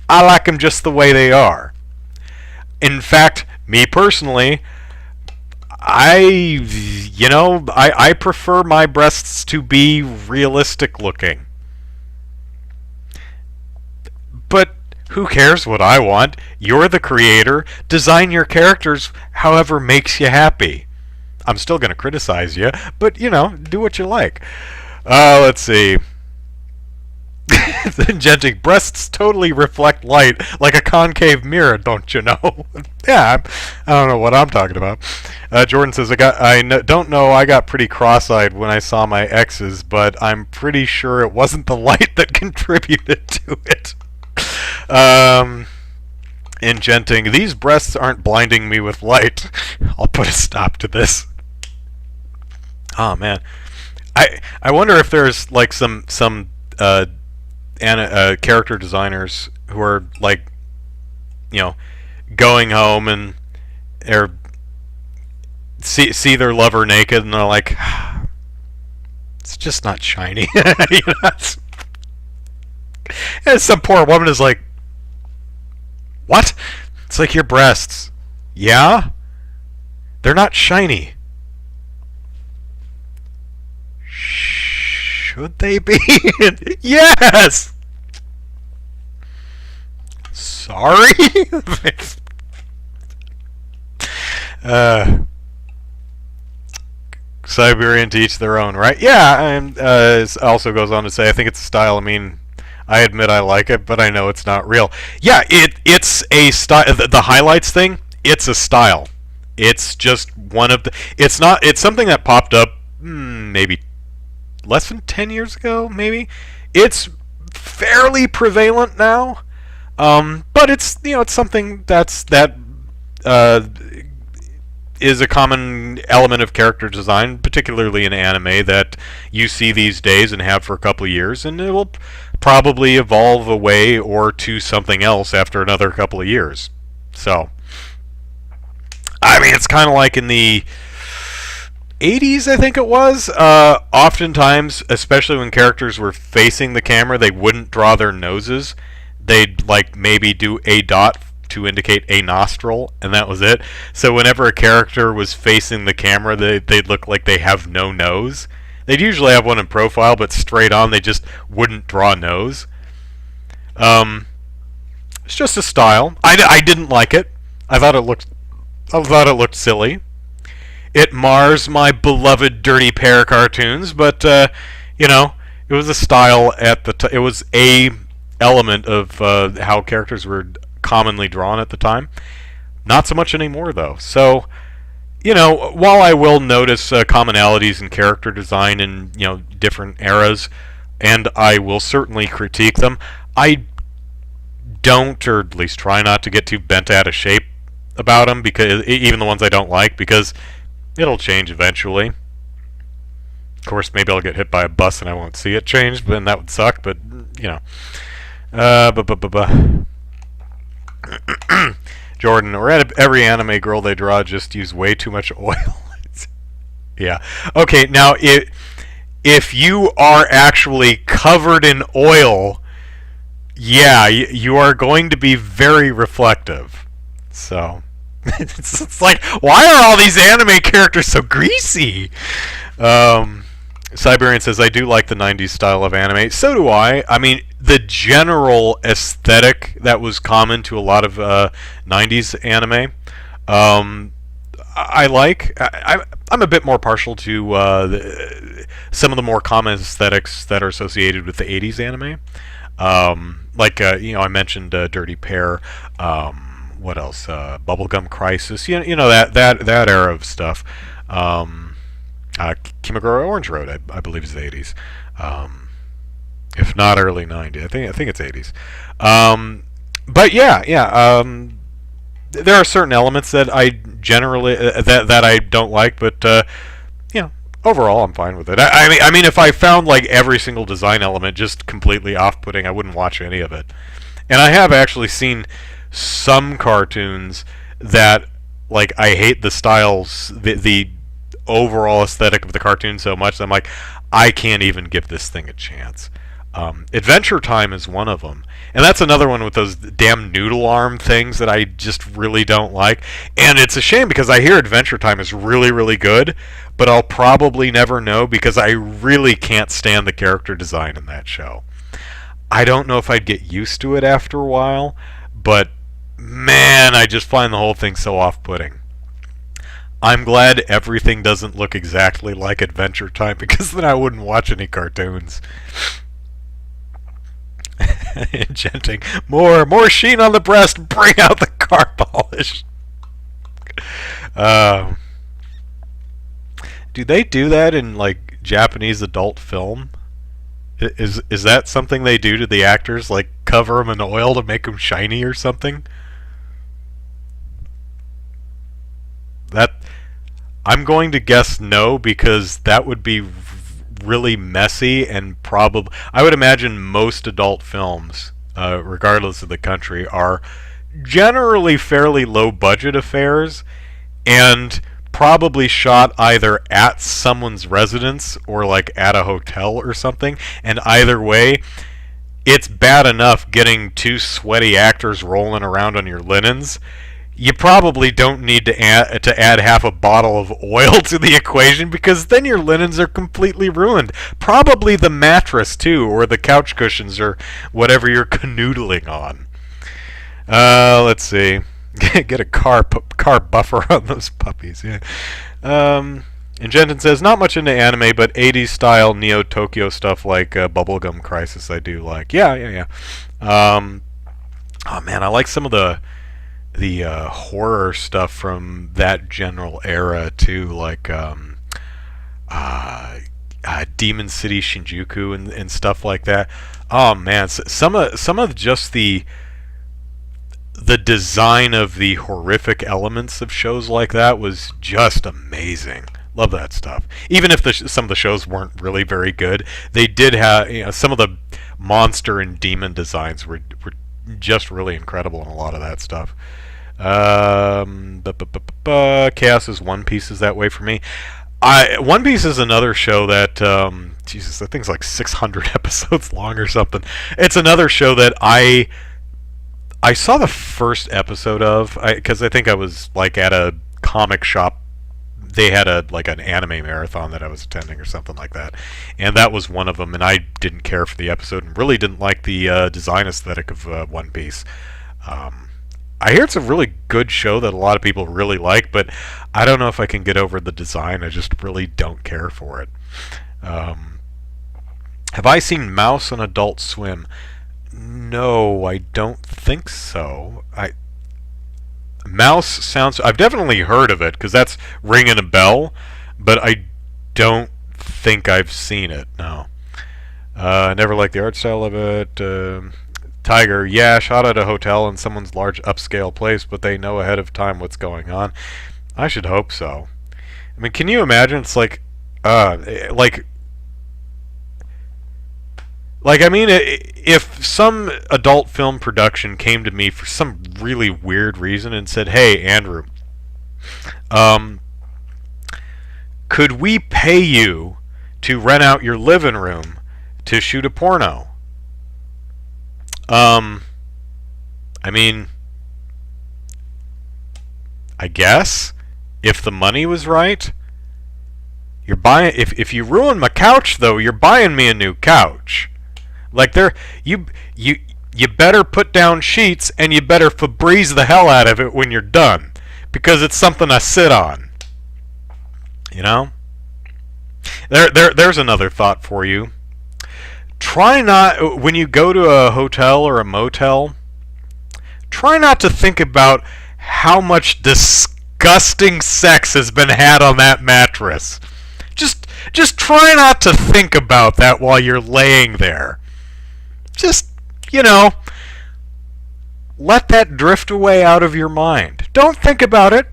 A: I like them just the way they are. In fact, me personally, I prefer my breasts to be realistic looking. But who cares what I want? You're the creator. Design your characters however makes you happy. I'm still going to criticize you, but, do what you like. Let's see. Genetic breasts totally reflect light like a concave mirror, don't you know? Yeah, I don't know what I'm talking about. Jordan says, don't know, I got pretty cross-eyed when I saw my exes, but I'm pretty sure it wasn't the light that contributed to it. Ingenting, these breasts aren't blinding me with light. I'll put a stop to this. Oh man, I wonder if there's like some character designers who are like, going home and or see their lover naked and they're like, it's just not shiny. And some poor woman is like, what? It's like your breasts. Yeah? They're not shiny. Should they be? Yes! Sorry? Siberian to each their own, right? Yeah, and it also goes on to say, I think it's a style. I mean, I admit I like it, but I know it's not real. Yeah, it's a style. The highlights thing, it's a style. It's just one of the... It's something that popped up maybe less than 10 years ago, maybe. It's fairly prevalent now, but it's it's something that is a common element of character design, particularly in anime, that you see these days and have for a couple of years, and it will probably evolve away or to something else after another couple of years. So, I mean, it's kind of like in the 80s, I think it was. Oftentimes, especially when characters were facing the camera, they wouldn't draw their noses. They'd like maybe do a dot to indicate a nostril, and that was it. So whenever a character was facing the camera, they'd look like they have no nose. They'd usually have one in profile, but straight on they just wouldn't draw a nose. It's just a style. I didn't like it. I thought it looked silly. It mars my beloved Dirty Pair cartoons, but it was a style at the it was a element of how characters were commonly drawn at the time. Not so much anymore, though. So, while I will notice commonalities in character design in different eras, and I will certainly critique them, I don't, or at least try not to get too bent out of shape about them, because even the ones I don't like, because it'll change eventually. Of course, maybe I'll get hit by a bus and I won't see it change, then that would suck, but, Jordan, or every anime girl they draw just use way too much oil. Yeah. Okay, now, if you are actually covered in oil, yeah, you are going to be very reflective. So... it's like, why are all these anime characters so greasy? Siberian says, I do like the 90s style of anime. So do I. I mean, the general aesthetic that was common to a lot of 90s anime, I like. I'm a bit more partial to some of the more common aesthetics that are associated with the 80s anime. I mentioned Dirty Pair. What else? Bubblegum Crisis. That era of stuff. Um, Kimagure Orange Road, I believe, is the 80s. If not early 90s. I think it's 80s. But yeah. There are certain elements that I generally that I don't like, but overall I'm fine with it. I mean, if I found like every single design element just completely off-putting, I wouldn't watch any of it. And I have actually seen some cartoons that like I hate the styles, the overall aesthetic of the cartoon so much that I'm like, I can't even give this thing a chance. Adventure Time is one of them, and that's another one with those damn noodle arm things that I just really don't like. And it's a shame because I hear Adventure Time is really, really good, but I'll probably never know because I really can't stand the character design in that show. I don't know if I'd get used to it after a while, but man, I just find the whole thing so off-putting. I'm glad everything doesn't look exactly like Adventure Time because then I wouldn't watch any cartoons. Enchanting. More sheen on the breast. Bring out the car polish. Do they do that in like Japanese adult film? Is that something they do to the actors? Like cover them in oil to make them shiny or something? That I'm going to guess no because that would be really messy and probably I would imagine most adult films, regardless of the country, are generally fairly low budget affairs and probably shot either at someone's residence or like at a hotel or something. And either way, it's bad enough getting two sweaty actors rolling around on your linens. You probably don't need to add half a bottle of oil to the equation because then your linens are completely ruined. Probably the mattress too, or the couch cushions, or whatever you're canoodling on. Let's see. Get a car buffer on those puppies. Yeah. And Jensen says not much into anime, but 80s style Neo Tokyo stuff like Bubblegum Crisis I do like. Yeah. Oh man, I like some of the horror stuff from that general era too, like Demon City Shinjuku and stuff like that. Oh man, some of just the design of the horrific elements of shows like that was just amazing. Love that stuff. Even if some of the shows weren't really very good, they did have some of the monster and demon designs were just really incredible in a lot of that stuff. Chaos's One Piece is that way for me. One Piece is another show that Jesus, that thing's like 600 episodes long or something. It's another show that I saw the first episode of because I think I was like at a comic shop. They had an anime marathon that I was attending or something like that, and that was one of them. And I didn't care for the episode and really didn't like the design aesthetic of One Piece. I hear it's a really good show that a lot of people really like, but I don't know if I can get over the design. I just really don't care for it. Have I seen Mouse on Adult Swim? No, I don't think so. Mouse sounds... I've definitely heard of it, because that's ringing a bell, but I don't think I've seen it, no. I never liked the art style of it. Tiger, yeah, shot at a hotel in someone's large upscale place, but they know ahead of time what's going on. I should hope so. I mean, can you imagine? It's like I mean, if some adult film production came to me for some really weird reason and said, "Hey, Andrew, could we pay you to rent out your living room to shoot a porno?" I mean, I guess if the money was right, you're buying. If you ruin my couch, though, you're buying me a new couch. Like you better put down sheets and you better Febreze the hell out of it when you're done, because it's something I sit on. You know. There's another thought for you. Try not, when you go to a hotel or a motel, try not to think about how much disgusting sex has been had on that mattress. Just try not to think about that while you're laying there. Just, you know, let that drift away out of your mind. Don't think about it.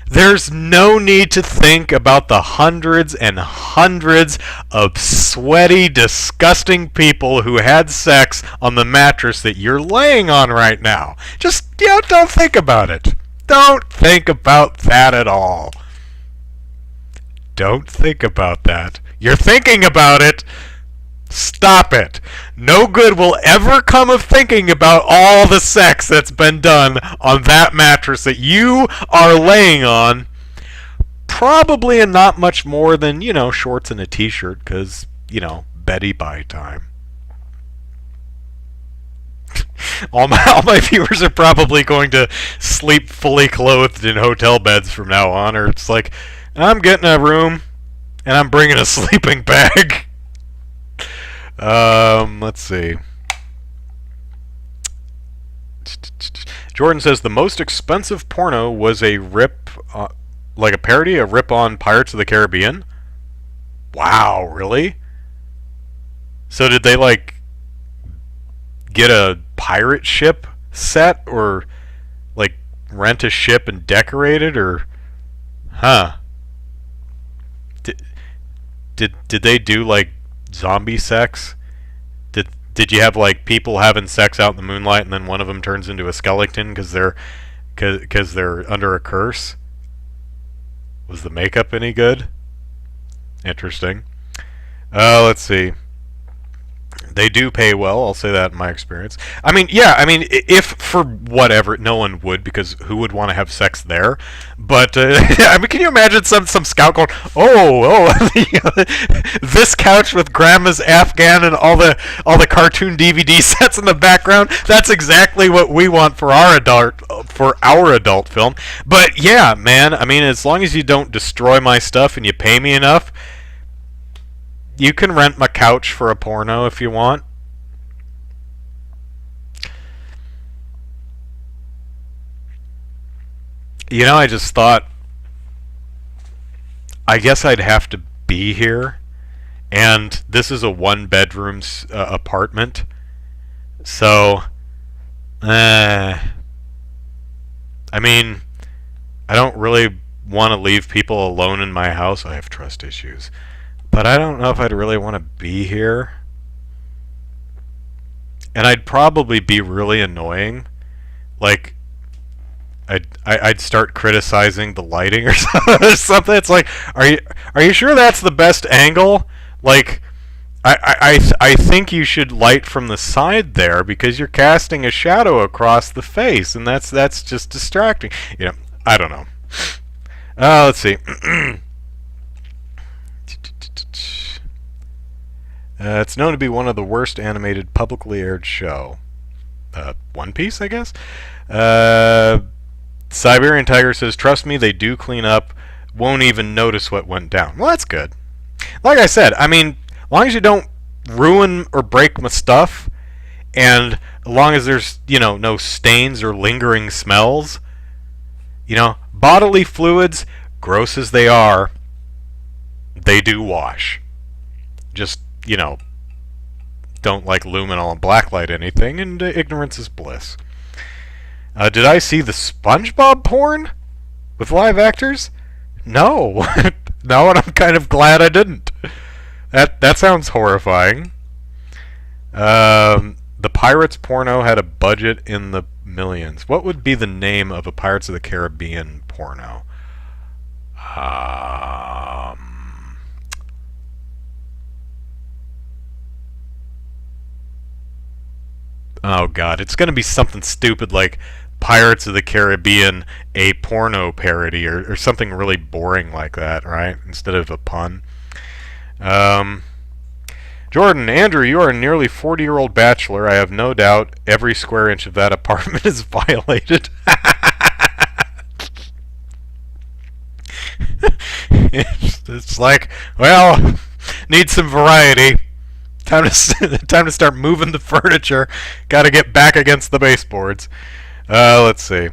A: There's no need to think about the hundreds and hundreds of sweaty, disgusting people who had sex on the mattress that you're laying on right now. Just, don't think about it. Don't think about that at all. Don't think about that. You're thinking about it. Stop it. No good will ever come of thinking about all the sex that's been done on that mattress that you are laying on. Probably in not much more than, shorts and a t-shirt, because, Betty Bye time. all my viewers are probably going to sleep fully clothed in hotel beds from now on, or it's like, I'm getting a room, and I'm bringing a sleeping bag. Let's see. Jordan says the most expensive porno was a rip, like a parody, a rip on Pirates of the Caribbean. Wow, really? So did they get a pirate ship set, or rent a ship and decorate it, or Did they do zombie sex? Did you have people having sex out in the moonlight and then one of them turns into a skeleton because they're under a curse? Was the makeup any good? Interesting. Let's see. They do pay well, I'll say that in my experience. If for whatever, no one would, because who would want to have sex there? But, can you imagine some scout going, this couch with Grandma's Afghan and all the cartoon DVD sets in the background? That's exactly what we want for our adult film. But yeah, man, as long as you don't destroy my stuff and you pay me enough, you can rent my couch for a porno if you want. I just thought, I guess I'd have to be here, and this is a one-bedroom apartment, so, I don't really want to leave people alone in my house. I have trust issues. But I don't know if I'd really want to be here. And I'd probably be really annoying. I'd start criticizing the lighting or something. It's like, are you sure that's the best angle? I think you should light from the side there because you're casting a shadow across the face, and that's just distracting. I don't know. Let's see. It's known to be one of the worst animated publicly aired show. One Piece, I guess? Siberian Tiger says, trust me, they do clean up. Won't even notice what went down. Well, that's good. Like I said, as long as you don't ruin or break my stuff, and as long as there's, no stains or lingering smells, bodily fluids, gross as they are, they do wash. Just, don't luminol and blacklight anything, and ignorance is bliss. Did I see the SpongeBob porn with live actors? No. No, and I'm kind of glad I didn't. That sounds horrifying. The Pirates porno had a budget in the millions. What would be the name of a Pirates of the Caribbean porno? Oh god, it's gonna be something stupid like Pirates of the Caribbean, a porno parody, or something really boring like that, right? Instead of a pun. Jordan, Andrew, you are a nearly 40-year-old bachelor. I have no doubt every square inch of that apartment is violated. It's like, well, need some variety. Time to start moving the furniture. Got to get back against the baseboards. Let's see.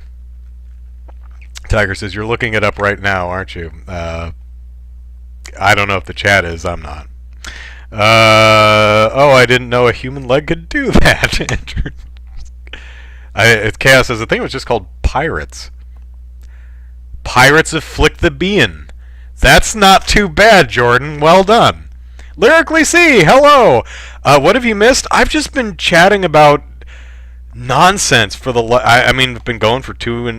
A: Tiger says you're looking it up right now, aren't you? I don't know if the chat is. I'm not. Oh, I didn't know a human leg could do that. Chaos says the thing was just called Pirates. Pirates Afflict the Bean. That's not too bad, Jordan. Well done. Lyrically C, hello. What have you missed? I've just been chatting about nonsense for the. I mean, I've been going for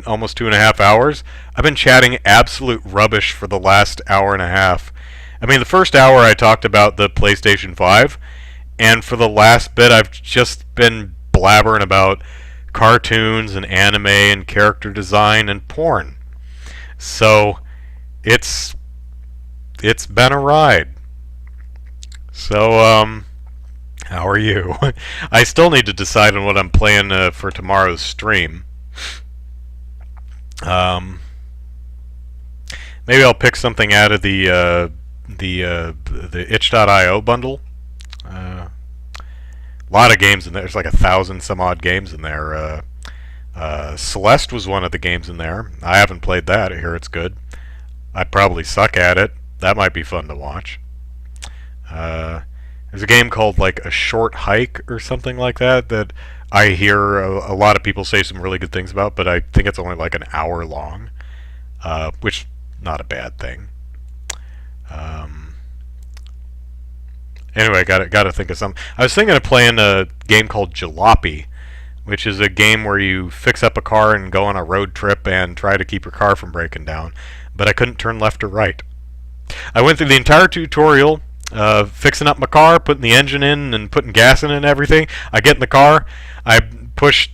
A: almost 2.5 hours. I've been chatting absolute rubbish for the last hour and a half. I mean, the first hour I talked about the PlayStation 5, and for the last bit I've just been blabbering about cartoons and anime and character design and porn. So, it's been a ride. So, how are you? I still need to decide on what I'm playing for tomorrow's stream. Maybe I'll pick something out of the itch.io bundle. A lot of games in there. There's like 1,000 some odd games in there. Celeste was one of the games in there. I haven't played that. I hear it's good. I'd probably suck at it. That might be fun to watch. There's a game called like A Short Hike or something like that I hear a lot of people say some really good things about, but I think it's only like an hour long, which not a bad thing. Anyway, got to think of something. I was thinking of playing a game called Jalopy, which is a game where you fix up a car and go on a road trip and try to keep your car from breaking down, but I couldn't turn left or right. I went through the entire tutorial, fixing up my car, putting the engine in and putting gas in it and everything. I get in the car, I push,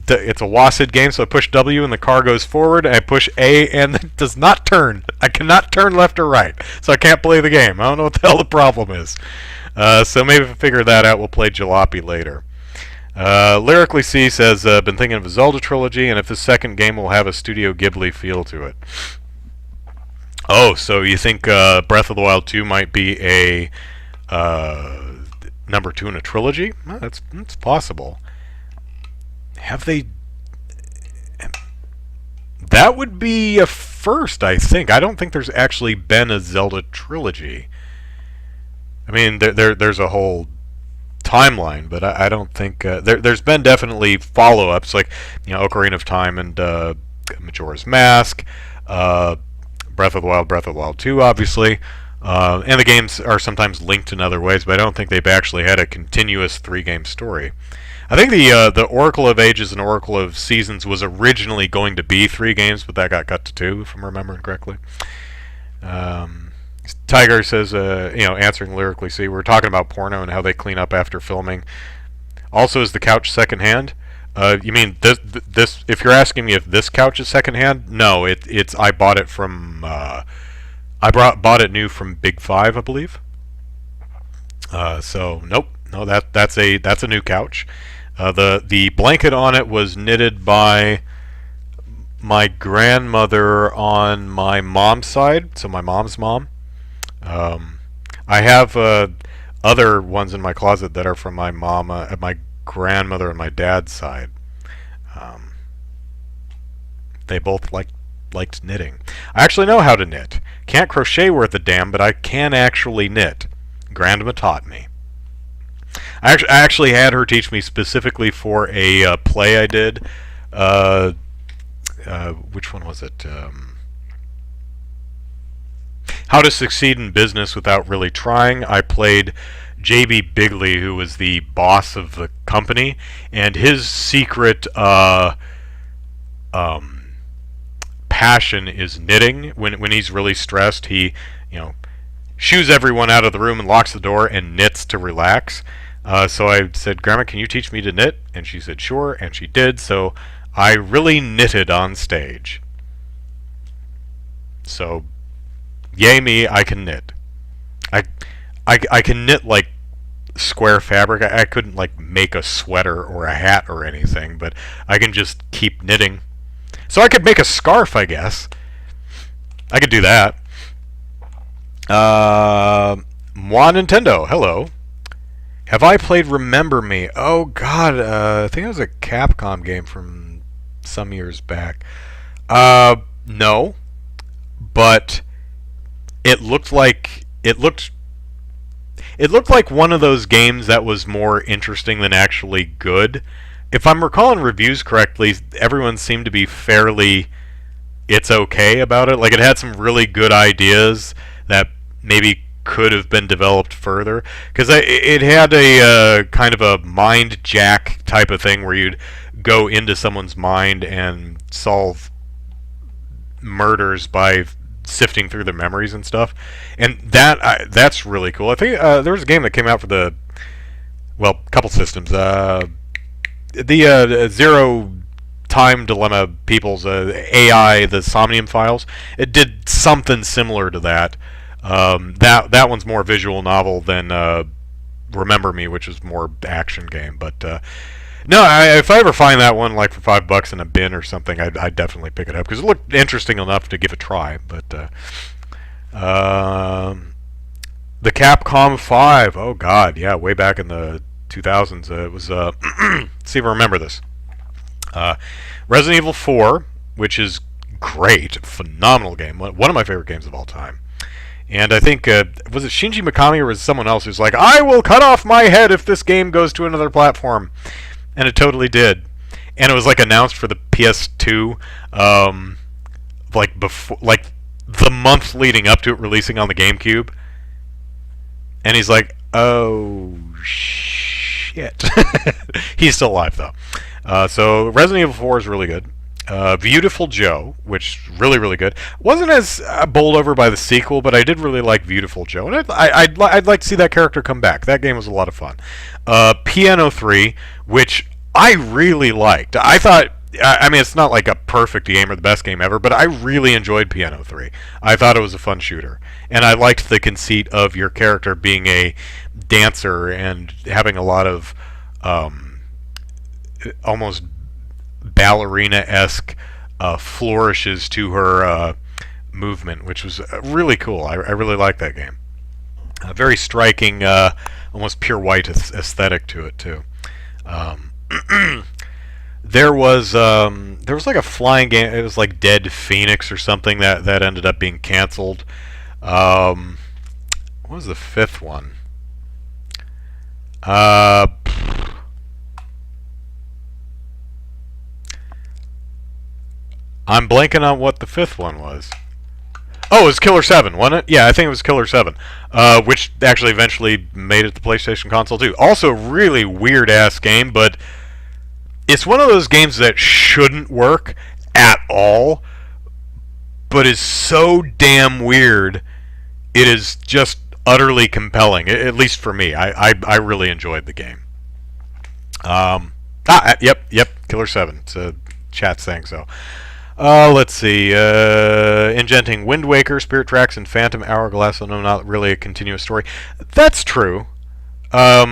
A: it's a WASD game, so I push W and the car goes forward, and I push A and it does not turn. I cannot turn left or right, so I can't play the game. I don't know what the hell the problem is. So maybe if I figure that out, we'll play Jalopy later. Lyrically C says, been thinking of a Zelda trilogy, and if the second game will have a Studio Ghibli feel to it. Oh, so you think Breath of the Wild 2 might be a number 2 in a trilogy? Well, that's possible. Have they... That would be a first, I think. I don't think there's actually been a Zelda trilogy. I mean, there's a whole timeline, but I don't think... there's been definitely follow-ups, like, Ocarina of Time and Majora's Mask, Breath of the Wild 2, obviously. And the games are sometimes linked in other ways, but I don't think they've actually had a continuous 3-game story. I think the Oracle of Ages and Oracle of Seasons was originally going to be 3 games, but that got cut to 2, if I'm remembering correctly. Tiger says, answering Lyrically, see, we're talking about porno and how they clean up after filming. Also, is the couch secondhand? You mean this? If you're asking me if this couch is secondhand, no. It's I bought it from. Bought it new from Big Five, I believe. So nope, no. That's a new couch. The blanket on it was knitted by my grandmother on my mom's side, so my mom's mom. I have other ones in my closet that are from my mom, my grandmother and my dad's side. They both liked knitting. I actually know how to knit. Can't crochet worth a damn, but I can actually knit. Grandma taught me. I actually had her teach me specifically for a play I did. Which one was it? How to Succeed in Business Without Really Trying. I played J.B. Bigley, who was the boss of the company, and his secret passion is knitting. When he's really stressed, he shoos everyone out of the room and locks the door and knits to relax. So I said, Grandma, can you teach me to knit? And she said, sure, and she did. So I really knitted on stage. So, yay me, I can knit. I can knit like square fabric. I couldn't like make a sweater or a hat or anything, but I can just keep knitting. So I could make a scarf, I guess. I could do that. Moi Nintendo, hello. Have I played Remember Me? Oh God, I think it was a Capcom game from some years back. No, but it looked like it looked like one of those games that was more interesting than actually good. If I'm recalling reviews correctly, everyone seemed to be fairly it's okay about it. Like it had some really good ideas that maybe could have been developed further because it had a kind of a mind jack type of thing where you'd go into someone's mind and solve murders by sifting through their memories and stuff, and that's really cool. I think there was a game that came out for the couple systems. The Zero Time Dilemma people's AI, the Somnium Files. It did something similar to that. That one's more visual novel than Remember Me, which is more action game. But no, if I ever find that one like for $5 in a bin or something, I'd definitely pick it up because it looked interesting enough to give a try. But the Capcom 5, oh God, yeah, way back in the 2000s, it was. See if I remember this. Resident Evil 4, which is great, phenomenal game, one of my favorite games of all time. And I think, was it Shinji Mikami or was it someone else who's like, I will cut off my head if this game goes to another platform. And it totally did. And it was like announced for the PS2, like the month leading up to it releasing on the GameCube. And he's like, oh, shit. He's still alive, though. So Resident Evil 4 is really good. Beautiful Joe, which is really, really good. Wasn't as bowled over by the sequel, but I did really like Beautiful Joe. And I'd like to see that character come back. That game was a lot of fun. Piano 3, which I really liked. I thought, I mean, it's not like a perfect game or the best game ever, but I really enjoyed Piano 3. I thought it was a fun shooter. And I liked the conceit of your character being a dancer and having a lot of almost ballerina-esque flourishes to her movement, which was really cool. I really liked that game. Very striking, almost pure white aesthetic to it too. There was like a flying game. It was like Dead Phoenix or something that ended up being canceled. What was the fifth one? I'm blanking on what the fifth one was. Oh, it was Killer 7, wasn't it? Yeah, I think it was Killer 7, which actually eventually made it to the PlayStation console too. Also, really weird-ass game, but it's one of those games that shouldn't work at all, but is so damn weird, it is just utterly compelling, at least for me. I really enjoyed the game. Yep, Killer 7. It's a chat saying so. Let's see. Ingenting Wind Waker, Spirit Tracks, and Phantom Hourglass. So no, not really a continuous story. That's true. Yeah.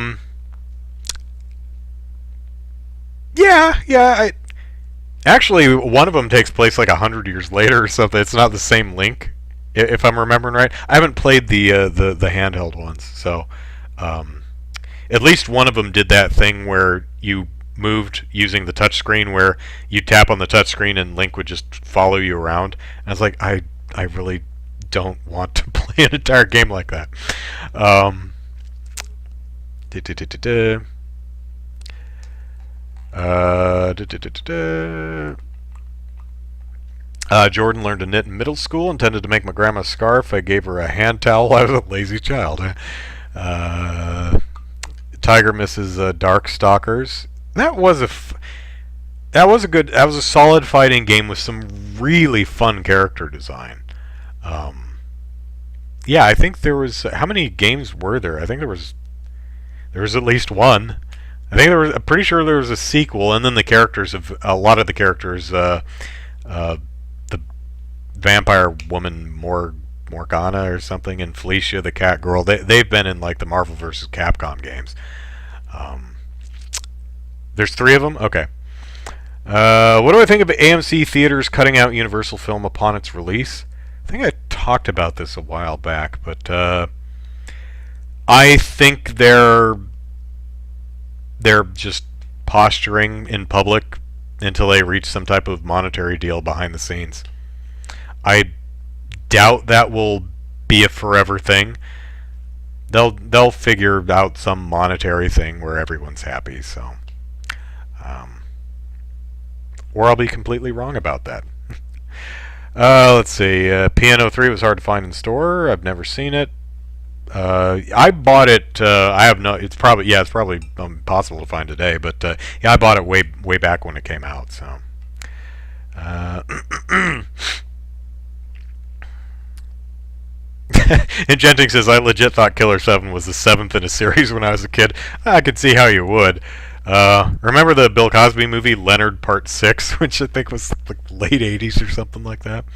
A: Actually, one of them takes place like 100 years later or something. It's not the same Link, if I'm remembering right. I haven't played the handheld ones, so at least one of them did that thing where you moved using the touchscreen, where you tap on the touchscreen and Link would just follow you around. And I was like, I really don't want to play an entire game like that. Jordan learned to knit in middle school. Intended to make my grandma a scarf. I gave her a hand towel. I was a lazy child. Tiger misses Darkstalkers. That was a solid fighting game with some really fun character design. Yeah, I think there was, how many games were there? I think there was at least one. I'm pretty sure there was a sequel, and then a lot of the characters, the vampire woman Morgana or something, and Felicia the cat girl, they've been in like the Marvel vs. Capcom games. There's 3 of them? Okay. What do I think of AMC Theaters cutting out Universal Film upon its release? I think I talked about this a while back, but I think they're they're just posturing in public until they reach some type of monetary deal behind the scenes. I doubt that will be a forever thing. They'll figure out some monetary thing where everyone's happy. So, or I'll be completely wrong about that. Let's see. Piano 3 was hard to find in store. I've never seen it. I bought it. I have no. It's probably impossible to find today. But yeah, I bought it way back when it came out. So. And Genting says, I legit thought Killer 7 was the 7th in a series when I was a kid. I could see how you would. Remember the Bill Cosby movie, Leonard Part 6, which I think was like late 80s or something like that?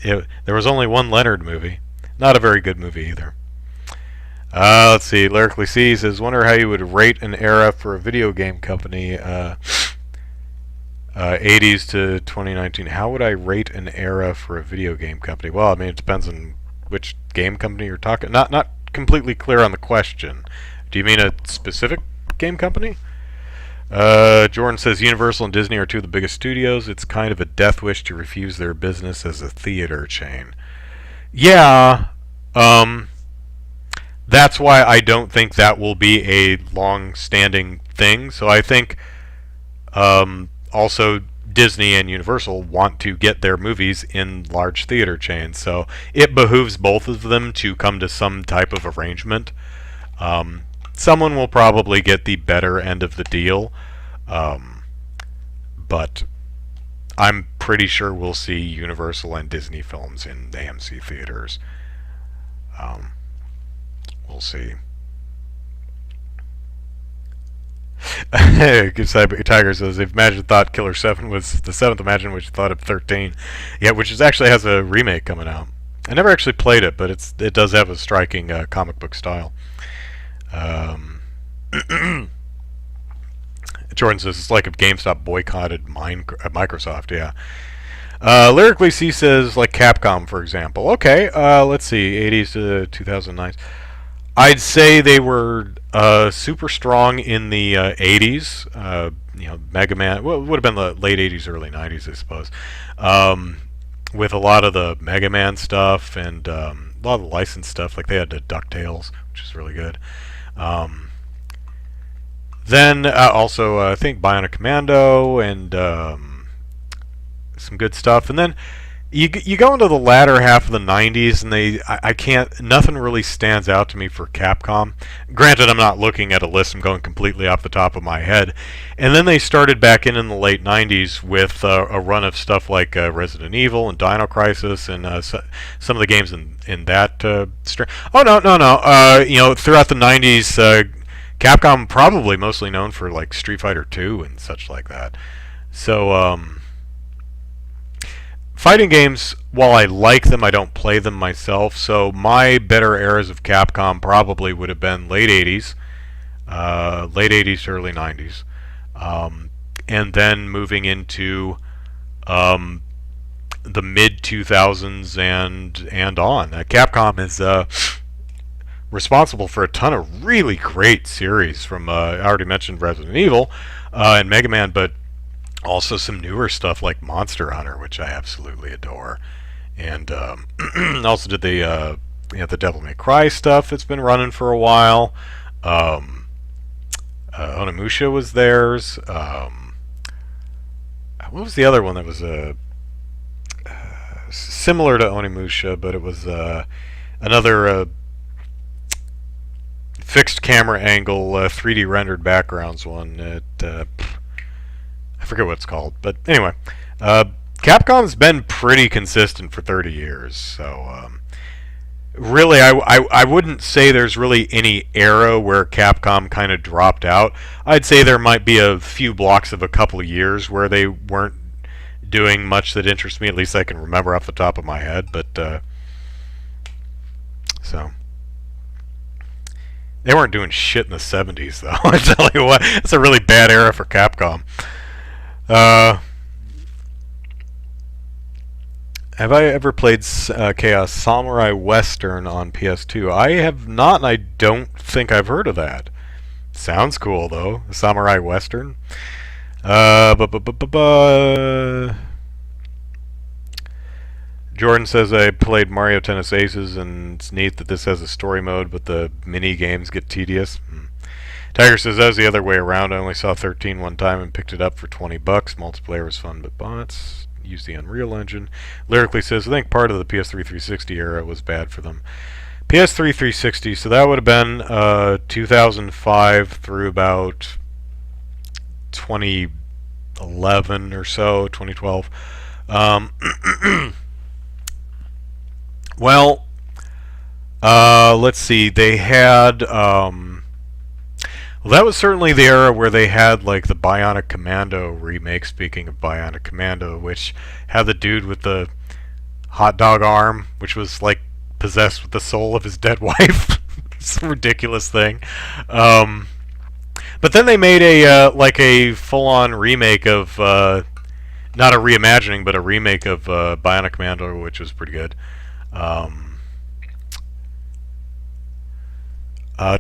A: There was only one Leonard movie. Not a very good movie either. Let's see. Lyrically C says, wonder how you would rate an era for a video game company. 80s to 2019. How would I rate an era for a video game company? Well, I mean, it depends on which game company you're talking. Not completely clear on the question. Do you mean a specific game company? Jordan says Universal and Disney are two of the biggest studios. It's kind of a death wish to refuse their business as a theater chain. Yeah, that's why I don't think that will be a long-standing thing. So I think also Disney and Universal want to get their movies in large theater chains. So it behooves both of them to come to some type of arrangement. Someone will probably get the better end of the deal, but I'm pretty sure we'll see Universal and Disney films in AMC theaters. We'll see. Tiger says, if Imagine thought Killer 7 was the 7th, imagine what you thought of 13. Yeah, which actually has a remake coming out. I never actually played it, but it does have a striking comic book style. Jordan says, it's like if GameStop boycotted Microsoft, yeah. Lyrically C says, like Capcom, for example. Okay, let's see, 80s to 2009. I'd say they were super strong in the 80s. Mega Man. Well, it would have been the late 80s, early 90s, I suppose. With a lot of the Mega Man stuff and a lot of the licensed stuff, like they had the DuckTales, which is really good. Then also, I think Bionic Commando and some good stuff. And then you go into the latter half of the 90s, and I can't, nothing really stands out to me for Capcom. Granted, I'm not looking at a list, I'm going completely off the top of my head. And then they started back in the late 90s with a run of stuff like Resident Evil and Dino Crisis and some of the games in that string. Oh, no. Throughout the 90s, Capcom probably mostly known for like Street Fighter 2 and such like that. So, fighting games, while I like them, I don't play them myself. So my better eras of Capcom probably would have been late 80s to early 90s. And then moving into the mid 2000s and on. Capcom is responsible for a ton of really great series from, I already mentioned Resident Evil and Mega Man, but also some newer stuff like Monster Hunter, which I absolutely adore, and also did the Devil May Cry stuff that's been running for a while. Onimusha was theirs. What was the other one that was similar to Onimusha, but it was another fixed camera angle, 3D rendered backgrounds one. I forget what it's called, but anyway, Capcom's been pretty consistent for 30 years, so really I wouldn't say there's really any era where Capcom kind of dropped out. I'd say there might be a few blocks of a couple of years where they weren't doing much that interests me, at least I can remember off the top of my head, but so they weren't doing shit in the 70s, though. I tell you what, it's a really bad era for Capcom. Have I ever played Chaos Samurai Western on PS2? I have not, and I don't think I've heard of that. Sounds cool though. A samurai western. Uh, bu- bu- bu- bu- bu- Jordan says I played Mario Tennis Aces and it's neat that this has a story mode, but the mini games get tedious. Tiger says that was the other way around. I only saw 13 one time and picked it up for $20. Multiplayer was fun, but bots use the Unreal Engine. Lyrically says I think part of the PS3 360 era was bad for them. PS3 360, so that would have been 2005 through about 2011 or so, 2012. Um, well, let's see. They had. Well, that was certainly the era where they had like the Bionic Commando remake. Speaking of Bionic Commando, which had the dude with the hot dog arm, which was like possessed with the soul of his dead wife. Some ridiculous thing. But then they made a like a full-on remake of not a reimagining, but a remake of Bionic Commando, which was pretty good. Um,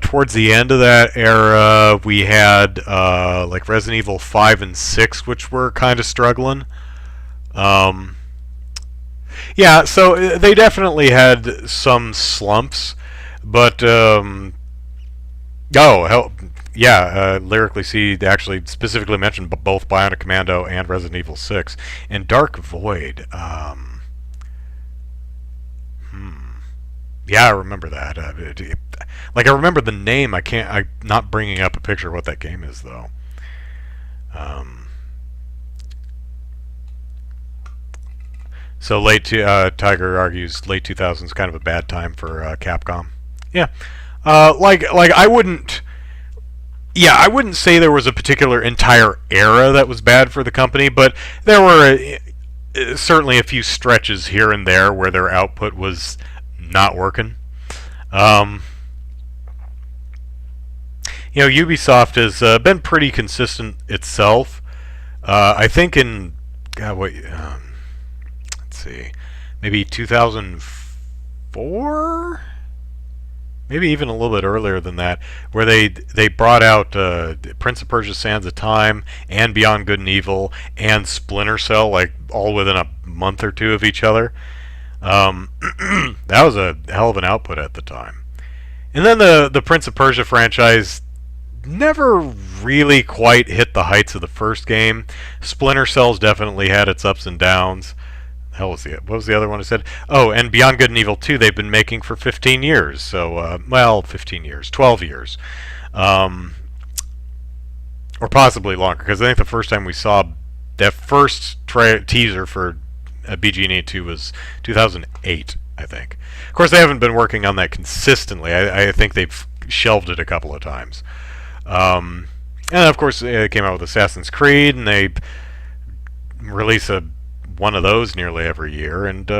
A: Towards the end of that era, we had like Resident Evil 5 and 6, which were kind of struggling. Um, yeah, so they definitely had some slumps, but oh hell, yeah. Lyrically, see, they actually specifically mentioned both Bionic Commando and Resident Evil 6 and Dark Void. Yeah, I remember that. Like I remember the name. I'm not bringing up a picture of what that game is though. Um, so Tiger argues late 2000s kind of a bad time for Capcom. Yeah, like I wouldn't. Yeah, I wouldn't say there was a particular entire era that was bad for the company, but there were certainly a few stretches here and there where their output was not working. Um, Ubisoft has been pretty consistent itself. I think in God, wait, let's see, maybe 2004, maybe even a little bit earlier than that, where they brought out Prince of Persia: Sands of Time and Beyond Good and Evil and Splinter Cell, like all within a month or two of each other. That was a hell of an output at the time. And then the Prince of Persia franchise never really quite hit the heights of the first game. Splinter Cell's definitely had its ups and downs. What was the other one I said? Oh, and Beyond Good and Evil 2 they've been making for 15 years. So, 15 years, 12 years. Or possibly longer, because I think the first time we saw that first teaser for BG&E 2 was 2008, I think. Of course, they haven't been working on that consistently. I think they've shelved it a couple of times. And of course, it came out with Assassin's Creed, and they release one of those nearly every year. And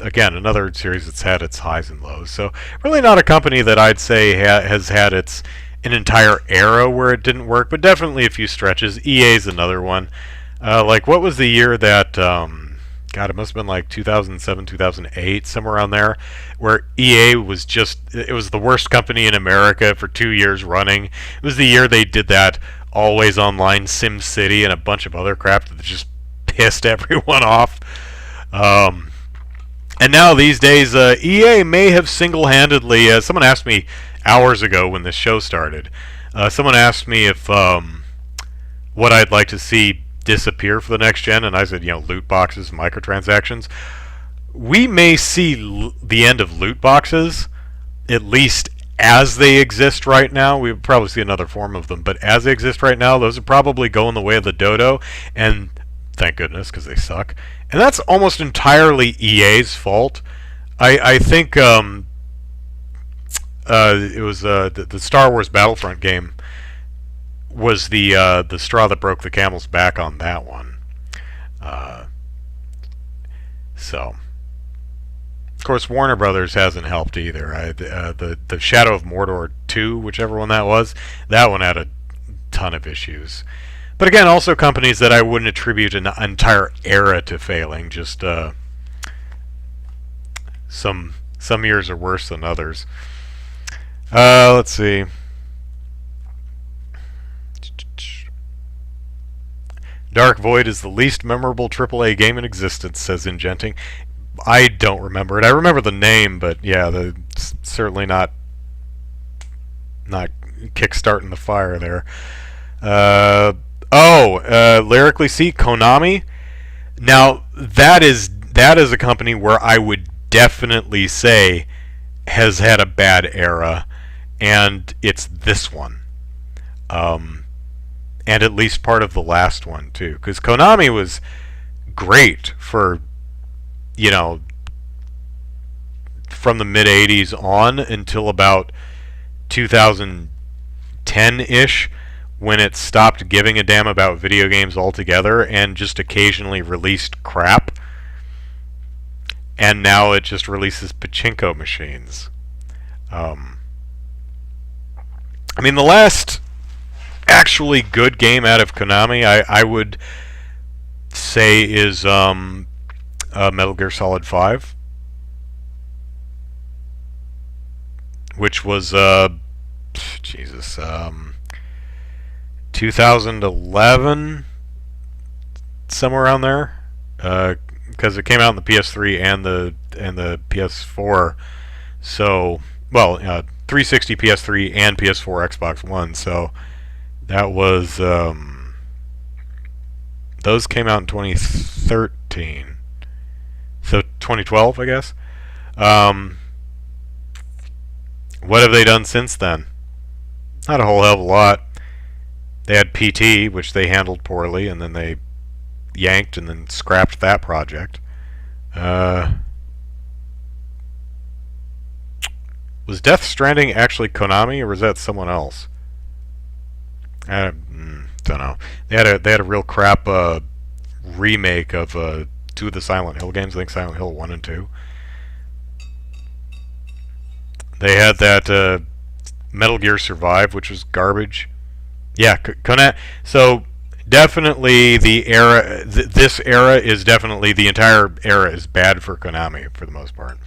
A: again, another series that's had its highs and lows. So really not a company that I'd say has had an entire era where it didn't work, but definitely a few stretches. EA's another one. Like what was the year that God, it must have been like 2007, 2008, somewhere around there, where EA was it was the worst company in America for 2 years running. It was the year they did that Always Online Sim City and a bunch of other crap that just pissed everyone off. And now these days, EA may have single-handedly, someone asked me hours ago when this show started, someone asked me if what I'd like to see disappear for the next gen, and I said, loot boxes, microtransactions. We may see the end of loot boxes, at least as they exist right now. We would probably see another form of them, but as they exist right now, those are probably going the way of the dodo, and thank goodness, because they suck. And that's almost entirely EA's fault. I think it was the Star Wars Battlefront game was the straw that broke the camel's back on that one. So, of course, Warner Brothers hasn't helped either. The Shadow of Mordor 2, whichever one that one had a ton of issues. But again, also companies that I wouldn't attribute an entire era to failing. Just some years are worse than others. Let's see. Dark Void is the least memorable AAA game in existence, says Ingenting. I don't remember it. I remember the name, but yeah, certainly not kickstarting the fire there. Lyrically see Konami. Now that is a company where I would definitely say has had a bad era, and it's this one. And at least part of the last one too, because Konami was great for, from the mid '80s on until about 2010-ish, when it stopped giving a damn about video games altogether and just occasionally released crap. And now it just releases pachinko machines. The last actually good game out of Konami, I would say, is Metal Gear Solid 5, which was 2011, somewhere around there, because it came out on the PS3 and the PS4. So, 360, PS3, and PS4, Xbox One. So that was those came out in 2013. So 2012, I guess. What have they done since then? Not a whole hell of a lot. They had PT, which they handled poorly, and then they yanked and then scrapped that project. Was Death Stranding actually Konami, or was that someone else? I don't know. They had a real crap remake of two of the Silent Hill games. I think Silent Hill 1 and 2. They had that Metal Gear Survive, which was garbage. Yeah, so definitely the era. This era is definitely, the entire era is bad for Konami for the most part.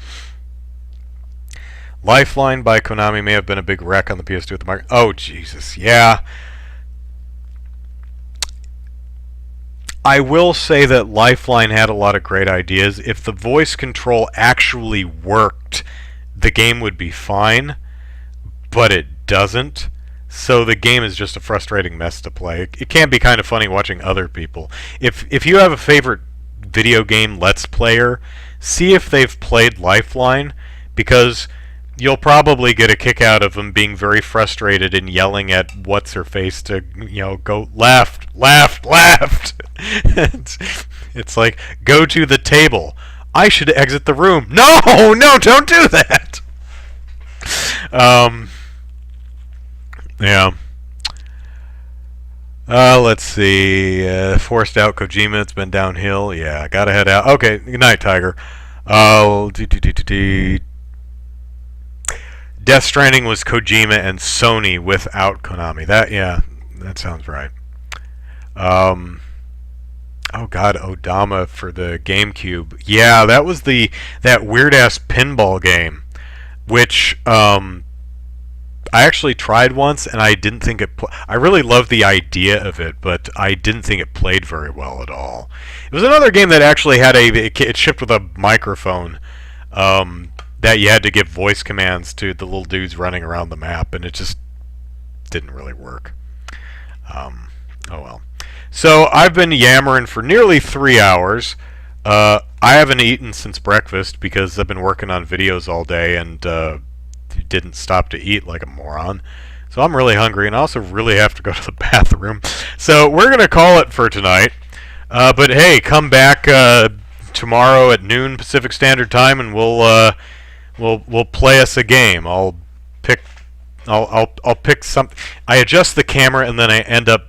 A: Lifeline by Konami may have been a big wreck on the PS2 at the market. Oh Jesus, yeah. I will say that Lifeline had a lot of great ideas. If the voice control actually worked, the game would be fine, but it doesn't. So the game is just a frustrating mess to play. It can be kind of funny watching other people. If you have a favorite video game Let's Player, see if they've played Lifeline, because you'll probably get a kick out of them being very frustrated and yelling at what's-her-face to, go left, left, left. It's like, go to the table. I should exit the room. No, don't do that. Yeah. Let's see. Forced out Kojima. It's been downhill. Yeah, gotta head out. Okay, good night, Tiger. Death Stranding was Kojima and Sony without Konami. That sounds right. Oh God, Odama for the GameCube. Yeah, that was that weird ass pinball game, which I actually tried once, and I didn't think it. I really loved the idea of it, but I didn't think it played very well at all. It was another game that actually had it shipped with a microphone that you had to give voice commands to the little dudes running around the map, and it just didn't really work. Oh well. So I've been yammering for nearly 3 hours. I haven't eaten since breakfast because I've been working on videos all day and didn't stop to eat like a moron. So I'm really hungry, and I also really have to go to the bathroom. So we're going to call it for tonight. But hey, come back tomorrow at noon Pacific Standard Time, and we'll play us a game. I'll pick something. I adjust the camera, and then I end up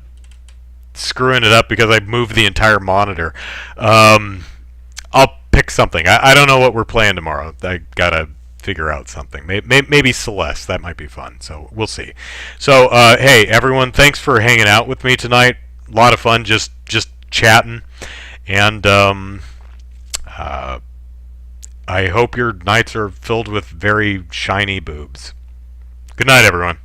A: screwing it up because I moved the entire monitor. I'll pick something. I don't know what we're playing tomorrow. I gotta figure out something. Maybe Celeste. That might be fun. So we'll see. So hey everyone, thanks for hanging out with me tonight. A lot of fun just chatting, and I hope your nights are filled with very shiny boobs. Good night, everyone.